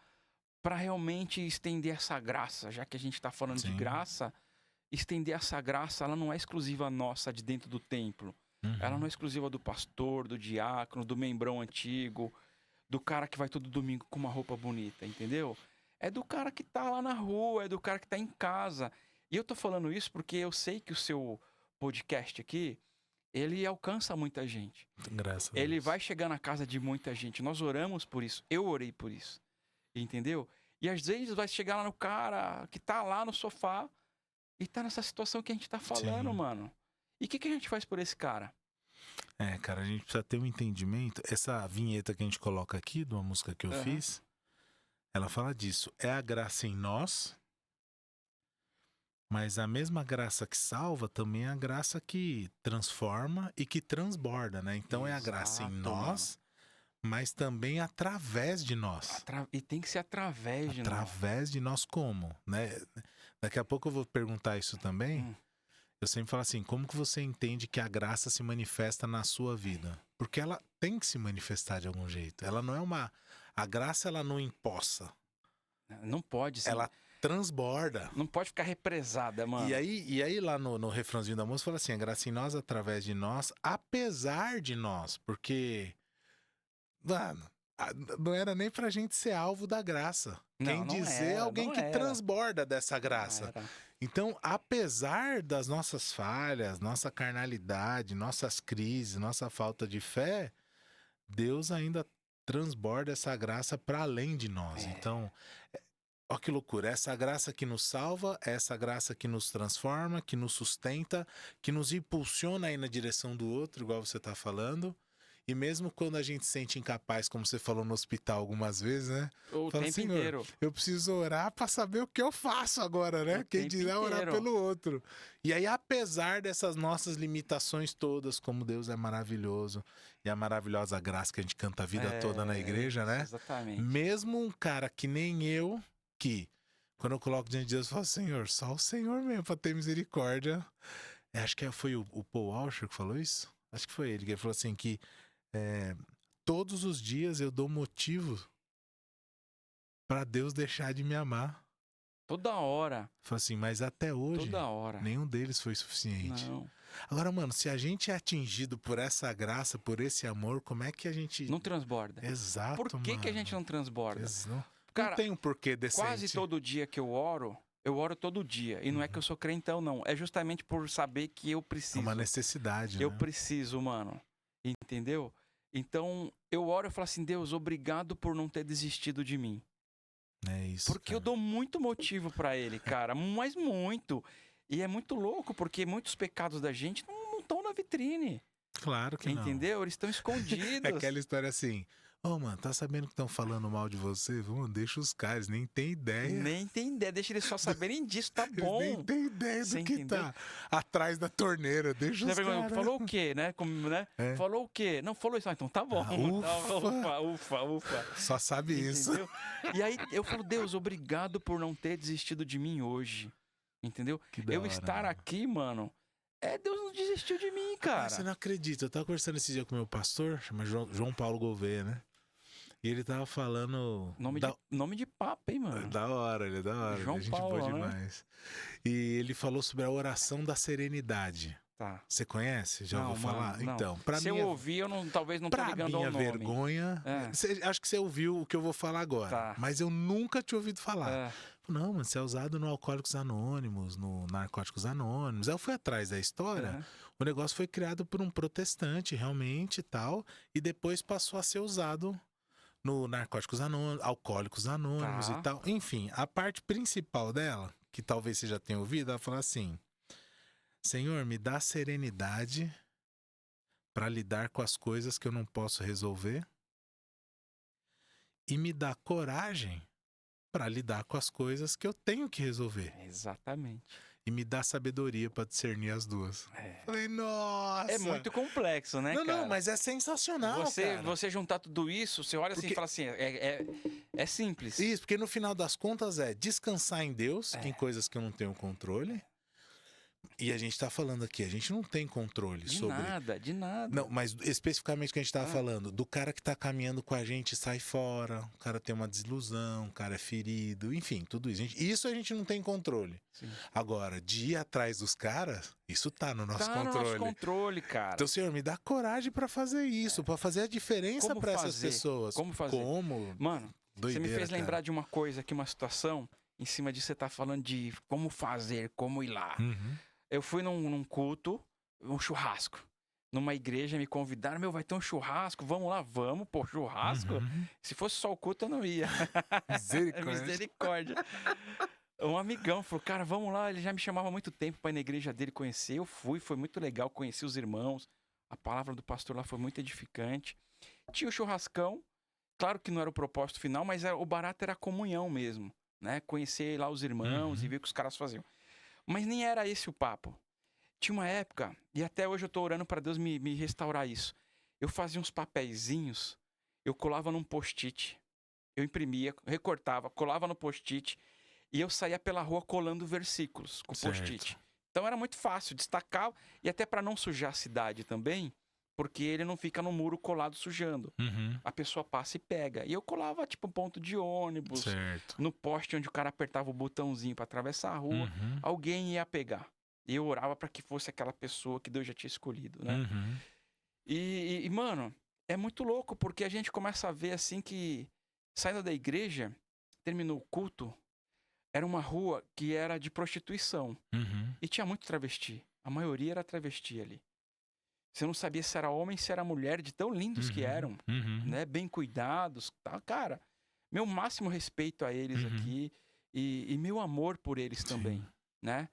[SPEAKER 3] realmente estender essa graça? Já que a gente tá falando de graça, estender essa graça, ela não é exclusiva nossa de dentro do templo. Ela não é exclusiva do pastor, do diácono, do membrão antigo, do cara que vai todo domingo com uma roupa bonita, entendeu? É do cara que tá lá na rua, é do cara que tá em casa. E eu tô falando isso porque eu sei que o seu podcast aqui, ele alcança muita gente.
[SPEAKER 1] Graças a
[SPEAKER 3] Ele
[SPEAKER 1] Deus.
[SPEAKER 3] vai chegar na casa de muita gente. Nós oramos por isso. Eu orei por isso. Entendeu? E às vezes vai chegar lá no cara que tá lá no sofá e tá nessa situação que a gente tá falando, mano. E o que a gente faz por esse cara?
[SPEAKER 1] Cara, a gente precisa ter um entendimento. Essa vinheta que a gente coloca aqui, de uma música que eu fiz, ela fala disso. É a graça em nós, mas a mesma graça que salva também é a graça que transforma e que transborda, né? Então é a graça em nós, mas também através de nós.
[SPEAKER 3] E tem que ser através de nós.
[SPEAKER 1] Através de nós como, né? Daqui a pouco eu vou perguntar isso também. Eu sempre falo assim, como que você entende que a graça se manifesta na sua vida? Porque ela tem que se manifestar de algum jeito. Ela não é uma... A graça, ela não empossa.
[SPEAKER 3] Não pode ser.
[SPEAKER 1] Ela transborda.
[SPEAKER 3] Não pode ficar represada, mano.
[SPEAKER 1] E aí lá no refrãozinho da música, fala assim, a graça em nós, através de nós, apesar de nós. Porque, mano, não era nem pra gente ser alvo da graça. Quem dizer é alguém que transborda dessa graça. Então, apesar das nossas falhas, nossa carnalidade, nossas crises, nossa falta de fé, Deus ainda transborda essa graça para além de nós. Então, olha que loucura, essa graça que nos salva, essa graça que nos transforma, que nos sustenta, que nos impulsiona aí na direção do outro, igual você está falando, E mesmo quando a gente se sente incapaz, como você falou no hospital algumas vezes, né?
[SPEAKER 3] O
[SPEAKER 1] Fala,
[SPEAKER 3] tempo
[SPEAKER 1] Senhor,
[SPEAKER 3] inteiro.
[SPEAKER 1] eu preciso orar para saber o que eu faço agora, né?
[SPEAKER 3] O
[SPEAKER 1] Quem
[SPEAKER 3] tempo
[SPEAKER 1] dirá orar
[SPEAKER 3] inteiro.
[SPEAKER 1] pelo outro. E aí, apesar dessas nossas limitações todas, como Deus é maravilhoso e a maravilhosa graça que a gente canta a vida toda na igreja, né?
[SPEAKER 3] Exatamente.
[SPEAKER 1] Mesmo um cara que nem eu, que quando eu coloco diante de Deus, eu falo, Senhor, só o Senhor mesmo para ter misericórdia. Acho que foi o Paul Washer que falou isso. Acho que foi ele que falou assim que todos os dias eu dou motivo para Deus deixar de me amar.
[SPEAKER 3] Toda hora.
[SPEAKER 1] Falou assim, mas até hoje
[SPEAKER 3] Toda hora.
[SPEAKER 1] nenhum deles foi suficiente.
[SPEAKER 3] Não.
[SPEAKER 1] Agora, mano, se a gente é atingido por essa graça, por esse amor, como é que a gente...
[SPEAKER 3] Não transborda.
[SPEAKER 1] Exato,
[SPEAKER 3] Por que,
[SPEAKER 1] mano.
[SPEAKER 3] que a gente não transborda?
[SPEAKER 1] Não
[SPEAKER 3] Cara,
[SPEAKER 1] tem um porquê decente.
[SPEAKER 3] quase todo dia que eu oro todo dia. E não é que eu sou crentão, não. É justamente por saber que eu preciso.
[SPEAKER 1] É uma necessidade,
[SPEAKER 3] Eu
[SPEAKER 1] né?
[SPEAKER 3] preciso, mano. Entendeu? Então, eu oro e falo assim, Deus, obrigado por não ter desistido de mim.
[SPEAKER 1] É isso,
[SPEAKER 3] Porque eu dou muito motivo pra ele, cara. Mas muito. E é muito louco, porque muitos pecados da gente não estão na vitrine.
[SPEAKER 1] Claro que não.
[SPEAKER 3] Entendeu? Eles estão escondidos.
[SPEAKER 1] É aquela história assim, mano, tá sabendo que estão falando mal de você? Vamos, deixa os caras, nem tem ideia.
[SPEAKER 3] Nem tem ideia, deixa eles só saberem disso, tá bom.
[SPEAKER 1] Eles nem tem ideia do
[SPEAKER 3] Você
[SPEAKER 1] que
[SPEAKER 3] entendeu?
[SPEAKER 1] tá atrás da torneira, deixa os caras.
[SPEAKER 3] Falou o quê, né?
[SPEAKER 1] É.
[SPEAKER 3] Falou o quê? Não, falou isso. Então tá bom. Ufa.
[SPEAKER 1] Só sabe isso.
[SPEAKER 3] Entendeu? E aí eu falo, Deus, obrigado por não ter desistido de mim hoje. Entendeu?
[SPEAKER 1] Que da
[SPEAKER 3] Eu
[SPEAKER 1] hora,
[SPEAKER 3] estar
[SPEAKER 1] mano.
[SPEAKER 3] aqui, mano, Deus não desistiu de mim, cara.
[SPEAKER 1] Você não acredita, eu tava conversando esse dia com o meu pastor, chama João Paulo Gouveia, né? E ele tava falando...
[SPEAKER 3] Nome de papo, hein, mano?
[SPEAKER 1] Da hora, ele é da hora.
[SPEAKER 3] João
[SPEAKER 1] ele é gente
[SPEAKER 3] Paulo,
[SPEAKER 1] boa
[SPEAKER 3] né?
[SPEAKER 1] demais. E ele falou sobre a oração da serenidade.
[SPEAKER 3] Tá.
[SPEAKER 1] Você conhece? Já
[SPEAKER 3] Não,
[SPEAKER 1] ouviu falar?
[SPEAKER 3] mano, não.
[SPEAKER 1] Então, pra
[SPEAKER 3] Se
[SPEAKER 1] mim...
[SPEAKER 3] eu ouvir, eu talvez não tô
[SPEAKER 1] Pra
[SPEAKER 3] ligando
[SPEAKER 1] minha
[SPEAKER 3] ao nome.
[SPEAKER 1] vergonha... acho que você ouviu o que eu vou falar agora.
[SPEAKER 3] Tá.
[SPEAKER 1] Mas eu nunca tinha ouvido falar.
[SPEAKER 3] É.
[SPEAKER 1] Não, mano, você é usado no Alcoólicos Anônimos, no Narcóticos Anônimos. Aí eu fui atrás da história.
[SPEAKER 3] Uhum.
[SPEAKER 1] O negócio foi criado por um protestante, realmente, e tal. E depois passou a ser usado no Narcóticos Anônimos, Alcoólicos Anônimos
[SPEAKER 3] Tá.
[SPEAKER 1] e tal. Enfim, a parte principal dela, que talvez você já tenha ouvido, ela fala assim... Senhor, me dá serenidade para lidar com as coisas que eu não posso resolver e me dá coragem para lidar com as coisas que eu tenho que resolver.
[SPEAKER 3] Exatamente.
[SPEAKER 1] E me dá sabedoria para discernir as duas. Falei, nossa!
[SPEAKER 3] É muito complexo, né,
[SPEAKER 1] não,
[SPEAKER 3] cara?
[SPEAKER 1] Não, mas é sensacional, cara.
[SPEAKER 3] Você juntar tudo isso, você olha assim e fala assim, é simples.
[SPEAKER 1] Isso, porque no final das contas é descansar em Deus, em coisas que eu não tenho controle. E a gente tá falando aqui, a gente não tem controle sobre...
[SPEAKER 3] De nada.
[SPEAKER 1] Não, mas especificamente o que a gente tava falando, do cara que tá caminhando com a gente sai fora, o cara tem uma desilusão, o cara é ferido, enfim, tudo isso. Isso a gente não tem controle.
[SPEAKER 3] Sim.
[SPEAKER 1] Agora, de ir atrás dos caras, isso tá no nosso controle.
[SPEAKER 3] Tá no nosso controle, cara.
[SPEAKER 1] Então, Senhor, me dá coragem pra fazer isso, pra fazer a diferença pra essas pessoas.
[SPEAKER 3] Como fazer? Mano,
[SPEAKER 1] Doideira,
[SPEAKER 3] você me fez lembrar
[SPEAKER 1] cara.
[SPEAKER 3] de uma coisa aqui, uma situação, em cima de você tá falando de como fazer, como ir lá.
[SPEAKER 1] Uhum.
[SPEAKER 3] Eu fui num culto, um churrasco. Numa igreja, me convidaram, vai ter um churrasco, vamos lá, vamos, pô, churrasco?
[SPEAKER 1] Uhum.
[SPEAKER 3] Se fosse só o culto, eu não ia.
[SPEAKER 1] Misericórdia.
[SPEAKER 3] Misericórdia. Um amigão falou, cara, vamos lá, ele já me chamava há muito tempo para ir na igreja dele conhecer. Eu fui, foi muito legal, conheci os irmãos. A palavra do pastor lá foi muito edificante. Tinha o churrascão, claro que não era o propósito final, mas o barato era a comunhão mesmo, né? Conhecer lá os irmãos e ver o que os caras faziam. Mas nem era esse o papo. Tinha uma época, e até hoje eu tô orando para Deus me restaurar isso. Eu fazia uns papeizinhos, eu colava num post-it, eu imprimia, recortava, colava no post-it, e eu saía pela rua colando versículos com post-it. Então era muito fácil, destacar, e até para não sujar a cidade também, porque ele não fica no muro colado sujando.
[SPEAKER 1] Uhum.
[SPEAKER 3] A pessoa passa e pega. E eu colava, tipo, um ponto de ônibus,
[SPEAKER 1] Certo.
[SPEAKER 3] no poste onde o cara apertava o botãozinho para atravessar a rua,
[SPEAKER 1] Uhum.
[SPEAKER 3] alguém ia pegar. E eu orava para que fosse aquela pessoa que Deus já tinha escolhido, né?
[SPEAKER 1] Uhum.
[SPEAKER 3] E, mano, é muito louco, porque a gente começa a ver, assim, que saindo da igreja, terminou o culto, era uma rua que era de prostituição.
[SPEAKER 1] Uhum.
[SPEAKER 3] E tinha muito travesti. A maioria era travesti ali. Você não sabia se era homem, se era mulher, de tão lindos que eram, né? Bem cuidados, tá? Cara, meu máximo respeito a eles aqui e meu amor por eles também, né?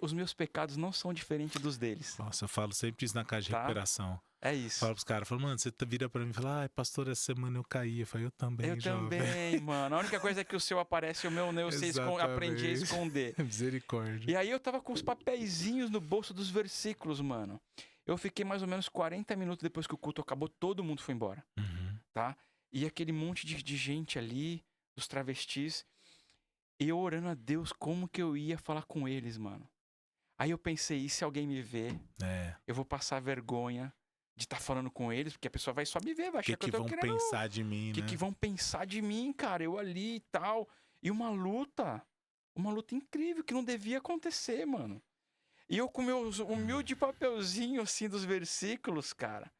[SPEAKER 3] os meus pecados não são diferentes dos deles.
[SPEAKER 1] Nossa, eu falo sempre isso na casa de
[SPEAKER 3] Tá?
[SPEAKER 1] recuperação.
[SPEAKER 3] É isso.
[SPEAKER 1] Falo pros caras, falo, mano, você vira pra mim e fala, ai, pastor, essa semana eu caí. Eu falo, eu também,
[SPEAKER 3] Eu
[SPEAKER 1] jovem.
[SPEAKER 3] também, mano. A única coisa é que o seu aparece, o meu não, eu sei aprendi a esconder.
[SPEAKER 1] Misericórdia.
[SPEAKER 3] E aí eu tava com os papeizinhos no bolso dos versículos, mano. Eu fiquei mais ou menos 40 minutos depois que o culto acabou, todo mundo foi embora, tá? E aquele monte de gente ali, dos travestis, e eu orando a Deus como que eu ia falar com eles, mano. Aí eu pensei, e se alguém me ver, eu vou passar vergonha de estar falando com eles, porque a pessoa vai só me ver, vai achar que eu tô querendo...
[SPEAKER 1] O que vão pensar de mim, né?
[SPEAKER 3] O que vão pensar de mim, cara? Eu ali e tal. E uma luta incrível que não devia acontecer, mano. E eu com meu humilde papelzinho, assim, dos versículos, cara.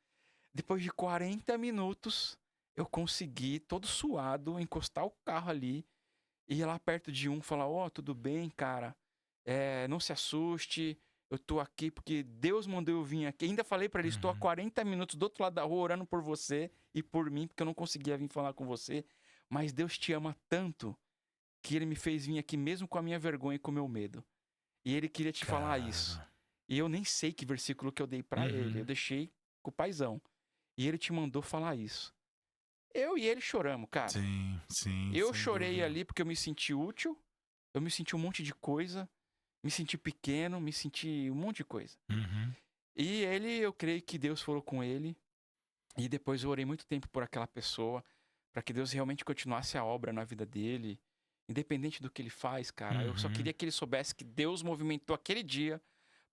[SPEAKER 3] Depois de 40 minutos, eu consegui, todo suado, encostar o carro ali e ir lá perto de um, falar, ó, tudo bem, cara? Não se assuste, eu tô aqui porque Deus mandou eu vir aqui. Ainda falei pra ele, estou há 40 minutos do outro lado da rua orando por você e por mim, porque eu não conseguia vir falar com você. Mas Deus te ama tanto que ele me fez vir aqui mesmo com a minha vergonha e com o meu medo. E ele queria te falar isso. E eu nem sei que versículo que eu dei pra ele. Eu deixei com o paizão. E ele te mandou falar isso. Eu e ele choramos, cara.
[SPEAKER 1] Sim.
[SPEAKER 3] Eu chorei ali porque eu me senti útil. Eu me senti um monte de coisa. Me senti pequeno, me senti um monte de coisa. E ele, eu creio que Deus falou com ele. E depois eu orei muito tempo por aquela pessoa. Pra que Deus realmente continuasse a obra na vida dele. Independente do que ele faz, cara. Eu só queria que ele soubesse que Deus movimentou aquele dia.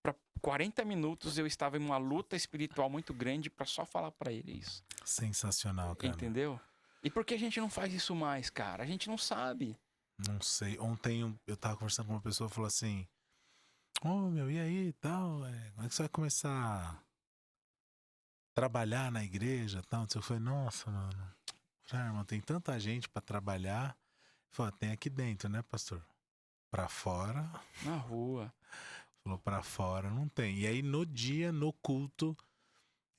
[SPEAKER 3] Pra 40 minutos eu estava em uma luta espiritual muito grande pra só falar pra ele isso.
[SPEAKER 1] Sensacional, cara.
[SPEAKER 3] Entendeu? E por que a gente não faz isso mais, cara? A gente não sabe.
[SPEAKER 1] Não sei. Ontem eu tava conversando com uma pessoa e falou assim: ô, meu, e aí e tal? Como é que você vai começar a trabalhar na igreja e tal? Eu falei, nossa, mano. Irmão, tem tanta gente pra trabalhar. Ele falou, tem aqui dentro, né, pastor? Pra fora.
[SPEAKER 3] Na rua.
[SPEAKER 1] Falou, pra fora não tem. E aí, no dia, no culto,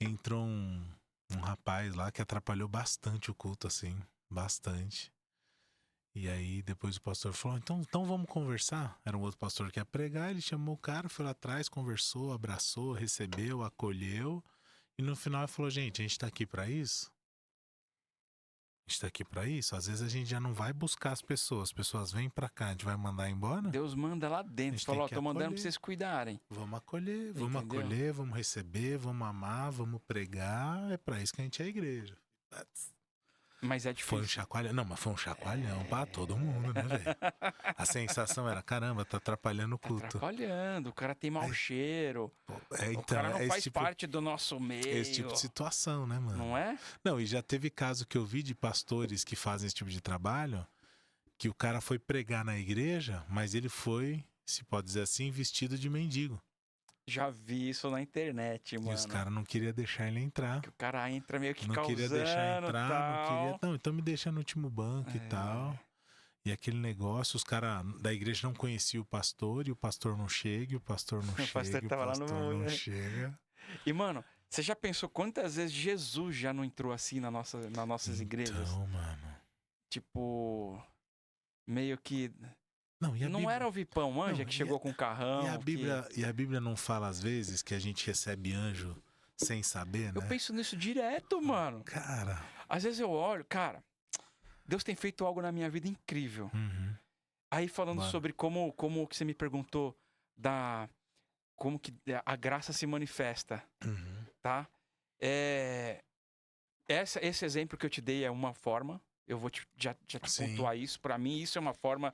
[SPEAKER 1] entrou um rapaz lá que atrapalhou bastante o culto, assim. Bastante. E aí, depois o pastor falou, então vamos conversar. Era um outro pastor que ia pregar, ele chamou o cara, foi lá atrás, conversou, abraçou, recebeu, acolheu. E no final ele falou, gente, a gente tá aqui pra isso? A gente tá aqui pra isso? Às vezes a gente já não vai buscar as pessoas vêm pra cá, a gente vai mandar embora?
[SPEAKER 3] Deus manda lá dentro, falou, tô mandando pra vocês cuidarem.
[SPEAKER 1] Vamos acolher, vamos receber, vamos amar, vamos pregar, é pra isso que a gente é a igreja.
[SPEAKER 3] Mas é difícil.
[SPEAKER 1] Foi um chacoalhão, não, mas foi um chacoalhão pra todo mundo, né, velho? A sensação era, caramba, tá atrapalhando o culto.
[SPEAKER 3] Tá atrapalhando, o cara tem mau cheiro,
[SPEAKER 1] então,
[SPEAKER 3] o cara não faz parte do nosso meio.
[SPEAKER 1] Esse tipo de situação, né, mano?
[SPEAKER 3] Não é?
[SPEAKER 1] Não, e já teve caso que eu vi de pastores que fazem esse tipo de trabalho, que o cara foi pregar na igreja, mas ele foi, se pode dizer assim, vestido de mendigo.
[SPEAKER 3] Já vi isso na internet, mano.
[SPEAKER 1] E os caras não queriam deixar ele entrar.
[SPEAKER 3] Que o cara entra meio que
[SPEAKER 1] não
[SPEAKER 3] causando,
[SPEAKER 1] queria deixar entrar,
[SPEAKER 3] tal.
[SPEAKER 1] não queria... Não, então me deixa no último banco e tal. E aquele negócio, os caras da igreja não conheciam o pastor, e o pastor não chega, e o pastor não chega,
[SPEAKER 3] pastor tava lá no...
[SPEAKER 1] não chega.
[SPEAKER 3] E, mano, você já pensou quantas vezes Jesus já não entrou assim nas nossas igrejas?
[SPEAKER 1] Então, mano.
[SPEAKER 3] Tipo, meio que...
[SPEAKER 1] Não, e a
[SPEAKER 3] não
[SPEAKER 1] Bíblia...
[SPEAKER 3] era o Vipão Anja que chegou com o carrão.
[SPEAKER 1] E a Bíblia não fala às vezes que a gente recebe anjo sem saber, né?
[SPEAKER 3] Eu penso nisso direto, mano.
[SPEAKER 1] Cara.
[SPEAKER 3] Às vezes eu olho, cara, Deus tem feito algo na minha vida incrível. Aí falando sobre como que você me perguntou como que a graça se manifesta, tá? Esse exemplo que eu te dei é uma forma. Eu vou já te pontuar isso. Pra mim, isso é uma forma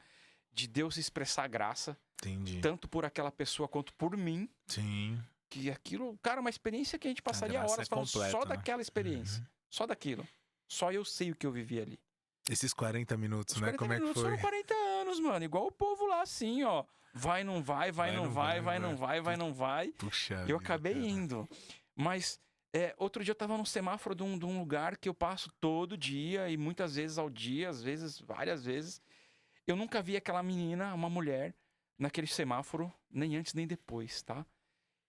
[SPEAKER 3] de Deus expressar graça.
[SPEAKER 1] Entendi.
[SPEAKER 3] Tanto por aquela pessoa quanto por mim.
[SPEAKER 1] Sim.
[SPEAKER 3] Que aquilo, cara, uma experiência que a gente passaria horas falando só daquela experiência. Só daquilo. Só eu sei o que eu vivi ali.
[SPEAKER 1] Esses 40 minutos, né? Como é que foi?
[SPEAKER 3] Foram 40 anos, mano. Igual o povo lá, assim, ó. Vai, não vai, vai, não vai, vai, não vai, vai, não vai.
[SPEAKER 1] Puxa.
[SPEAKER 3] Eu acabei indo. Mas outro dia eu tava num semáforo de um lugar que eu passo todo dia e muitas vezes ao dia, às vezes, várias vezes. Eu nunca vi aquela menina, uma mulher, naquele semáforo, nem antes nem depois, tá?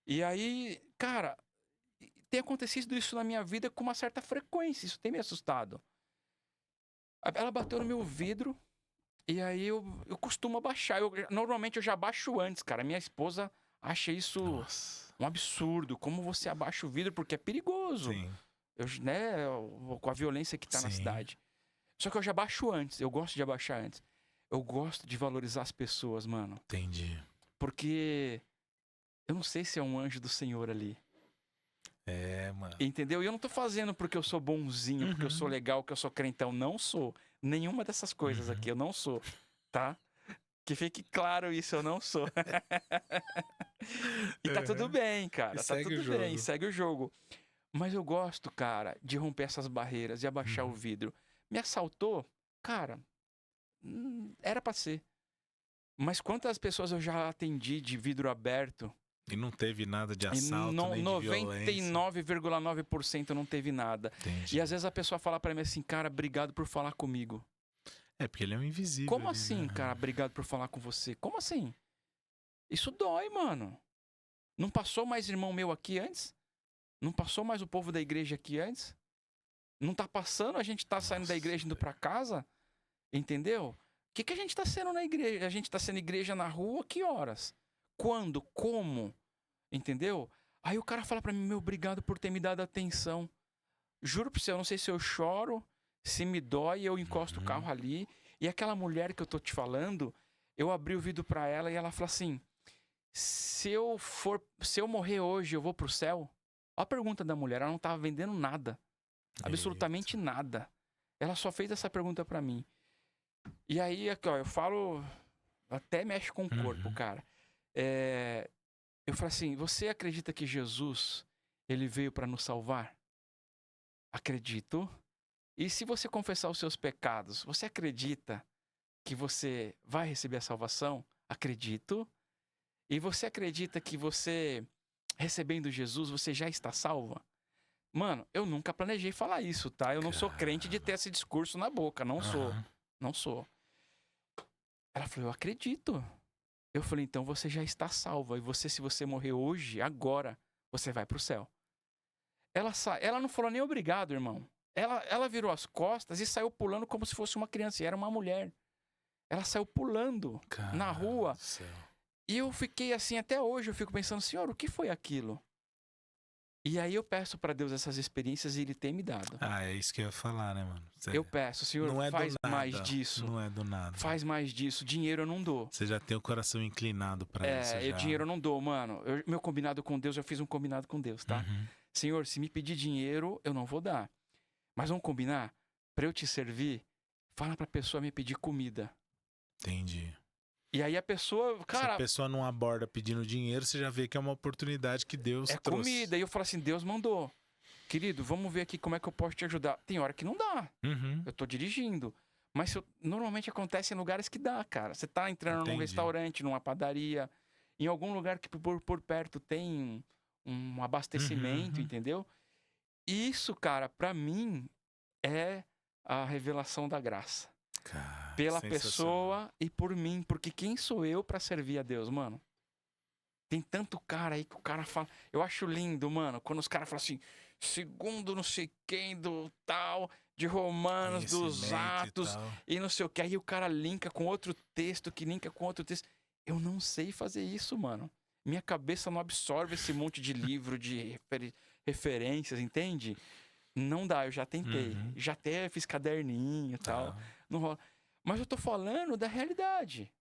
[SPEAKER 3] E aí, cara, tem acontecido isso na minha vida com uma certa frequência. Isso tem me assustado. Ela bateu no meu vidro E aí eu costumo abaixar. Normalmente eu já abaixo antes, cara. Minha esposa acha isso um absurdo. Como você abaixa o vidro, porque é perigoso.
[SPEAKER 1] Sim.
[SPEAKER 3] Né, com a violência que tá na cidade. Só que eu já abaixo antes. Eu gosto de abaixar antes. Eu gosto de valorizar as pessoas, mano.
[SPEAKER 1] Entendi.
[SPEAKER 3] Porque eu não sei se é um anjo do Senhor ali.
[SPEAKER 1] Mano.
[SPEAKER 3] Entendeu? E eu não tô fazendo porque eu sou bonzinho, porque eu sou legal, porque eu sou crentão. Não sou. Nenhuma dessas coisas aqui. Eu não sou. Tá? Que fique claro isso, eu não sou. E tá tudo bem, cara. Tá tudo bem. Segue o jogo. Mas eu gosto, cara, de romper essas barreiras, de abaixar o vidro. Me assaltou? Cara, era pra ser. Mas quantas pessoas eu já atendi de vidro aberto?
[SPEAKER 1] E não teve nada de assalto, nem de violência.
[SPEAKER 3] 99,9% não teve nada.
[SPEAKER 1] Entendi.
[SPEAKER 3] E às vezes a pessoa fala pra mim assim, cara, obrigado por falar comigo.
[SPEAKER 1] Porque ele é um invisível.
[SPEAKER 3] Como
[SPEAKER 1] ali,
[SPEAKER 3] assim,
[SPEAKER 1] né?
[SPEAKER 3] cara, obrigado por falar com você? Como assim? Isso dói, mano. Não passou mais irmão meu aqui antes? Não passou mais o povo da igreja aqui antes? Não tá passando? A gente tá saindo da igreja indo pra casa? Entendeu? O que a gente tá sendo na igreja? A gente tá sendo igreja na rua? Que horas? Quando? Como? Entendeu? Aí o cara fala pra mim, meu, obrigado por ter me dado atenção. Juro pra você, eu não sei se eu choro, se me dói, eu encosto o carro ali. E aquela mulher que eu tô te falando, eu abri o vidro pra ela e ela fala assim, se eu morrer hoje, eu vou pro céu? Olha a pergunta da mulher, ela não tava vendendo nada. Absolutamente nada. Ela só fez essa pergunta pra mim. E aí, aqui, ó, eu falo, até mexe com o corpo, cara. Eu falo assim, você acredita que Jesus, ele veio pra nos salvar? Acredito. E se você confessar os seus pecados, você acredita que você vai receber a salvação? Acredito. E você acredita que você, recebendo Jesus, você já está salva? Mano, eu nunca planejei falar isso, tá? Eu não sou crente de ter esse discurso na boca. Não sou. Não sou. Ela falou, eu acredito. Eu falei, então você já está salva. E você, se você morrer hoje, agora, você vai pro céu. Ela não falou nem obrigado, irmão. Ela virou as costas e saiu pulando como se fosse uma criança. E era uma mulher. Ela saiu pulando na rua. E eu fiquei assim, até hoje eu fico pensando, Senhor, o que foi aquilo? E aí eu peço pra Deus essas experiências e Ele tem me dado.
[SPEAKER 1] É isso que eu ia falar, né, mano?
[SPEAKER 3] Eu peço, Senhor, faz mais disso.
[SPEAKER 1] Não é do nada.
[SPEAKER 3] Faz mais disso. Dinheiro eu não dou.
[SPEAKER 1] Você já tem o coração inclinado pra isso.
[SPEAKER 3] Dinheiro eu não dou, mano. Meu combinado com Deus, eu fiz um combinado com Deus, tá? Senhor, se me pedir dinheiro, eu não vou dar. Mas vamos combinar? Pra eu te servir, fala pra pessoa me pedir comida.
[SPEAKER 1] Entendi.
[SPEAKER 3] E aí a pessoa, cara...
[SPEAKER 1] Se a pessoa não aborda pedindo dinheiro, você já vê que é uma oportunidade que Deus trouxe.
[SPEAKER 3] Comida. E eu falo assim, Deus mandou. Querido, vamos ver aqui como é que eu posso te ajudar. Tem hora que não dá. Eu tô dirigindo. Mas normalmente acontece em lugares que dá, cara. Você tá entrando num restaurante, numa padaria, em algum lugar que por perto tem um abastecimento, entendeu? Isso, cara, pra mim é a revelação da graça.
[SPEAKER 1] Cara,
[SPEAKER 3] pela pessoa e por mim. Porque quem sou eu pra servir a Deus, mano? Tem tanto cara aí que o cara fala... Eu acho lindo, mano, quando os caras falam assim... Segundo não sei quem do tal... De Romanos, dos Atos... E não sei o que. Aí o cara linka com outro texto, que linka com outro texto. Eu não sei fazer isso, mano. Minha cabeça não absorve esse monte de livro, de referências, entende? Não dá, eu já tentei. Já até fiz caderninho e tal. Não rola. Mas eu tô falando da realidade.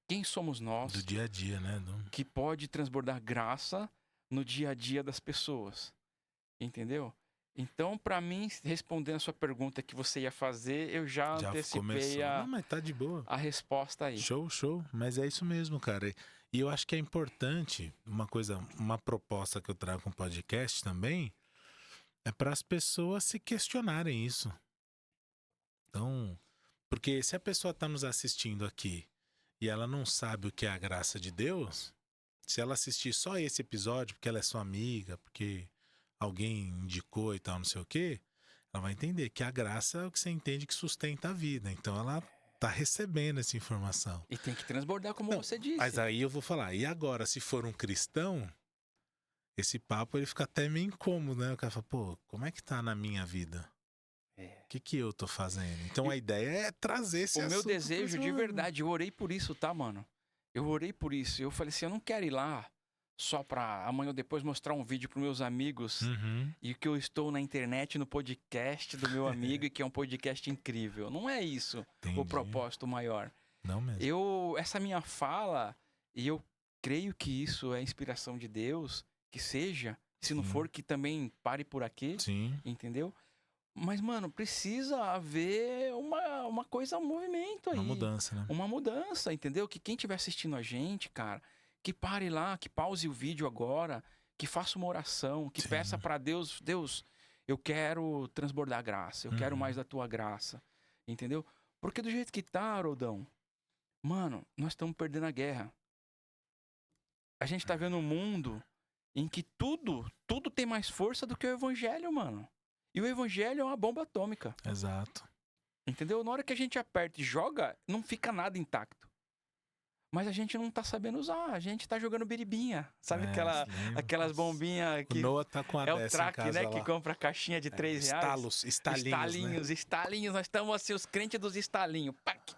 [SPEAKER 3] Quem somos nós?
[SPEAKER 1] Do dia a dia, né?
[SPEAKER 3] Que pode transbordar graça no dia a dia das pessoas. Entendeu? Então, pra mim, respondendo a sua pergunta que você ia fazer, eu já antecipei
[SPEAKER 1] mas tá de boa.
[SPEAKER 3] A resposta aí.
[SPEAKER 1] Show. Mas é isso mesmo, cara. E eu acho que é importante, uma proposta que eu trago com o podcast também, é para as pessoas se questionarem isso. Então, porque se a pessoa está nos assistindo aqui e ela não sabe o que é a graça de Deus, se ela assistir só esse episódio porque ela é sua amiga, porque alguém indicou e tal, não sei o quê, ela vai entender que a graça é o que você entende que sustenta a vida. Então ela tá recebendo essa informação.
[SPEAKER 3] E tem que transbordar, como você disse.
[SPEAKER 1] Mas aí eu vou falar, e agora, se for um cristão, esse papo ele fica até meio incômodo, né? O cara fala, pô, como é que tá na minha vida? O que eu tô fazendo? Então a ideia é trazer esse assunto.
[SPEAKER 3] O meu desejo de verdade, eu orei por isso, tá, mano? Eu orei por isso. Eu falei assim, eu não quero ir lá só pra amanhã ou depois mostrar um vídeo pros meus amigos e que eu estou na internet, no podcast do meu amigo e que é um podcast incrível. Não é isso o propósito maior.
[SPEAKER 1] Não mesmo.
[SPEAKER 3] Essa minha fala, e eu creio que isso é inspiração de Deus, que seja, se não for, que também pare por aqui, entendeu? Mas, mano, precisa haver uma coisa, um movimento aí.
[SPEAKER 1] Uma mudança, né?
[SPEAKER 3] Uma mudança, entendeu? Que quem estiver assistindo a gente, cara, que pare lá, que pause o vídeo agora, que faça uma oração, que peça pra Deus, Deus, eu quero transbordar graça, eu quero mais da tua graça, entendeu? Porque do jeito que tá, Haroldão, mano, nós estamos perdendo a guerra. A gente tá vendo um mundo em que tudo tem mais força do que o evangelho, mano. E o evangelho é uma bomba atômica.
[SPEAKER 1] Exato.
[SPEAKER 3] Entendeu? Na hora que a gente aperta e joga, não fica nada intacto. Mas a gente não tá sabendo usar. A gente tá jogando biribinha. Sabe aquelas bombinhas que...
[SPEAKER 1] O Noah tá com a
[SPEAKER 3] é o track, né? Lá. Que compra a caixinha de 3 reais. Estalinhos. Nós estamos assim, os crentes dos estalinhos. Pac.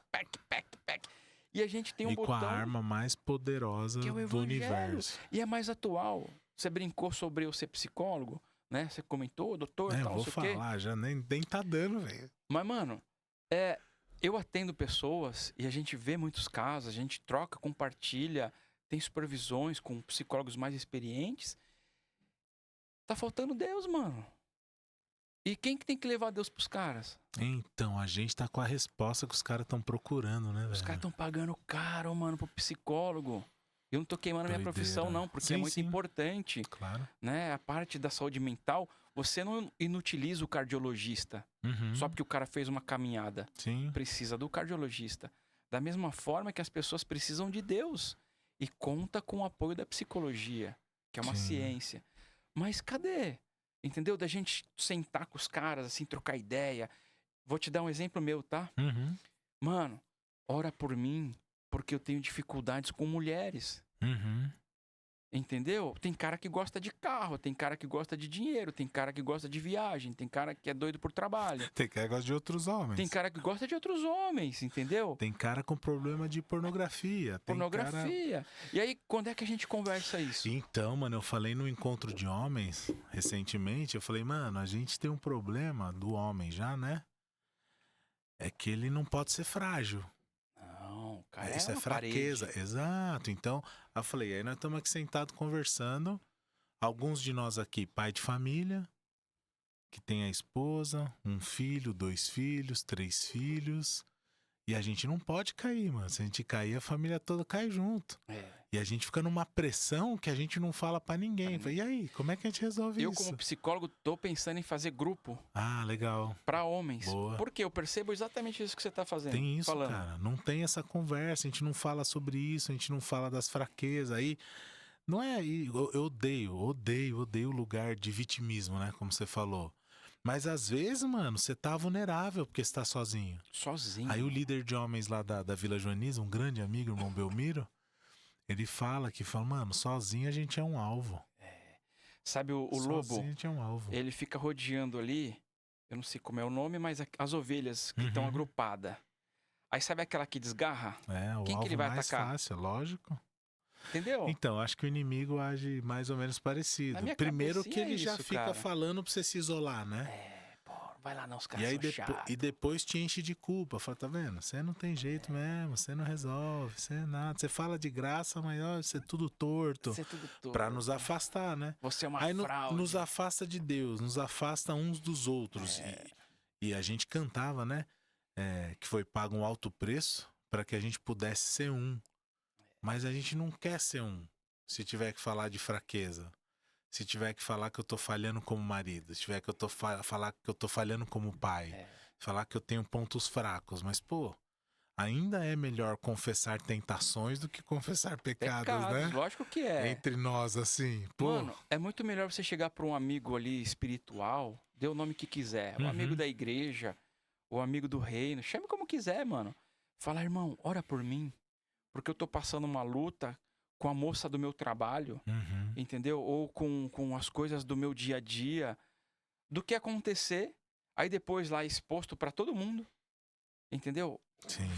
[SPEAKER 3] E a gente tem um botão...
[SPEAKER 1] E com a arma mais poderosa do universo.
[SPEAKER 3] E é mais atual. Você brincou sobre eu ser psicólogo, né? Você comentou, doutor, tal,
[SPEAKER 1] não sei o quê. Vou falar, já nem tá dando, velho.
[SPEAKER 3] Mas, mano, eu atendo pessoas e a gente vê muitos casos, a gente troca, compartilha, tem supervisões com psicólogos mais experientes. Tá faltando Deus, mano. E quem que tem que levar Deus pros caras?
[SPEAKER 1] Então, a gente tá com a resposta que os caras estão procurando, né, velho?
[SPEAKER 3] Os caras estão pagando caro, mano, pro psicólogo. Eu não tô queimando a minha profissão, não, porque é muito importante.
[SPEAKER 1] Claro.
[SPEAKER 3] Né? A parte da saúde mental, você não inutiliza o cardiologista só porque o cara fez uma caminhada. Precisa do cardiologista. Da mesma forma que as pessoas precisam de Deus. E conta com o apoio da psicologia, que é uma ciência. Mas cadê? Entendeu? Da gente sentar com os caras, assim, trocar ideia. Vou te dar um exemplo meu, tá? Mano, ora por mim, porque eu tenho dificuldades com mulheres. Entendeu? Tem cara que gosta de carro, tem cara que gosta de dinheiro, tem cara que gosta de viagem, tem cara que é doido por trabalho.
[SPEAKER 1] Tem cara que gosta de outros homens.
[SPEAKER 3] Tem cara que gosta de outros homens, entendeu?
[SPEAKER 1] Tem cara com problema de pornografia.
[SPEAKER 3] Pornografia. E aí, quando é que a gente conversa isso?
[SPEAKER 1] Então, mano, eu falei no encontro de homens, recentemente, eu falei, mano, a gente tem um problema do homem já, né? É que ele não pode ser frágil.
[SPEAKER 3] Não, cara,
[SPEAKER 1] isso é fraqueza. Parede. Exato. Então, eu falei, aí nós estamos aqui sentados conversando. Alguns de nós aqui, pai de família, que tem a esposa, um filho, 2 filhos, 3 filhos. E a gente não pode cair, mano. Se a gente cair, a família toda cai junto. E a gente fica numa pressão que a gente não fala pra ninguém. Falei, e aí, como é que a gente resolve isso?
[SPEAKER 3] Eu, como psicólogo, tô pensando em fazer grupo.
[SPEAKER 1] Ah, legal.
[SPEAKER 3] Pra homens.
[SPEAKER 1] Boa.
[SPEAKER 3] Porque eu percebo exatamente isso que você tá fazendo.
[SPEAKER 1] Tem isso, cara. Não tem essa conversa. A gente não fala sobre isso. A gente não fala das fraquezas. Aí, não é... Eu odeio o lugar de vitimismo, né? Como você falou. Mas às vezes, mano, você tá vulnerável porque você tá sozinho.
[SPEAKER 3] Sozinho.
[SPEAKER 1] Aí o líder de homens lá da Vila Joaniza, um grande amigo, o irmão Belmiro, ele fala, mano, sozinho a gente é um alvo.
[SPEAKER 3] Sabe o lobo?
[SPEAKER 1] Sozinho a gente é um alvo.
[SPEAKER 3] Ele fica rodeando ali, eu não sei como é o nome, mas as ovelhas que estão agrupadas. Aí sabe aquela que desgarra?
[SPEAKER 1] O
[SPEAKER 3] Quem
[SPEAKER 1] alvo
[SPEAKER 3] que ele vai
[SPEAKER 1] mais
[SPEAKER 3] atacar?
[SPEAKER 1] Fácil, lógico.
[SPEAKER 3] Entendeu?
[SPEAKER 1] Então, acho que o inimigo age mais ou menos parecido. Primeiro que ele já fica falando pra você se isolar, né?
[SPEAKER 3] Vai lá não, os caras são chatos.
[SPEAKER 1] E depois te enche de culpa. Fala, tá vendo? Você não tem jeito mesmo, você não resolve, você é nada. Você fala de graça, mas ó, você é tudo torto. Pra nos afastar, né?
[SPEAKER 3] Você é uma
[SPEAKER 1] fraude.
[SPEAKER 3] Aí
[SPEAKER 1] nos afasta de Deus, nos afasta uns dos outros. E a gente cantava, né? Que foi pago um alto preço para que a gente pudesse ser um. Mas a gente não quer ser um. Se tiver que falar de fraqueza. Se tiver que falar que eu tô falhando como marido. Se tiver que falar que eu tô falhando como pai. Falar que eu tenho pontos fracos. Mas, pô, ainda é melhor confessar tentações do que confessar pecados, né?
[SPEAKER 3] Lógico que é.
[SPEAKER 1] Entre nós, assim. Pô.
[SPEAKER 3] Mano, é muito melhor você chegar pra um amigo ali espiritual. Dê o nome que quiser. Um amigo da igreja. O amigo do reino. Chame como quiser, mano. Fala, irmão, ora por mim. Porque eu tô passando uma luta com a moça do meu trabalho, entendeu? Ou com as coisas do meu dia a dia. Do que acontecer, Aí depois lá exposto pra todo mundo, entendeu?
[SPEAKER 1] Sim.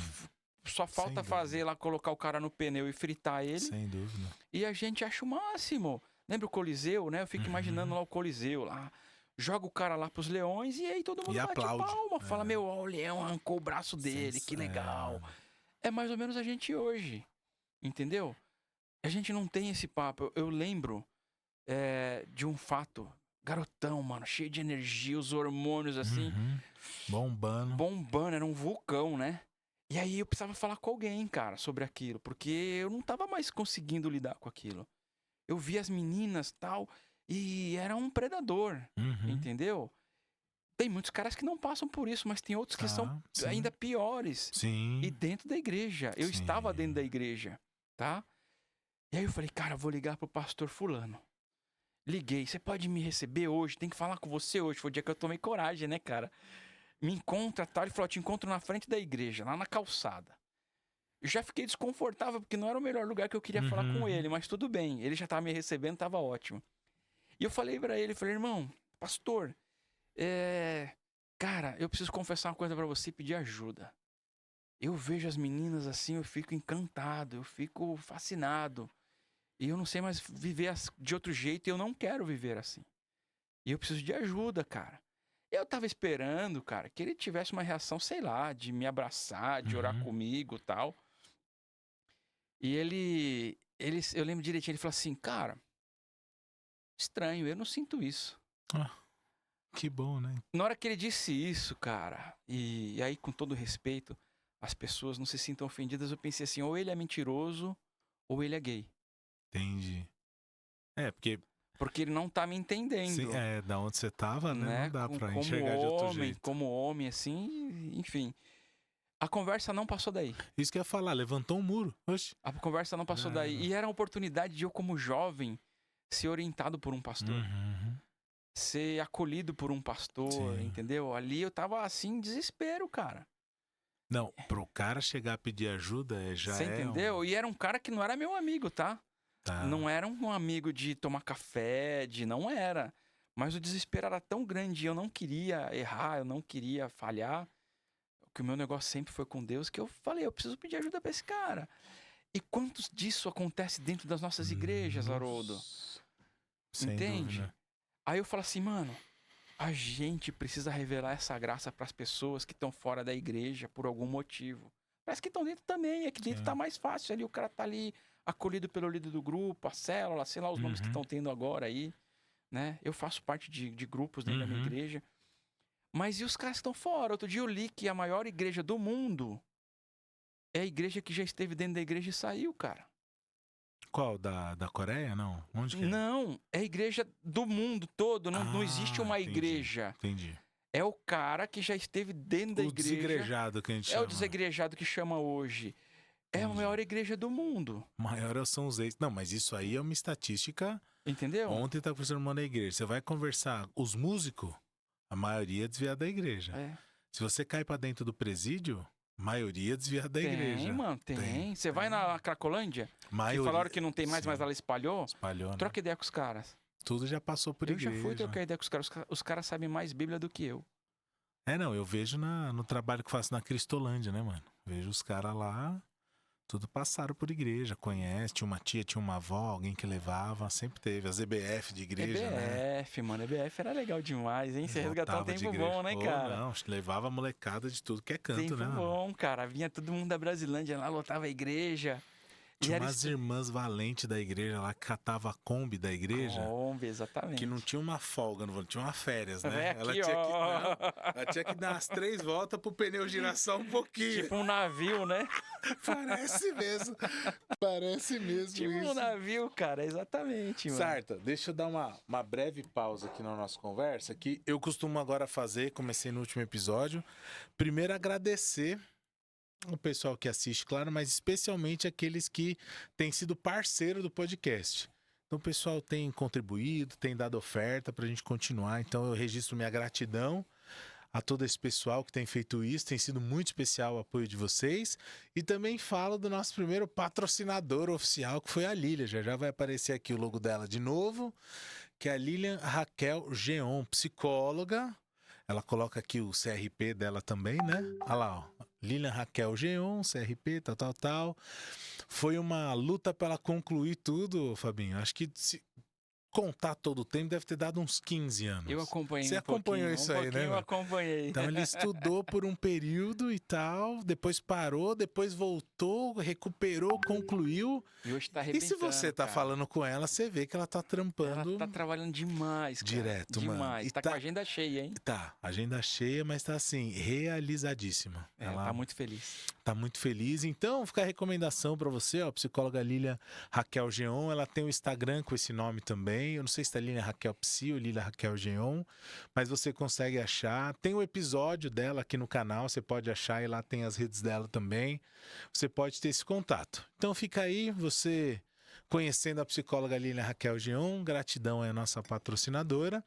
[SPEAKER 3] Só falta fazer lá, colocar o cara no pneu e fritar ele.
[SPEAKER 1] Sem dúvida.
[SPEAKER 3] E a gente acha o máximo. Lembra o Coliseu, né? Eu fico imaginando lá o Coliseu lá. Joga o cara lá pros leões e aí todo mundo bate palma. Fala, meu, ó, o leão arrancou o braço dele, que legal. É mais ou menos a gente hoje, entendeu? A gente não tem esse papo. Eu lembro de um fato. Garotão, mano, cheio de energia, os hormônios assim. Bombando, era um vulcão, né? E aí eu precisava falar com alguém, cara, sobre aquilo. Porque eu não tava mais conseguindo lidar com aquilo. Eu vi as meninas tal, e era um predador, entendeu? Tem muitos caras que não passam por isso, mas tem outros que são ainda piores.
[SPEAKER 1] Sim.
[SPEAKER 3] E dentro da igreja. Eu estava dentro da igreja, tá? E aí eu falei, cara, vou ligar pro pastor fulano. Liguei, você pode me receber hoje? Tem que falar com você hoje. Foi o dia que eu tomei coragem, né, cara? Me encontra, tal. Ele falou, te encontro na frente da igreja, lá na calçada. Eu já fiquei desconfortável, porque não era o melhor lugar que eu queria falar com ele, mas tudo bem. Ele já tava me recebendo, tava ótimo. E eu falei pra ele, falei, irmão, pastor, cara, eu preciso confessar uma coisa pra você e pedir ajuda. Eu vejo as meninas assim, eu fico encantado, eu fico fascinado. E eu não sei mais viver de outro jeito, e eu não quero viver assim. E eu preciso de ajuda, cara. Eu tava esperando, cara, que ele tivesse uma reação, sei lá, de me abraçar, de orar comigo e tal. E eu lembro direitinho, ele falou assim, cara, estranho, eu não sinto isso.
[SPEAKER 1] Que bom, né?
[SPEAKER 3] Na hora que ele disse isso, cara, e aí com todo respeito, as pessoas não se sintam ofendidas, eu pensei assim, ou ele é mentiroso, ou ele é gay.
[SPEAKER 1] Entendi.
[SPEAKER 3] Porque ele não tá me entendendo.
[SPEAKER 1] Sim, da onde você tava, né? Não dá pra enxergar de outro jeito.
[SPEAKER 3] Como homem, assim, enfim. A conversa não passou daí.
[SPEAKER 1] Isso que eu ia falar, levantou um muro. Oxe.
[SPEAKER 3] A conversa não passou daí. E era a oportunidade de eu, como jovem, ser orientado por um pastor. Ser acolhido por um pastor, entendeu? Ali eu tava, assim, em desespero, cara.
[SPEAKER 1] Não, pro cara chegar a pedir ajuda, já
[SPEAKER 3] Você entendeu? E era um cara que não era meu amigo, tá? Não era um amigo de tomar café, não era. Mas o desespero era tão grande, eu não queria errar, eu não queria falhar. Que o meu negócio sempre foi com Deus, que eu falei, eu preciso pedir ajuda pra esse cara. E quantos disso acontece dentro das nossas igrejas, Haroldo? Entende?
[SPEAKER 1] Dúvida.
[SPEAKER 3] Aí eu falo assim, mano, a gente precisa revelar essa graça pras pessoas que estão fora da igreja por algum motivo. Parece que estão dentro também, aqui dentro tá mais fácil ali, o cara tá ali acolhido pelo líder do grupo, a célula, sei lá os nomes que estão tendo agora aí, né? Eu faço parte de grupos dentro da minha igreja. Mas e os caras que estão fora? Outro dia eu li que a maior igreja do mundo é a igreja que já esteve dentro da igreja e saiu, cara.
[SPEAKER 1] Qual? Da Coreia? Não. Onde que é?
[SPEAKER 3] Não, é a igreja do mundo todo. Não existe uma igreja.
[SPEAKER 1] Entendi.
[SPEAKER 3] É o cara que já esteve dentro da igreja.
[SPEAKER 1] O desigrejado que a gente chama.
[SPEAKER 3] É o desigrejado que chama hoje. É a maior igreja do mundo.
[SPEAKER 1] Maior são os ex. Não, mas isso aí é uma estatística.
[SPEAKER 3] Entendeu?
[SPEAKER 1] Ontem tá conversando irmão na igreja. Você vai conversar, os músicos, a maioria desviada da igreja. Se você cai pra dentro do presídio, a maioria desviada da igreja.
[SPEAKER 3] Tem, mano, tem. Você vai na Cracolândia, que falaram que não tem mais, mas ela espalhou.
[SPEAKER 1] Espalhou, né?
[SPEAKER 3] Troca ideia com os caras.
[SPEAKER 1] Tudo já passou por igreja.
[SPEAKER 3] Eu já fui trocar ideia com os caras. Os caras sabem mais Bíblia do que eu.
[SPEAKER 1] Não, eu vejo no trabalho que faço na Cristolândia, né, mano? Vejo os caras lá, tudo passaram por igreja, conhece, tinha uma tia, tinha uma avó, alguém que levava, sempre teve, as EBF de igreja, né?
[SPEAKER 3] EBF, mano, EBF era legal demais, hein? Você resgatou um tempo bom, né, cara?
[SPEAKER 1] Não, levava a molecada de tudo que é canto,
[SPEAKER 3] tempo
[SPEAKER 1] né?
[SPEAKER 3] Tempo bom, cara, vinha todo mundo da Brasilândia lá, lotava a igreja.
[SPEAKER 1] Tinha umas irmãs valentes da igreja lá que catava a Kombi da igreja.
[SPEAKER 3] Kombi, exatamente.
[SPEAKER 1] Que não tinha uma folga, não tinha uma férias, né?
[SPEAKER 3] Aqui,
[SPEAKER 1] ela tinha que dar as 3 voltas pro pneu girar só um pouquinho.
[SPEAKER 3] Tipo um navio, né?
[SPEAKER 1] Parece mesmo. Parece mesmo
[SPEAKER 3] tipo
[SPEAKER 1] isso.
[SPEAKER 3] Um navio, cara, exatamente, mano.
[SPEAKER 1] Sarta, deixa eu dar uma breve pausa aqui na nossa conversa, que eu costumo agora fazer, comecei no último episódio. Primeiro, agradecer o pessoal que assiste, claro, mas especialmente aqueles que têm sido parceiro do podcast. Então o pessoal tem contribuído, tem dado oferta pra gente continuar, então eu registro minha gratidão a todo esse pessoal que tem feito isso, tem sido muito especial o apoio de vocês, e também falo do nosso primeiro patrocinador oficial, que foi a Lilian, já vai aparecer aqui o logo dela de novo, que é a Lilian Raquel Geon, psicóloga. Ela coloca aqui o CRP dela também, né? Olha lá, ó. Lilian Raquel Geon, CRP, tal. Foi uma luta para ela concluir tudo, Fabinho. Acho que se contar todo o tempo deve ter dado uns 15 anos.
[SPEAKER 3] Eu acompanhei.
[SPEAKER 1] Você acompanhou isso aí, né?
[SPEAKER 3] Eu acompanhei.
[SPEAKER 1] Então ele estudou por um período e tal, depois parou, depois voltou, recuperou, concluiu.
[SPEAKER 3] E hoje tá
[SPEAKER 1] E
[SPEAKER 3] arrebentando,
[SPEAKER 1] se você tá
[SPEAKER 3] cara.
[SPEAKER 1] falando com ela, você vê que ela tá trampando.
[SPEAKER 3] Ela tá trabalhando demais, cara.
[SPEAKER 1] Direto, mano.
[SPEAKER 3] Demais.
[SPEAKER 1] E
[SPEAKER 3] Tá com a agenda cheia, hein?
[SPEAKER 1] Tá, agenda cheia, mas tá assim, realizadíssima. Ela
[SPEAKER 3] tá muito feliz.
[SPEAKER 1] tá muito feliz. Então, fica a recomendação pra você, ó, a psicóloga Lilian Raquel Geon, ela tem o Instagram com esse nome também. Eu não sei se tá Lilian Raquel Psi ou Lilian Raquel Geon, mas você consegue achar. Tem o episódio dela aqui no canal, você pode achar e lá tem as redes dela também. Você pode ter esse contato. Então fica aí, você conhecendo a psicóloga Lilian Raquel Geon, gratidão é a nossa patrocinadora.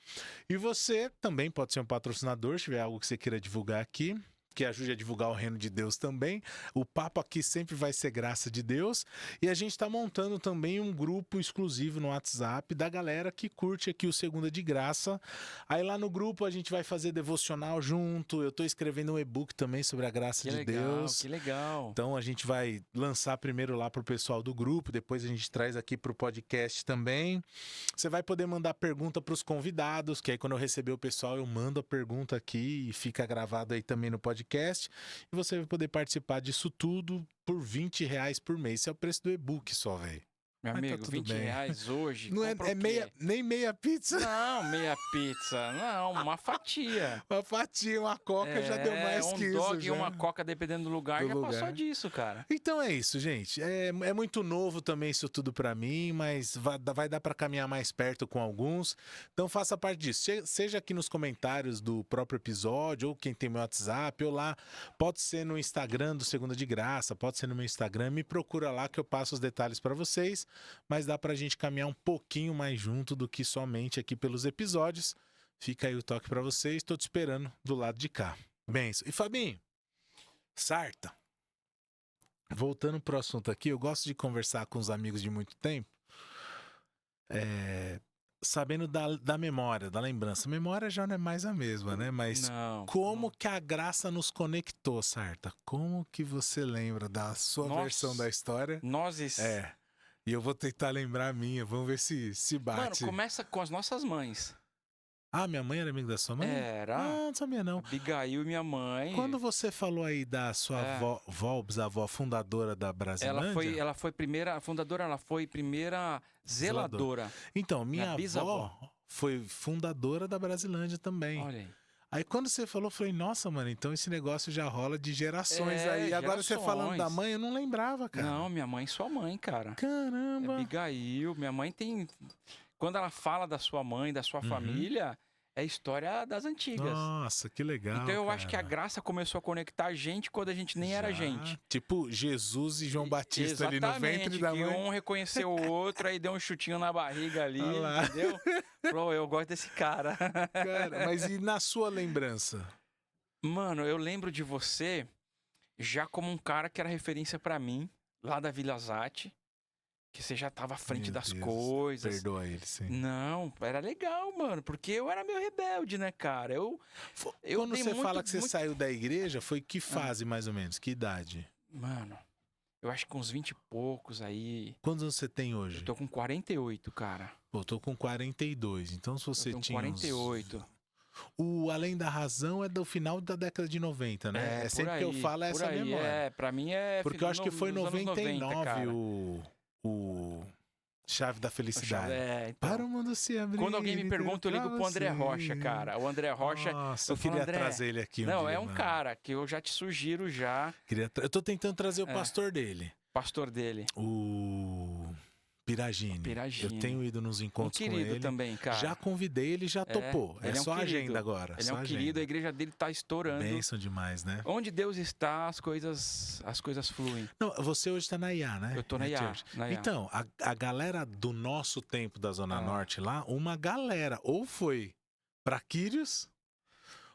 [SPEAKER 1] E você também pode ser um patrocinador, se tiver algo que você queira divulgar aqui, que ajude a divulgar o reino de Deus também. O papo aqui sempre vai ser graça de Deus. E a gente está montando também um grupo exclusivo no WhatsApp da galera que curte aqui o Segunda de Graça. Aí lá no grupo a gente vai fazer devocional junto. Eu estou escrevendo um e-book também sobre a graça de Deus.
[SPEAKER 3] Que legal.
[SPEAKER 1] Então a gente vai lançar primeiro lá para o pessoal do grupo, depois a gente traz aqui para o podcast também. Você vai poder mandar pergunta para os convidados, que aí quando eu receber o pessoal eu mando a pergunta aqui e fica gravado aí também no podcast. E você vai poder participar disso tudo por R$20 por mês. Esse é o preço do e-book só, velho.
[SPEAKER 3] Meu
[SPEAKER 1] Mas
[SPEAKER 3] amigo,
[SPEAKER 1] tá tudo
[SPEAKER 3] R$20 hoje.
[SPEAKER 1] Não é nem meia pizza.
[SPEAKER 3] Não, meia pizza. Não, uma fatia.
[SPEAKER 1] Uma fatia, uma coca já deu mais que isso.
[SPEAKER 3] Um dog e
[SPEAKER 1] já.
[SPEAKER 3] uma coca, dependendo do lugar, já passou disso, cara.
[SPEAKER 1] Então é isso, gente. É muito novo também isso tudo pra mim, mas vai dar pra caminhar mais perto com alguns. Então faça parte disso. Seja aqui nos comentários do próprio episódio, ou quem tem meu WhatsApp, ou lá. Pode ser no Instagram do Segunda de Graça, pode ser no meu Instagram. Me procura lá que eu passo os detalhes pra vocês. Mas dá pra gente caminhar um pouquinho mais junto do que somente aqui pelos episódios. Fica aí o toque pra vocês. Tô te esperando do lado de cá. Benção. E Fabinho, Sarta, voltando pro assunto aqui, eu gosto de conversar com os amigos de muito tempo, sabendo da memória, da lembrança. A memória já não é mais a mesma, né? Mas como que a graça nos conectou, Sarta? Como que você lembra da sua versão da história? E eu vou tentar lembrar a minha, vamos ver se bate.
[SPEAKER 3] Mano, começa com as nossas mães.
[SPEAKER 1] Ah, minha mãe era amiga da sua mãe?
[SPEAKER 3] Era.
[SPEAKER 1] Ah, não sabia não.
[SPEAKER 3] Abigail e minha mãe.
[SPEAKER 1] Quando você falou aí da sua avó, fundadora da Brasilândia...
[SPEAKER 3] Ela foi primeira fundadora, ela foi primeira zeladora.
[SPEAKER 1] Então, minha avó foi fundadora da Brasilândia também.
[SPEAKER 3] Olha aí.
[SPEAKER 1] Aí quando você falou, eu falei, nossa, mano, então esse negócio já rola de gerações aí. Agora você falando da mãe, eu não lembrava, cara.
[SPEAKER 3] Não, minha mãe, sua mãe, cara.
[SPEAKER 1] Caramba.
[SPEAKER 3] Abigail, minha mãe tem... Quando ela fala da sua mãe, da sua família, é história das antigas.
[SPEAKER 1] Nossa, que legal.
[SPEAKER 3] Então eu acho que a graça começou a conectar a gente quando a gente nem era gente.
[SPEAKER 1] Tipo Jesus e João Batista ali no ventre da mãe.
[SPEAKER 3] Um reconheceu o outro, aí deu um chutinho na barriga ali, entendeu? Falou, eu gosto desse cara.
[SPEAKER 1] Cara, mas e na sua lembrança?
[SPEAKER 3] Mano, eu lembro de você já como um cara que era referência pra mim, lá da Vila Zate. Que você já tava à frente das coisas.
[SPEAKER 1] Perdoa ele, sim.
[SPEAKER 3] Não, era legal, mano. Porque eu era meio rebelde, né, cara?
[SPEAKER 1] Quando você fala que você saiu da igreja, foi que fase, mais ou menos? Que idade?
[SPEAKER 3] Mano, eu acho que uns 20 e poucos aí.
[SPEAKER 1] Quantos anos você tem hoje?
[SPEAKER 3] Eu tô com 48, cara.
[SPEAKER 1] Pô, eu tô com 42. Então se você tinha
[SPEAKER 3] 48.
[SPEAKER 1] O Além da Razão é do final da década de 90, né? É sempre que eu falo essa memória.
[SPEAKER 3] Pra mim é...
[SPEAKER 1] Porque eu acho que foi em 99 o Chave da Felicidade.
[SPEAKER 3] Então,
[SPEAKER 1] para o mundo se abrir.
[SPEAKER 3] Quando alguém me pergunta, eu ligo pro André Rocha, cara. O André Rocha...
[SPEAKER 1] Nossa, eu queria trazer ele aqui
[SPEAKER 3] Não, é um cara que eu já te sugiro já.
[SPEAKER 1] Eu tô tentando trazer o pastor dele.
[SPEAKER 3] Pastor dele.
[SPEAKER 1] O... Piragini. Eu tenho ido nos encontros com ele.
[SPEAKER 3] Querido também, cara.
[SPEAKER 1] Já convidei, ele já topou. É só agenda agora.
[SPEAKER 3] Ele é um querido, a igreja dele tá estourando.
[SPEAKER 1] Bênção demais, né?
[SPEAKER 3] Onde Deus está, as coisas fluem.
[SPEAKER 1] Não, você hoje tá na IA, né?
[SPEAKER 3] Eu tô na IA.
[SPEAKER 1] Então, a galera do nosso tempo da Zona Norte lá, uma galera ou foi pra Quírios,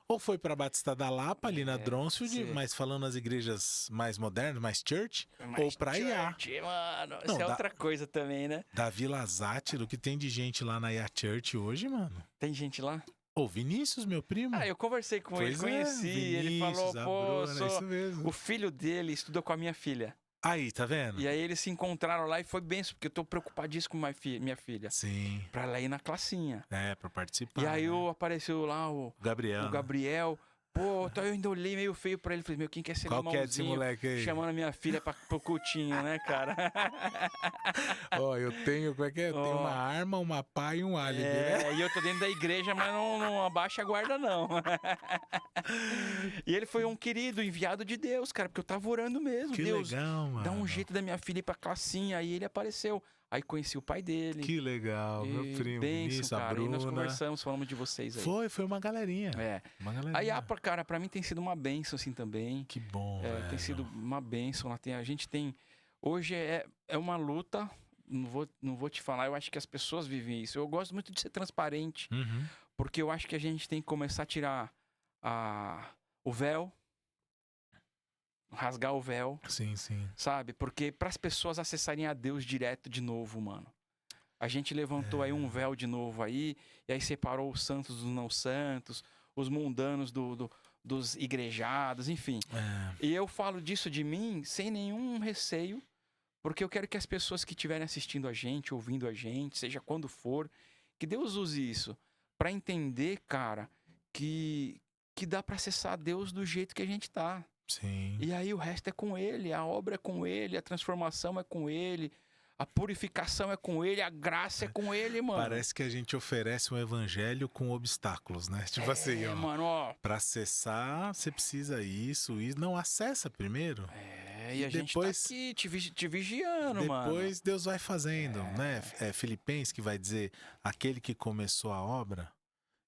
[SPEAKER 1] ou foi pra Batista da Lapa, ali na Dronsfield, mas falando as igrejas mais modernas, mais church, ou pra IA.
[SPEAKER 3] Mano, isso é outra coisa também, né?
[SPEAKER 1] Da Vila Zátiro, que tem de gente lá na IA Church hoje, mano.
[SPEAKER 3] Tem gente lá?
[SPEAKER 1] Ô, Vinícius, meu primo.
[SPEAKER 3] Eu conversei com ele,
[SPEAKER 1] Pois
[SPEAKER 3] conheci, ele
[SPEAKER 1] Vinícius,
[SPEAKER 3] falou,
[SPEAKER 1] a Bruna, isso mesmo.
[SPEAKER 3] o filho dele estudou com a minha filha.
[SPEAKER 1] Aí, tá vendo?
[SPEAKER 3] E aí eles se encontraram lá e foi benção, porque eu tô preocupadíssimo com minha filha.
[SPEAKER 1] Sim.
[SPEAKER 3] Pra ela ir na classinha.
[SPEAKER 1] Pra participar.
[SPEAKER 3] E aí apareceu lá o Gabriel. Pô, então eu ainda olhei meio feio pra ele. Falei, meu, quem quer ser
[SPEAKER 1] Qual que é desse moleque aí?
[SPEAKER 3] Chamando a minha filha pro cultinho, né, cara?
[SPEAKER 1] Ó, eu tenho, como é que é? Eu tenho uma arma, uma pá e um álibi, né?
[SPEAKER 3] E eu tô dentro da igreja, mas não abaixa a guarda, não. E ele foi um querido, enviado de Deus, cara, porque eu tava orando mesmo.
[SPEAKER 1] Que
[SPEAKER 3] Deus,
[SPEAKER 1] legal, mano.
[SPEAKER 3] dá um jeito da minha filha ir pra classinha. Aí ele apareceu. Aí conheci o pai dele.
[SPEAKER 1] Que legal, meu primo, Vinícius, a
[SPEAKER 3] cara.
[SPEAKER 1] Bruna.
[SPEAKER 3] E nós conversamos, falamos de vocês aí.
[SPEAKER 1] Foi uma galerinha. Uma galerinha.
[SPEAKER 3] Aí, cara, pra mim tem sido uma bênção, assim, também.
[SPEAKER 1] Que bom, velho.
[SPEAKER 3] Tem sido uma bênção. A gente tem... Hoje é uma luta, não vou te falar, eu acho que as pessoas vivem isso. Eu gosto muito de ser transparente, porque eu acho que a gente tem que começar a tirar o véu, rasgar o véu.
[SPEAKER 1] Sim.
[SPEAKER 3] Sabe? Porque para as pessoas acessarem a Deus direto de novo, mano. A gente levantou aí um véu de novo aí, e aí separou os santos dos não santos, os mundanos dos igrejados, enfim. E eu falo disso de mim sem nenhum receio, porque eu quero que as pessoas que estiverem assistindo a gente, ouvindo a gente, seja quando for, que Deus use isso para entender, cara, que dá para acessar a Deus do jeito que a gente tá.
[SPEAKER 1] Sim.
[SPEAKER 3] E aí o resto é com ele, a obra é com ele, a transformação é com ele, a purificação é com ele, a graça é com ele, mano.
[SPEAKER 1] Parece que a gente oferece um evangelho com obstáculos, né? Tipo assim, ó.
[SPEAKER 3] Mano, ó.
[SPEAKER 1] Pra acessar, você precisa isso. Não, acessa primeiro.
[SPEAKER 3] E a gente tá aqui te vigiando, mano.
[SPEAKER 1] Depois Deus vai fazendo, né? É Filipenses que vai dizer, aquele que começou a obra,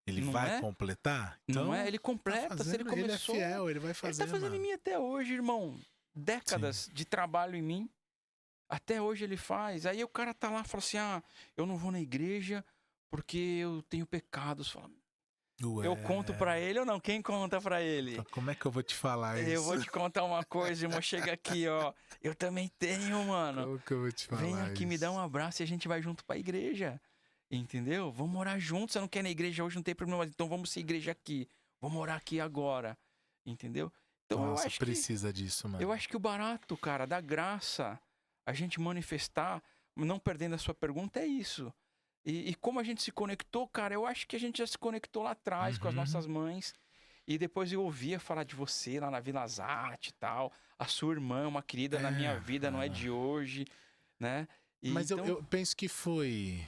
[SPEAKER 1] ele não vai completar? Então,
[SPEAKER 3] não é? Ele completa, se ele começou...
[SPEAKER 1] Ele é fiel, ele vai fazendo.
[SPEAKER 3] Ele tá fazendo em mim até hoje, irmão. Décadas de trabalho em mim. Até hoje ele faz. Aí o cara tá lá e fala assim, eu não vou na igreja porque eu tenho pecados. Fala, eu conto pra ele ou não? Quem conta pra ele?
[SPEAKER 1] Como é que eu vou te falar isso?
[SPEAKER 3] Eu vou te contar uma coisa, irmão. Chega aqui, ó. Eu também tenho, mano.
[SPEAKER 1] Como que eu vou te falar
[SPEAKER 3] Vem aqui,
[SPEAKER 1] isso?
[SPEAKER 3] me dá um abraço e a gente vai junto pra igreja. Entendeu? Vamos orar juntos. Você não quer ir na igreja hoje, não tem problema. Então vamos ser igreja aqui. Vamos orar aqui agora. Entendeu? Então,
[SPEAKER 1] Nossa,
[SPEAKER 3] eu acho
[SPEAKER 1] precisa disso, mano.
[SPEAKER 3] Eu acho que o barato, cara, da graça, a gente manifestar, não perdendo a sua pergunta, é isso. E como a gente se conectou, cara, eu acho que a gente já se conectou lá atrás com as nossas mães. E depois eu ouvia falar de você lá na Vila Zate e tal. A sua irmã, uma querida na minha vida, não é de hoje, né?
[SPEAKER 1] Mas então... eu penso que foi...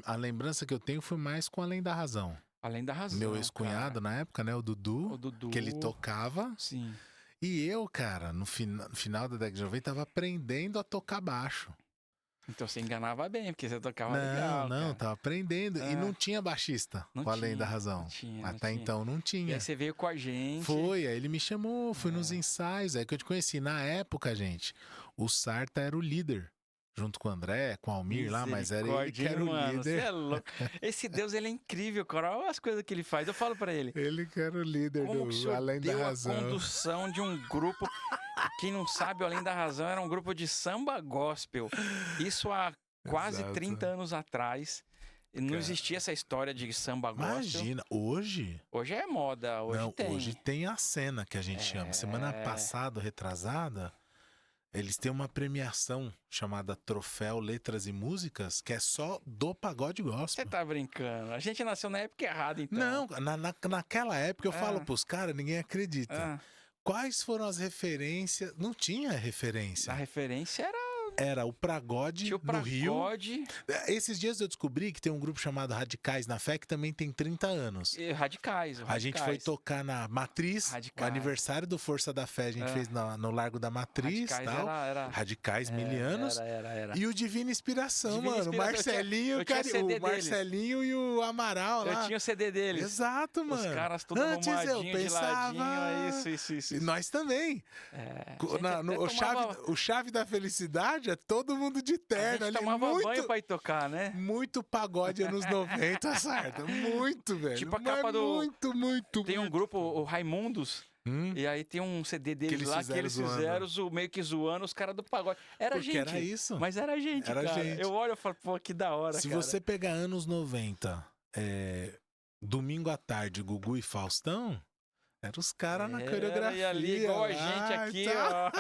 [SPEAKER 1] a lembrança que eu tenho foi mais com Além da Razão.
[SPEAKER 3] Além da Razão,
[SPEAKER 1] meu ex-cunhado na época, né? O Dudu, que ele tocava.
[SPEAKER 3] Sim.
[SPEAKER 1] E eu, cara, no final da década de 90, tava aprendendo a tocar baixo.
[SPEAKER 3] Então você enganava bem, porque você tocava legal.
[SPEAKER 1] Não, tava aprendendo. E não tinha baixista com Além da Razão. Até então não tinha.
[SPEAKER 3] E aí você veio com a gente.
[SPEAKER 1] Foi, aí ele me chamou, fui nos ensaios, aí que eu te conheci. Na época, gente, o Sarta era o líder. Junto com o André, com o Almir lá, mas era ele que era o líder.
[SPEAKER 3] Você é louco. Esse Deus, ele é incrível, cara. Olha as coisas que ele faz. Eu falo pra ele.
[SPEAKER 1] Ele que era o líder do Além da Razão.
[SPEAKER 3] A condução de um grupo. Quem não sabe, o Além da Razão era um grupo de samba gospel. Isso há quase 30 anos atrás. Não existia essa história de samba gospel.
[SPEAKER 1] Imagina, hoje...
[SPEAKER 3] Hoje é moda,
[SPEAKER 1] hoje tem a cena que a gente chama. Semana passada, retrasada... Eles têm uma premiação chamada Troféu Letras e Músicas, que é só do pagode gospel.
[SPEAKER 3] Você tá brincando. A gente nasceu na época errada, então.
[SPEAKER 1] Não, naquela época eu falo pros caras, ninguém acredita. Quais foram as referências? Não tinha referência.
[SPEAKER 3] A referência
[SPEAKER 1] era o Pragode no Rio. Esses dias eu descobri que tem um grupo chamado Radicais na Fé que também tem 30 anos.
[SPEAKER 3] Radicais.
[SPEAKER 1] A gente foi tocar na Matriz, o aniversário do Força da Fé, a gente fez no Largo da Matriz.
[SPEAKER 3] Radicais,
[SPEAKER 1] tal. Radicais milianos.
[SPEAKER 3] Era.
[SPEAKER 1] E o Divina Inspiração, mano. O Marcelinho, o Marcelinho e o Amaral lá.
[SPEAKER 3] Eu tinha o CD deles.
[SPEAKER 1] Exato, mano.
[SPEAKER 3] Os caras tudo arrumadinho, de ladinho. Isso.
[SPEAKER 1] E nós também. O Chave da Felicidade é todo mundo de terno.
[SPEAKER 3] A gente tomava banho pra ir tocar, né?
[SPEAKER 1] Muito pagode anos 90, certo? Muito, velho.
[SPEAKER 3] Tipo a capa do...
[SPEAKER 1] Muito.
[SPEAKER 3] Tem um grupo, o Raimundos, e aí tem um CD deles lá que eles fizeram meio que zoando os caras do pagode. Era gente.
[SPEAKER 1] Era isso.
[SPEAKER 3] Mas era gente, cara. Eu olho e falo, pô, que da hora,
[SPEAKER 1] Se você pegar anos 90, Domingo à tarde, Gugu e Faustão, eram os caras na coreografia.
[SPEAKER 3] E ali, igual a gente aqui, ó.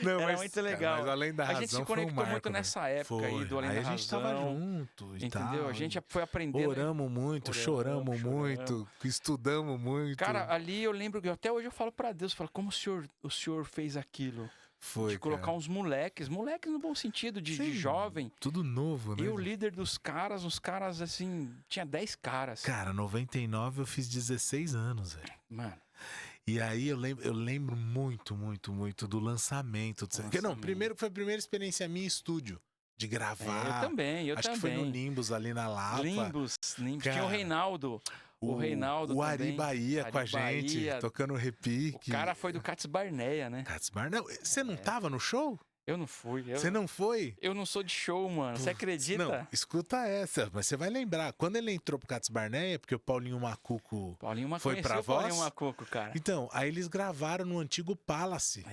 [SPEAKER 1] Não,
[SPEAKER 3] Era muito legal.
[SPEAKER 1] Mas além da razão,
[SPEAKER 3] a gente se conectou muito nessa época aí do Além da Razão.
[SPEAKER 1] A gente tava junto e
[SPEAKER 3] entendeu?
[SPEAKER 1] tal.
[SPEAKER 3] A gente foi aprendendo.
[SPEAKER 1] Oramos muito, choramos muito, estudamos muito.
[SPEAKER 3] Cara, ali eu lembro que até hoje eu falo pra Deus, eu falo, como o senhor fez aquilo?
[SPEAKER 1] Foi,
[SPEAKER 3] de colocar uns moleques no bom sentido, de jovem.
[SPEAKER 1] Tudo novo, né?
[SPEAKER 3] E o líder dos caras, os caras assim, tinha 10 caras.
[SPEAKER 1] Cara, 99 eu fiz 16 anos, velho.
[SPEAKER 3] Mano.
[SPEAKER 1] E aí eu lembro muito, muito, muito do lançamento. Não, primeiro foi a primeira experiência minha em estúdio. De gravar.
[SPEAKER 3] Eu também.
[SPEAKER 1] Acho que foi no Nimbus, ali na Lapa.
[SPEAKER 3] Nimbus.
[SPEAKER 1] Cara,
[SPEAKER 3] tinha o Reinaldo. O Reinaldo
[SPEAKER 1] o Ari
[SPEAKER 3] também.
[SPEAKER 1] Bahia com a gente, tocando repique.
[SPEAKER 3] O cara foi do Cats Barneia, né?
[SPEAKER 1] Cats Barneia. Você não tava no show?
[SPEAKER 3] Eu não fui.
[SPEAKER 1] Você não foi?
[SPEAKER 3] Eu não sou de show, mano. Você acredita?
[SPEAKER 1] Não, escuta essa. Mas você vai lembrar. Quando ele entrou pro Cats Barneia, porque o Paulinho Macuco foi pra voz.
[SPEAKER 3] Paulinho Macuco, cara.
[SPEAKER 1] Então, aí eles gravaram no antigo Palace.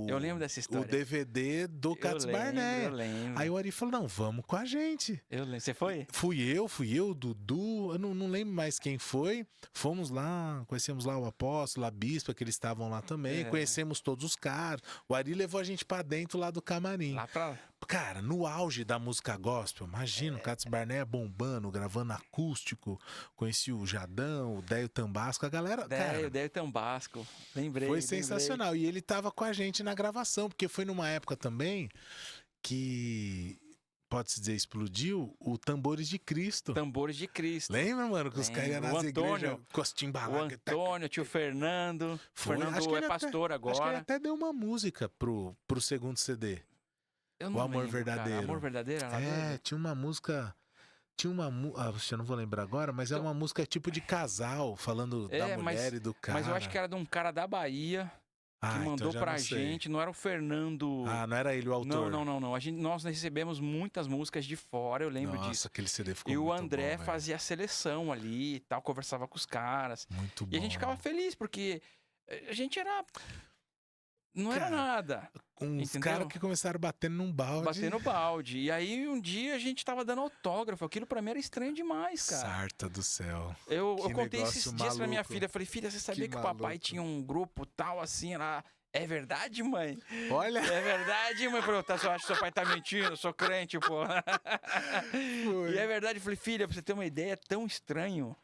[SPEAKER 3] Eu lembro dessa história.
[SPEAKER 1] O DVD do Cats Barneia.
[SPEAKER 3] Eu lembro.
[SPEAKER 1] Aí o Ari falou, não, vamos com a gente.
[SPEAKER 3] Eu lembro. Você foi?
[SPEAKER 1] Fui eu, o Dudu, eu não lembro mais quem foi. Fomos lá, conhecemos lá o Apóstolo, a Bispa, que eles estavam lá também. Conhecemos todos os caras. O Ari levou a gente pra dentro lá do camarim.
[SPEAKER 3] Lá pra...
[SPEAKER 1] Cara, no auge da música gospel, imagina o Cats Barneia bombando, gravando acústico. Conheci o Jadão, o Déio Tambasco, a galera...
[SPEAKER 3] Déio Tambasco, lembrei.
[SPEAKER 1] Foi sensacional. E ele tava com a gente na gravação, porque foi numa época também que... Pode-se dizer, explodiu o Tambores de Cristo.
[SPEAKER 3] Tambores de Cristo.
[SPEAKER 1] Lembra, mano? Que os caras iam nas igrejas com as timbaladas.
[SPEAKER 3] O Antônio, tio Fernando. Fernando é pastor agora.
[SPEAKER 1] Acho que ele até deu uma música pro segundo CD.
[SPEAKER 3] Eu não
[SPEAKER 1] o Amor
[SPEAKER 3] lembro,
[SPEAKER 1] Verdadeiro.
[SPEAKER 3] Cara. Amor Verdadeiro?
[SPEAKER 1] Tinha uma música... eu não vou lembrar agora, mas é uma música tipo de casal, falando da mulher e do cara.
[SPEAKER 3] Mas eu acho que era de um cara da Bahia... que mandou
[SPEAKER 1] então
[SPEAKER 3] pra gente, não era o Fernando.
[SPEAKER 1] Não era ele o autor.
[SPEAKER 3] Não. Nós recebemos muitas músicas de fora, eu lembro disso.
[SPEAKER 1] Nossa, aquele CD ficou
[SPEAKER 3] muito bom. E o
[SPEAKER 1] muito
[SPEAKER 3] André
[SPEAKER 1] bom,
[SPEAKER 3] fazia a seleção ali e tal, conversava com os caras.
[SPEAKER 1] Muito bom.
[SPEAKER 3] E a gente ficava feliz, porque a gente era... Não era nada.
[SPEAKER 1] Uns caras que começaram batendo num balde.
[SPEAKER 3] Batendo balde. E aí um dia a gente tava dando autógrafo. Aquilo pra mim era estranho demais, cara.
[SPEAKER 1] Sarta do céu.
[SPEAKER 3] Eu contei esses dias pra minha filha. Falei, filha, você sabia que o papai tinha um grupo tal assim lá? É verdade, mãe?
[SPEAKER 1] Olha.
[SPEAKER 3] É verdade, mãe? Falei, você acha que seu pai tá mentindo? Eu sou crente, pô. E é verdade. Eu falei, filha, pra você ter uma ideia, é tão estranho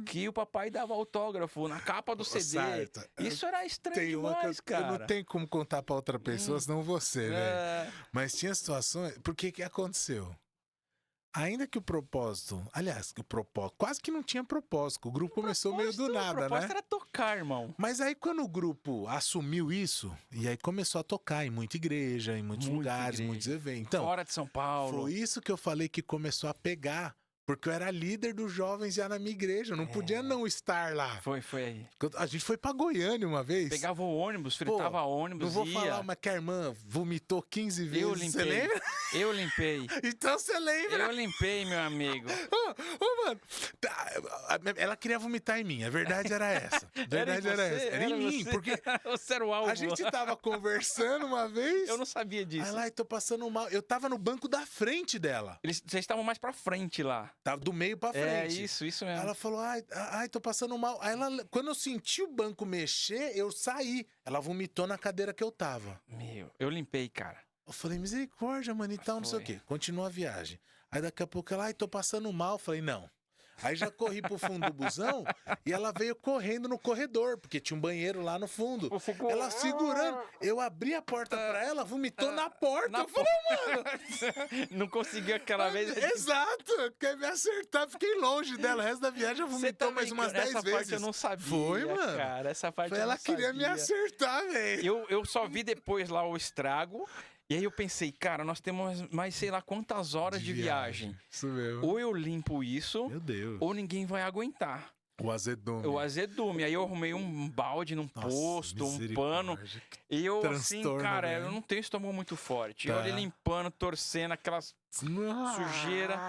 [SPEAKER 3] que o papai dava autógrafo na capa do CD.
[SPEAKER 1] Sarta.
[SPEAKER 3] Isso era estranho demais, cara.
[SPEAKER 1] Eu não tenho como contar pra outra pessoa, senão você, velho. Mas tinha situações... Por que aconteceu? Ainda que o propósito... Aliás, quase que não tinha propósito. O grupo começou meio do nada, né?
[SPEAKER 3] O propósito era tocar, irmão.
[SPEAKER 1] Mas aí quando o grupo assumiu isso, e aí começou a tocar em muita igreja, em muitos lugares, muitos eventos. Então,
[SPEAKER 3] fora de São Paulo.
[SPEAKER 1] Foi isso que eu falei que começou a pegar. Porque eu era líder dos jovens já na minha igreja. Eu não podia não estar lá.
[SPEAKER 3] Foi aí.
[SPEAKER 1] A gente foi pra Goiânia uma vez.
[SPEAKER 3] Pegava o ônibus, fritava ônibus,
[SPEAKER 1] não vou falar, mas que a irmã vomitou 15 vezes.
[SPEAKER 3] Eu limpei.
[SPEAKER 1] Você lembra?
[SPEAKER 3] Eu limpei.
[SPEAKER 1] Então você lembra?
[SPEAKER 3] Eu limpei, meu amigo.
[SPEAKER 1] Mano. Ela queria vomitar em mim. A verdade era essa. Era em mim. Porque
[SPEAKER 3] você era o alvo.
[SPEAKER 1] A gente tava conversando uma vez.
[SPEAKER 3] Eu não sabia disso.
[SPEAKER 1] Aí lá, eu tô passando mal. Eu tava no banco da frente dela.
[SPEAKER 3] Vocês estavam mais pra frente lá.
[SPEAKER 1] Tava do meio pra frente.
[SPEAKER 3] É, isso mesmo.
[SPEAKER 1] Ela falou, ai, tô passando mal. Aí quando eu senti o banco mexer, eu saí. Ela vomitou na cadeira que eu tava.
[SPEAKER 3] Eu limpei, cara.
[SPEAKER 1] Eu falei, misericórdia, mano, e tal, não sei o quê. Continua a viagem. Aí daqui a pouco ela, tô passando mal. Eu falei, não. Aí já corri pro fundo do busão e ela veio correndo no corredor, porque tinha um banheiro lá no fundo. Ela segurando. Eu abri a porta pra ela, vomitou na porta. Eu falei, mano...
[SPEAKER 3] Não conseguiu aquela vez.
[SPEAKER 1] Exato. Quer me acertar, fiquei longe dela. O resto da viagem eu vomitou mais umas 10 vezes.
[SPEAKER 3] Essa parte eu não sabia.
[SPEAKER 1] Foi, mano.
[SPEAKER 3] Cara, essa parte eu não sabia.
[SPEAKER 1] Ela queria me acertar, velho.
[SPEAKER 3] Eu só vi depois lá o estrago. E aí eu pensei, cara, nós temos mais sei lá quantas horas de viagem.
[SPEAKER 1] Isso mesmo.
[SPEAKER 3] Ou eu limpo isso,
[SPEAKER 1] meu Deus,
[SPEAKER 3] ou ninguém vai aguentar.
[SPEAKER 1] O azedume.
[SPEAKER 3] O azedume. Aí eu arrumei um balde num posto, um pano. E eu, assim, cara, né? Eu não tenho estômago muito forte. Tá. Eu ali limpando, torcendo aquelas sujeira.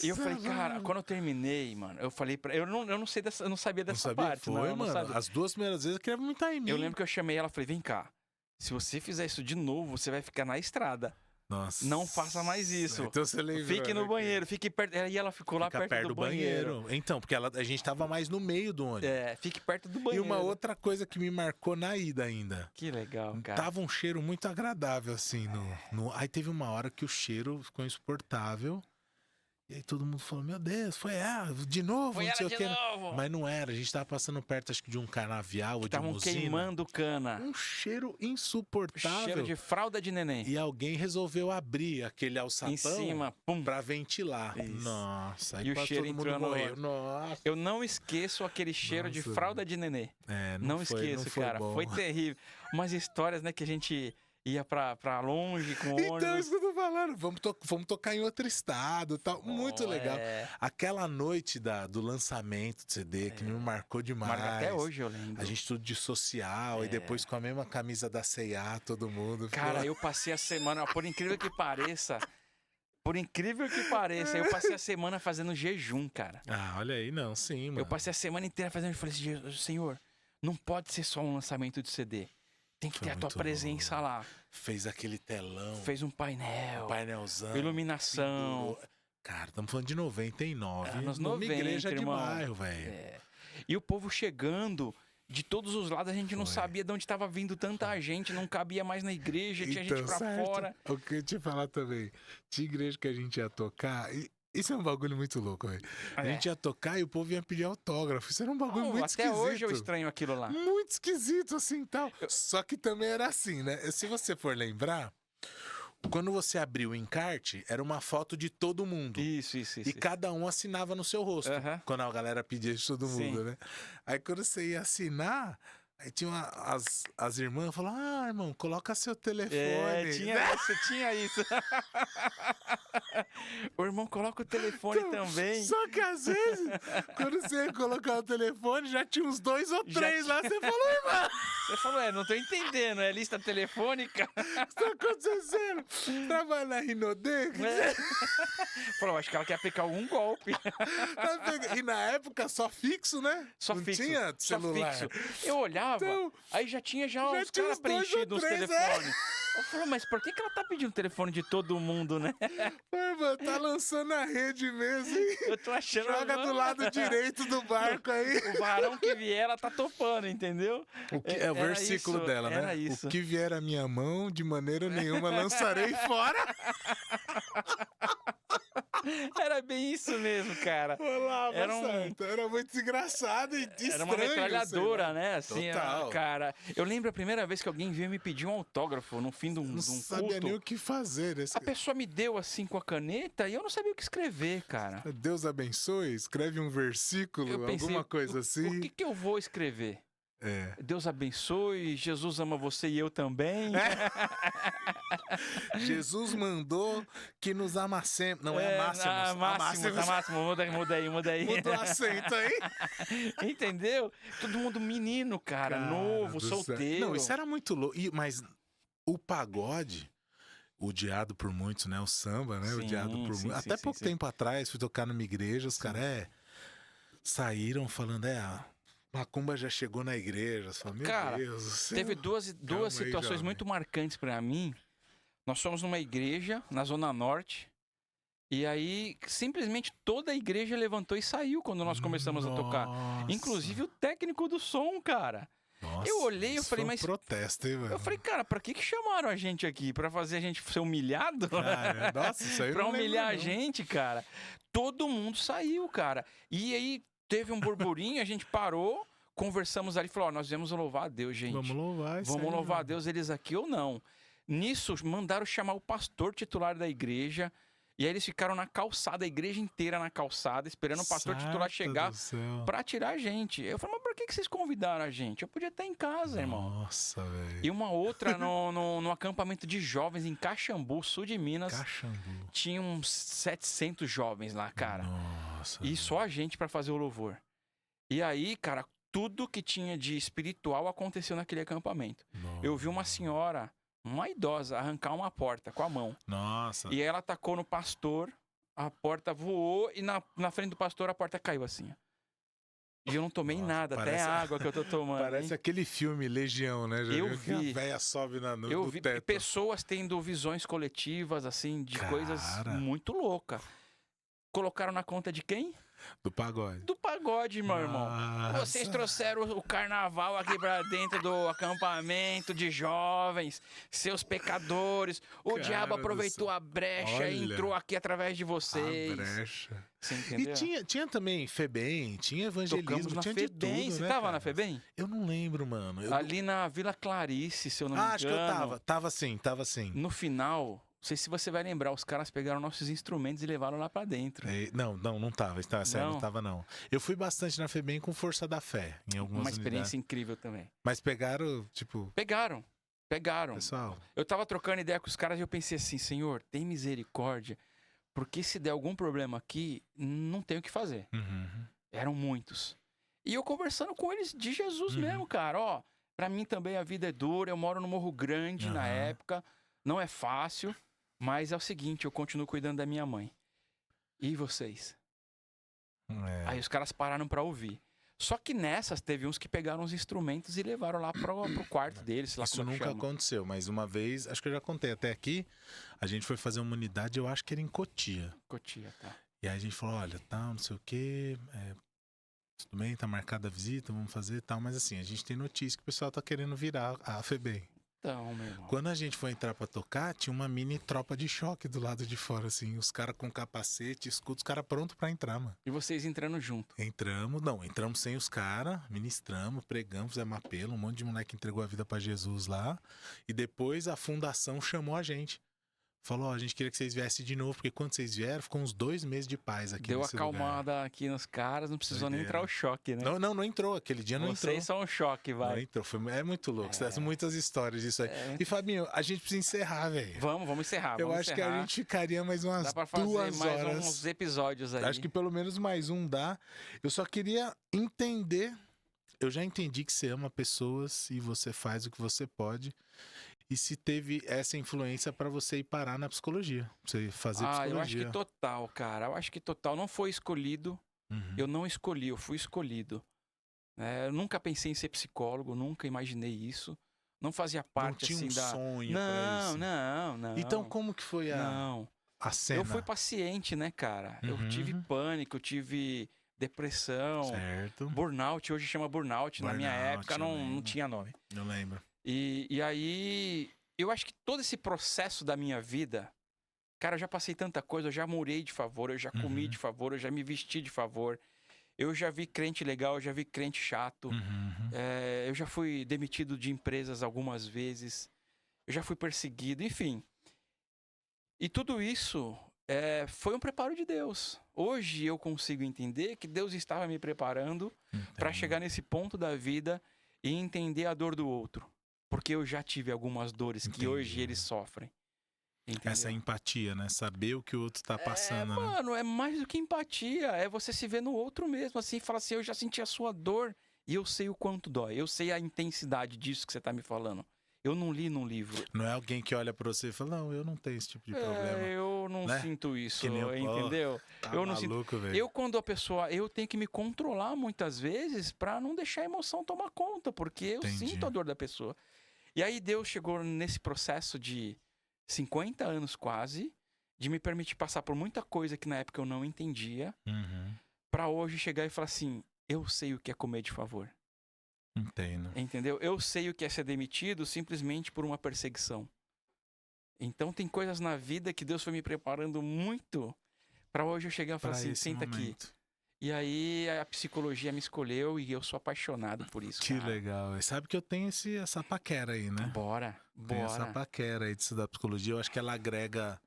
[SPEAKER 3] E eu falei, cara, quando eu terminei, mano, eu falei pra... Eu não sabia dessa parte.
[SPEAKER 1] Foi, mano. As 2 primeiras vezes eu queria vomitar em mim.
[SPEAKER 3] Eu lembro que eu chamei ela e falei, vem cá. Se você fizer isso de novo, você vai ficar na estrada.
[SPEAKER 1] Nossa.
[SPEAKER 3] Não faça mais isso.
[SPEAKER 1] Então você lembrou,
[SPEAKER 3] Fique no
[SPEAKER 1] né,
[SPEAKER 3] banheiro, fique perto. E ela ficou lá perto do banheiro.
[SPEAKER 1] Então, porque a gente tava mais no meio do ônibus.
[SPEAKER 3] Fique perto do banheiro.
[SPEAKER 1] E uma outra coisa que me marcou na ida ainda.
[SPEAKER 3] Que legal, cara.
[SPEAKER 1] Tava um cheiro muito agradável, assim. Aí teve uma hora que o cheiro ficou insuportável. E aí todo mundo falou, meu Deus, foi ela, de novo,
[SPEAKER 3] Foi
[SPEAKER 1] não sei
[SPEAKER 3] ela
[SPEAKER 1] o quê.
[SPEAKER 3] de novo.
[SPEAKER 1] Mas não era, a gente tava passando perto, acho que de um canavial ou de uma
[SPEAKER 3] Estavam
[SPEAKER 1] usina.
[SPEAKER 3] queimando cana.
[SPEAKER 1] Um cheiro insuportável.
[SPEAKER 3] Cheiro de fralda de neném.
[SPEAKER 1] E alguém resolveu abrir aquele alçapão
[SPEAKER 3] Em cima, pum.
[SPEAKER 1] pra ventilar.
[SPEAKER 3] Isso.
[SPEAKER 1] Nossa, aí
[SPEAKER 3] E o
[SPEAKER 1] quase
[SPEAKER 3] cheiro
[SPEAKER 1] todo mundo
[SPEAKER 3] entrando no
[SPEAKER 1] morreu.
[SPEAKER 3] ar.
[SPEAKER 1] Nossa.
[SPEAKER 3] Eu não esqueço aquele cheiro de
[SPEAKER 1] Nossa,
[SPEAKER 3] fralda de nenê.
[SPEAKER 1] Não
[SPEAKER 3] Esqueço,
[SPEAKER 1] foi
[SPEAKER 3] cara.
[SPEAKER 1] bom.
[SPEAKER 3] Foi terrível. Umas histórias, né, que a gente ia pra longe com o
[SPEAKER 1] Então,
[SPEAKER 3] ônibus.
[SPEAKER 1] isso que eu tô falando. Vamos tocar em outro estado e tal. Muito legal. Aquela noite do lançamento do CD que me marcou demais.
[SPEAKER 3] Marca até hoje, eu lembro.
[SPEAKER 1] A gente tudo de social e depois com a mesma camisa da C&A, todo mundo.
[SPEAKER 3] Cara, eu passei a semana, por incrível que pareça, eu passei a semana fazendo jejum, cara.
[SPEAKER 1] Ah, olha aí, não, sim, mano.
[SPEAKER 3] Eu passei a semana inteira fazendo, eu falei assim, Senhor, não pode ser só um lançamento de CD. Tem que
[SPEAKER 1] Foi
[SPEAKER 3] ter a tua
[SPEAKER 1] muito
[SPEAKER 3] presença
[SPEAKER 1] bom.
[SPEAKER 3] lá.
[SPEAKER 1] Fez aquele telão.
[SPEAKER 3] Fez um painel.
[SPEAKER 1] Painelzão.
[SPEAKER 3] Iluminação.
[SPEAKER 1] Pendurou. Cara, estamos falando de 99.
[SPEAKER 3] Anos
[SPEAKER 1] numa
[SPEAKER 3] 90,
[SPEAKER 1] igreja
[SPEAKER 3] irmão.
[SPEAKER 1] de bairro, velho.
[SPEAKER 3] E o povo chegando de todos os lados, a gente não
[SPEAKER 1] Foi.
[SPEAKER 3] sabia de onde estava vindo tanta gente, não cabia mais na igreja, tinha gente pra
[SPEAKER 1] certo.
[SPEAKER 3] fora.
[SPEAKER 1] O que eu ia te falar também. Tinha igreja que a gente ia tocar. Isso é um bagulho muito louco, velho. A gente ia tocar e o povo ia pedir autógrafo. Isso era um bagulho muito
[SPEAKER 3] Até
[SPEAKER 1] esquisito.
[SPEAKER 3] hoje eu estranho aquilo lá.
[SPEAKER 1] Muito esquisito, assim, tal. Só que também era assim, né? Se você for lembrar, quando você abriu o encarte, era uma foto de todo mundo.
[SPEAKER 3] Isso.
[SPEAKER 1] E cada um assinava no seu rosto.
[SPEAKER 3] Aham.
[SPEAKER 1] Quando a galera pedia de todo mundo, né? Aí quando você ia assinar, aí tinha as irmãs falavam, irmão, coloca seu telefone.
[SPEAKER 3] Tinha isso. O irmão coloca o telefone
[SPEAKER 1] Então,
[SPEAKER 3] também.
[SPEAKER 1] Só que às vezes, quando você ia colocar o telefone, já tinha uns 2 ou 3 lá. Você falou, irmão,
[SPEAKER 3] Você falou, não tô entendendo, é lista telefônica?
[SPEAKER 1] o que tá acontecendo? Trabalha na Rinodê?
[SPEAKER 3] Falou, acho que ela quer aplicar algum golpe.
[SPEAKER 1] E na época, só fixo, né?
[SPEAKER 3] Só
[SPEAKER 1] Não
[SPEAKER 3] fixo.
[SPEAKER 1] tinha
[SPEAKER 3] Só
[SPEAKER 1] celular.
[SPEAKER 3] fixo. Eu olhava,
[SPEAKER 1] Então,
[SPEAKER 3] aí já tinha os
[SPEAKER 1] tinha
[SPEAKER 3] caras
[SPEAKER 1] uns 2 ou
[SPEAKER 3] preenchidos os
[SPEAKER 1] 3,
[SPEAKER 3] telefones. Eu falei, mas por que ela tá pedindo o telefone de todo mundo, né?
[SPEAKER 1] Irmão, tá lançando a rede mesmo, hein?
[SPEAKER 3] Eu tô achando...
[SPEAKER 1] Joga do lado direito do barco aí.
[SPEAKER 3] O varão que vier, ela tá topando, entendeu?
[SPEAKER 1] É o
[SPEAKER 3] Era
[SPEAKER 1] versículo
[SPEAKER 3] isso,
[SPEAKER 1] dela, né?
[SPEAKER 3] era isso.
[SPEAKER 1] O que vier à minha mão, de maneira nenhuma lançarei fora.
[SPEAKER 3] Era bem isso mesmo, cara.
[SPEAKER 1] Rolava,
[SPEAKER 3] Era um-
[SPEAKER 1] certo. Era muito engraçado e estranho.
[SPEAKER 3] Era uma metralhadora,
[SPEAKER 1] sei lá.
[SPEAKER 3] né? Assim,
[SPEAKER 1] Total.
[SPEAKER 3] cara. Eu lembro a primeira vez que alguém veio me pedir um autógrafo no fim de um
[SPEAKER 1] Não sabia
[SPEAKER 3] culto.
[SPEAKER 1] nem o que fazer. Né?
[SPEAKER 3] A pessoa me deu assim com a caneta e eu não sabia o que escrever, cara.
[SPEAKER 1] Deus abençoe, escreve um versículo,
[SPEAKER 3] Eu pensei,
[SPEAKER 1] alguma coisa assim.
[SPEAKER 3] O que eu vou escrever?
[SPEAKER 1] É.
[SPEAKER 3] Deus abençoe, Jesus ama você e eu também.
[SPEAKER 1] Jesus mandou que nos amassemos. Não é amássemos.
[SPEAKER 3] Máximo. Muda aí.
[SPEAKER 1] Muda o acento aí.
[SPEAKER 3] Entendeu? Todo mundo menino, cara, novo,
[SPEAKER 1] do céu.
[SPEAKER 3] solteiro.
[SPEAKER 1] Não, isso era muito louco. Mas o pagode, odiado por muitos, né? O samba, né?
[SPEAKER 3] Sim,
[SPEAKER 1] Odiado por
[SPEAKER 3] sim,
[SPEAKER 1] muitos.
[SPEAKER 3] sim,
[SPEAKER 1] Até
[SPEAKER 3] sim,
[SPEAKER 1] pouco
[SPEAKER 3] sim.
[SPEAKER 1] tempo atrás, fui tocar numa igreja, os caras saíram falando, a macumba já chegou na igreja. Você fala, meu
[SPEAKER 3] Cara,
[SPEAKER 1] Deus do céu.
[SPEAKER 3] Teve duas
[SPEAKER 1] aí,
[SPEAKER 3] situações
[SPEAKER 1] jovem.
[SPEAKER 3] muito marcantes pra mim. Nós fomos numa igreja na Zona Norte. E aí, simplesmente toda a igreja levantou e saiu quando nós começamos a tocar.
[SPEAKER 1] Nossa.
[SPEAKER 3] Inclusive o técnico do som, cara.
[SPEAKER 1] Nossa,
[SPEAKER 3] eu olhei, eu
[SPEAKER 1] isso
[SPEAKER 3] falei,
[SPEAKER 1] foi um
[SPEAKER 3] mas-
[SPEAKER 1] protesto, hein, velho?
[SPEAKER 3] Eu falei, cara, pra que chamaram a gente aqui? Pra fazer a gente ser humilhado?
[SPEAKER 1] Cara, nossa, isso aí eu
[SPEAKER 3] Pra
[SPEAKER 1] não lembro,
[SPEAKER 3] humilhar a
[SPEAKER 1] não.
[SPEAKER 3] gente, cara. Todo mundo saiu, cara. E aí teve um burburinho, a gente parou, conversamos ali, falou, ó, nós viemos louvar a Deus, gente.
[SPEAKER 1] Vamos louvar isso
[SPEAKER 3] Vamos
[SPEAKER 1] aí,
[SPEAKER 3] louvar a
[SPEAKER 1] mano.
[SPEAKER 3] Deus, eles aqui ou não. Nisso, mandaram chamar o pastor titular da igreja. E aí eles ficaram na calçada, a igreja inteira na calçada, esperando o pastor titular
[SPEAKER 1] Santa
[SPEAKER 3] chegar
[SPEAKER 1] do céu.
[SPEAKER 3] pra tirar a gente. Eu falei, mas por que vocês convidaram a gente? Eu podia estar em casa, irmão.
[SPEAKER 1] Nossa, velho.
[SPEAKER 3] E uma outra no acampamento de jovens em Caxambu, sul de Minas.
[SPEAKER 1] Caxambu.
[SPEAKER 3] Tinha uns 700 jovens lá, cara.
[SPEAKER 1] Nossa.
[SPEAKER 3] E só a gente pra fazer o louvor. E aí, cara, tudo que tinha de espiritual aconteceu naquele acampamento.
[SPEAKER 1] Nossa.
[SPEAKER 3] Eu vi uma senhora, uma idosa, arrancar uma porta com a mão.
[SPEAKER 1] Nossa.
[SPEAKER 3] E aí ela tacou no pastor, a porta voou e na frente do pastor a porta caiu assim. Ó. E eu não tomei nada, até a água que eu tô tomando.
[SPEAKER 1] Parece aquele filme Legião, né? Já
[SPEAKER 3] eu
[SPEAKER 1] viu que
[SPEAKER 3] vi.
[SPEAKER 1] a véia sobe no
[SPEAKER 3] Eu vi
[SPEAKER 1] teto.
[SPEAKER 3] pessoas tendo visões coletivas, assim, de coisas
[SPEAKER 1] Cara.
[SPEAKER 3] muito loucas. Colocaram na conta de quem?
[SPEAKER 1] Do pagode.
[SPEAKER 3] Do pagode, meu irmão.
[SPEAKER 1] Nossa.
[SPEAKER 3] Vocês trouxeram o carnaval aqui pra dentro do acampamento de jovens, seus pecadores. O
[SPEAKER 1] Cara
[SPEAKER 3] diabo
[SPEAKER 1] do
[SPEAKER 3] aproveitou
[SPEAKER 1] céu.
[SPEAKER 3] a brecha
[SPEAKER 1] Olha.
[SPEAKER 3] e entrou aqui através de vocês.
[SPEAKER 1] A brecha.
[SPEAKER 3] Você entendeu?
[SPEAKER 1] E tinha também Febem, tinha
[SPEAKER 3] Tocamos
[SPEAKER 1] evangelismo,
[SPEAKER 3] na
[SPEAKER 1] tinha
[SPEAKER 3] Febem.
[SPEAKER 1] de tudo,
[SPEAKER 3] Você
[SPEAKER 1] né,
[SPEAKER 3] tava
[SPEAKER 1] cara?
[SPEAKER 3] na Febem?
[SPEAKER 1] Eu não lembro, mano.
[SPEAKER 3] Ali na Vila Clarice, se eu não me engano.
[SPEAKER 1] acho que eu tava. Tava sim.
[SPEAKER 3] No final, não sei se você vai lembrar, os caras pegaram nossos instrumentos e levaram lá pra dentro.
[SPEAKER 1] Não tava. Sério,
[SPEAKER 3] Não?
[SPEAKER 1] não tava, não. Eu fui bastante na Febem com Força da Fé, em algumas
[SPEAKER 3] Uma experiência
[SPEAKER 1] unidades.
[SPEAKER 3] incrível também.
[SPEAKER 1] Mas pegaram, tipo,
[SPEAKER 3] Pegaram.
[SPEAKER 1] pessoal...
[SPEAKER 3] Eu tava trocando ideia com os caras e eu pensei assim, Senhor, tem misericórdia, porque se der algum problema aqui, não tem o que fazer.
[SPEAKER 1] Uhum.
[SPEAKER 3] Eram muitos. E eu conversando com eles de Jesus mesmo, cara. Ó, pra mim também a vida é dura, eu moro no Morro Grande na época, não é fácil, mas é o seguinte, eu continuo cuidando da minha mãe. E vocês? Aí os caras pararam pra ouvir. Só que nessas teve uns que pegaram os instrumentos e levaram lá pro quarto deles, sei lá
[SPEAKER 1] Isso
[SPEAKER 3] como
[SPEAKER 1] nunca
[SPEAKER 3] chama.
[SPEAKER 1] aconteceu, mas uma vez, acho que eu já contei até aqui, a gente foi fazer uma unidade, eu acho que era em Cotia.
[SPEAKER 3] Cotia, tá.
[SPEAKER 1] E aí a gente falou, olha, tal, não sei o quê, tudo bem, tá marcada a visita, vamos fazer tal, mas assim, a gente tem notícia que o pessoal tá querendo virar a Febem.
[SPEAKER 3] Então, meu irmão.
[SPEAKER 1] Quando a gente foi entrar pra tocar, tinha uma mini tropa de choque do lado de fora, assim, os caras com capacete, escudo, os caras prontos pra entrar, mano.
[SPEAKER 3] E vocês entrando junto.
[SPEAKER 1] Entramos sem os caras, ministramos, pregamos, fizemos apelo, um monte de moleque entregou a vida pra Jesus lá, e depois a fundação chamou a gente. Falou, ó, a gente queria que vocês viessem de novo, porque quando vocês vieram, ficou uns 2 meses de paz aqui
[SPEAKER 3] Deu
[SPEAKER 1] nesse lugar.
[SPEAKER 3] acalmada aqui nos caras, não precisou nem entrar o choque, né?
[SPEAKER 1] Não entrou, aquele dia não entrou.
[SPEAKER 3] Vocês são um choque,
[SPEAKER 1] Não
[SPEAKER 3] vai.
[SPEAKER 1] entrou, é muito louco, tem muitas histórias disso aí.
[SPEAKER 3] É.
[SPEAKER 1] E Fabinho, a gente precisa encerrar, velho.
[SPEAKER 3] Vamos encerrar,
[SPEAKER 1] Eu acho que a gente ficaria mais umas
[SPEAKER 3] Dá pra fazer
[SPEAKER 1] 2
[SPEAKER 3] mais
[SPEAKER 1] horas.
[SPEAKER 3] uns episódios aí.
[SPEAKER 1] Acho que pelo menos mais um dá. Eu só queria entender. Eu já entendi que você ama pessoas e você faz o que você pode. E se teve essa influência pra você ir parar na psicologia, pra você fazer psicologia.
[SPEAKER 3] Eu acho que total, cara. Eu acho que total. Não foi escolhido.
[SPEAKER 1] Uhum.
[SPEAKER 3] Eu não escolhi, eu fui escolhido. Eu nunca pensei em ser psicólogo, nunca imaginei isso. Não fazia parte,
[SPEAKER 1] não tinha
[SPEAKER 3] assim,
[SPEAKER 1] um sonho pra isso.
[SPEAKER 3] Não.
[SPEAKER 1] Então como que foi
[SPEAKER 3] Não.
[SPEAKER 1] a cena?
[SPEAKER 3] Eu fui paciente, né, cara? Eu tive pânico, eu tive depressão.
[SPEAKER 1] Certo.
[SPEAKER 3] Burnout, hoje chama burnout. Na minha
[SPEAKER 1] Burnout,
[SPEAKER 3] época
[SPEAKER 1] eu
[SPEAKER 3] não
[SPEAKER 1] lembro.
[SPEAKER 3] tinha nome.
[SPEAKER 1] Eu lembro.
[SPEAKER 3] E aí, eu acho que todo esse processo da minha vida, cara, eu já passei tanta coisa, eu já morei de favor, eu já comi de favor, eu já me vesti de favor. Eu já vi crente legal, eu já vi crente chato. Eu já fui demitido de empresas algumas vezes. Eu já fui perseguido, enfim. E tudo isso foi um preparo de Deus. Hoje eu consigo entender que Deus estava me preparando para chegar nesse ponto da vida e entender a dor do outro. Porque eu já tive algumas dores que hoje eles sofrem. Entendeu?
[SPEAKER 1] Essa empatia, né? Saber o que o outro tá passando, né?
[SPEAKER 3] Mano, é mais do que empatia. É você se ver no outro mesmo, assim, falar assim, eu já senti a sua dor e eu sei o quanto dói. Eu sei a intensidade disso que você tá me falando. Eu não li num livro.
[SPEAKER 1] Não é alguém que olha pra você e fala, não, eu não tenho esse tipo de problema.
[SPEAKER 3] Eu não
[SPEAKER 1] né?
[SPEAKER 3] sinto isso,
[SPEAKER 1] Que nem eu,
[SPEAKER 3] entendeu?
[SPEAKER 1] Tá
[SPEAKER 3] eu não
[SPEAKER 1] maluco,
[SPEAKER 3] sinto.
[SPEAKER 1] velho.
[SPEAKER 3] Eu, quando a pessoa. Eu tenho que me controlar muitas vezes pra não deixar a emoção tomar conta, porque eu
[SPEAKER 1] Entendi.
[SPEAKER 3] sinto a dor da pessoa. E aí Deus chegou nesse processo de 50 anos quase, de me permitir passar por muita coisa que na época eu não entendia, pra hoje chegar e falar assim, eu sei o que é comer de favor.
[SPEAKER 1] Entendo.
[SPEAKER 3] Entendeu? Eu sei o que é ser demitido simplesmente por uma perseguição. Então tem coisas na vida que Deus foi me preparando muito pra hoje eu chegar e falar assim, senta aqui. E aí a psicologia me escolheu e eu sou apaixonado por isso.
[SPEAKER 1] Que
[SPEAKER 3] cara.
[SPEAKER 1] legal. E sabe que eu tenho essa paquera aí, né?
[SPEAKER 3] Bora.
[SPEAKER 1] Tem essa paquera aí de estudar psicologia. Eu acho que ela agrega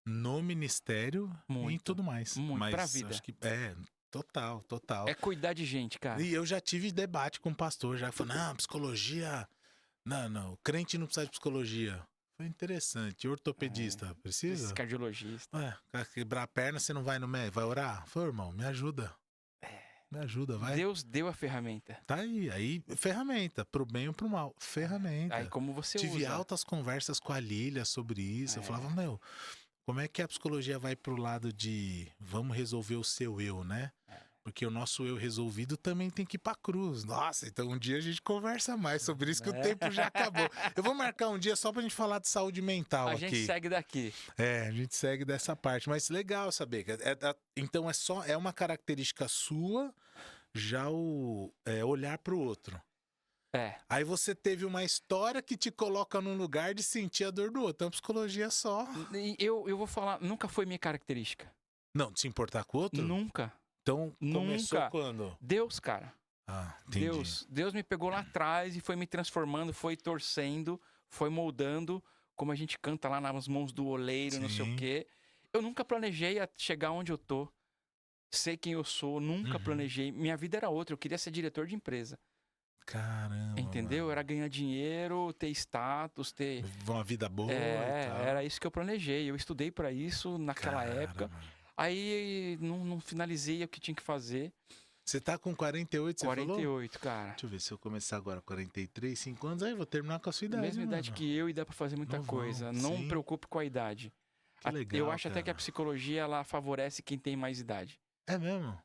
[SPEAKER 1] no ministério e em tudo mais.
[SPEAKER 3] Muito.
[SPEAKER 1] Mas
[SPEAKER 3] Pra vida.
[SPEAKER 1] acho que total.
[SPEAKER 3] É cuidar de gente, cara.
[SPEAKER 1] E eu já tive debate com o pastor, já falou, não, psicologia... Não, crente não precisa de psicologia. Foi interessante. E ortopedista, precisa?
[SPEAKER 3] Esse cardiologista.
[SPEAKER 1] Quebrar a perna, você não vai no médico? Vai orar? Foi, irmão, me ajuda. Me ajuda, vai.
[SPEAKER 3] Deus deu a ferramenta.
[SPEAKER 1] Tá aí, ferramenta, pro bem ou pro mal. Ferramenta.
[SPEAKER 3] Aí como você
[SPEAKER 1] Tive
[SPEAKER 3] usa.
[SPEAKER 1] altas conversas com a Lília sobre isso. Eu falava, meu, como é que a psicologia vai pro lado de vamos resolver o seu eu, né? Porque o nosso eu resolvido também tem que ir pra cruz. Nossa, então um dia a gente conversa mais sobre isso, que o tempo já acabou. Eu vou marcar um dia só pra gente falar de saúde mental aqui.
[SPEAKER 3] A gente segue daqui.
[SPEAKER 1] A gente segue dessa parte. Mas legal saber. Então é uma característica sua já o olhar pro outro. Aí você teve uma história que te coloca num lugar de sentir a dor do outro. Então, psicologia só.
[SPEAKER 3] Eu vou falar, nunca foi minha característica.
[SPEAKER 1] Não, de se importar com o outro?
[SPEAKER 3] Nunca.
[SPEAKER 1] Então, começou quando?
[SPEAKER 3] Deus, cara.
[SPEAKER 1] Entendi.
[SPEAKER 3] Deus me pegou lá atrás e foi me transformando, foi torcendo, foi moldando, como a gente canta lá nas mãos do oleiro,
[SPEAKER 1] Sim.
[SPEAKER 3] não sei o quê. Eu nunca planejei chegar onde eu tô, sei quem eu sou, nunca planejei. Minha vida era outra, eu queria ser diretor de empresa.
[SPEAKER 1] Caramba.
[SPEAKER 3] Entendeu?
[SPEAKER 1] Mano.
[SPEAKER 3] Era ganhar dinheiro, ter status, ter
[SPEAKER 1] uma vida boa.
[SPEAKER 3] Era isso que eu planejei. Eu estudei pra isso naquela época.
[SPEAKER 1] Mano.
[SPEAKER 3] Aí não finalizei o que tinha que fazer.
[SPEAKER 1] Você tá com 48, você
[SPEAKER 3] 48,
[SPEAKER 1] falou?
[SPEAKER 3] cara.
[SPEAKER 1] Deixa eu ver, se eu começar agora 43, 5 anos, aí eu vou terminar com a sua idade.
[SPEAKER 3] Mesma idade que eu e dá pra fazer muita coisa. Não me preocupe com a idade.
[SPEAKER 1] Que legal,
[SPEAKER 3] eu acho até que a psicologia, ela favorece quem tem mais idade.
[SPEAKER 1] É mesmo?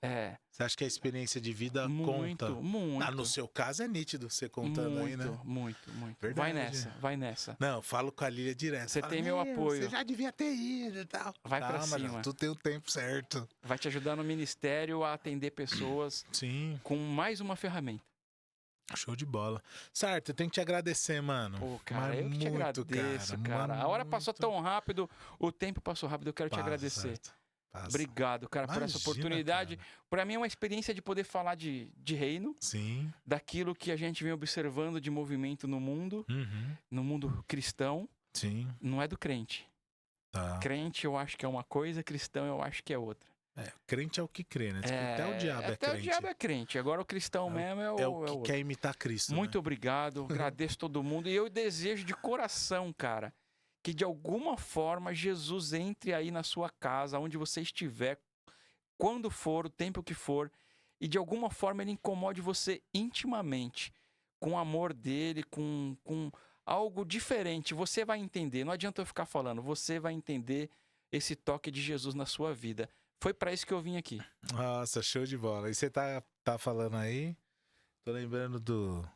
[SPEAKER 1] Você acha que a experiência de vida conta?
[SPEAKER 3] Muito.
[SPEAKER 1] No seu caso é nítido você contando aí, né?
[SPEAKER 3] Muito.
[SPEAKER 1] Verdade.
[SPEAKER 3] Vai nessa.
[SPEAKER 1] Não, eu falo com a Lília direto.
[SPEAKER 3] Você tem meu apoio.
[SPEAKER 1] Você já devia ter ido e tal.
[SPEAKER 3] Vai pra cima.
[SPEAKER 1] Tu tem o tempo certo.
[SPEAKER 3] Vai te ajudar no ministério a atender pessoas.
[SPEAKER 1] Sim.
[SPEAKER 3] Com mais uma ferramenta.
[SPEAKER 1] Show de bola. Sarto, eu tenho que te agradecer, mano.
[SPEAKER 3] Pô, cara, eu que te agradeço, cara. A hora passou tão rápido, o tempo passou rápido, eu quero te agradecer. Obrigado, cara, por essa oportunidade. Para mim é uma experiência de poder falar de reino.
[SPEAKER 1] Sim.
[SPEAKER 3] Daquilo que a gente vem observando de movimento no mundo, no mundo cristão.
[SPEAKER 1] Sim.
[SPEAKER 3] Não é do crente. Crente eu acho que é uma coisa, cristão eu acho que é outra.
[SPEAKER 1] Crente é o que crê, né? Até o diabo é crente.
[SPEAKER 3] Até o diabo é crente. Agora o cristão mesmo é o
[SPEAKER 1] que quer imitar Cristo.
[SPEAKER 3] Muito obrigado, agradeço todo mundo. E eu desejo de coração, cara, que de alguma forma Jesus entre aí na sua casa, onde você estiver, quando for, o tempo que for, e de alguma forma ele incomode você intimamente, com o amor dele, com algo diferente. Você vai entender, não adianta eu ficar falando, você vai entender esse toque de Jesus na sua vida. Foi para isso que eu vim aqui.
[SPEAKER 1] Nossa, show de bola. E você tá falando aí, tô lembrando do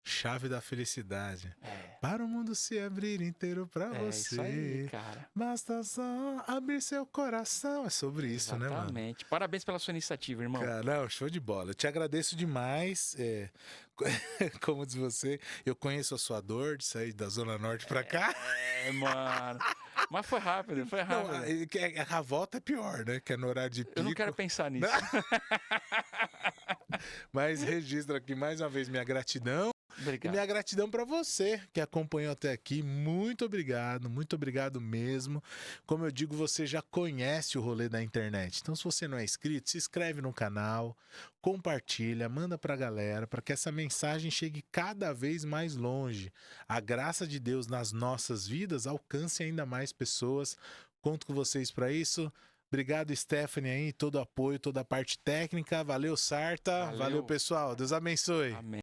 [SPEAKER 1] Chave da Felicidade. Para o mundo se abrir inteiro pra você.
[SPEAKER 3] Isso aí, cara.
[SPEAKER 1] Basta só abrir seu coração. É sobre isso, né, mano?
[SPEAKER 3] Exatamente. Parabéns pela sua iniciativa, irmão.
[SPEAKER 1] Cara, não, show de bola. Eu te agradeço demais. Como diz você, eu conheço a sua dor de sair da Zona Norte pra cá.
[SPEAKER 3] Mano. Mas foi rápido, foi rápido.
[SPEAKER 1] Não, a volta é pior, né? Que é no horário de pico.
[SPEAKER 3] Eu não quero pensar nisso.
[SPEAKER 1] Mas registro aqui mais uma vez minha gratidão.
[SPEAKER 3] Obrigado.
[SPEAKER 1] E minha gratidão para você que acompanhou até aqui. Muito obrigado mesmo. Como eu digo, você já conhece o rolê da internet. Então, se você não é inscrito, se inscreve no canal, compartilha, manda pra galera, para que essa mensagem chegue cada vez mais longe. A graça de Deus nas nossas vidas alcance ainda mais pessoas. Conto com vocês para isso. Obrigado, Stephanie, aí, todo o apoio, toda a parte técnica. Valeu, Sarta. Valeu, pessoal. Deus abençoe.
[SPEAKER 3] Amém.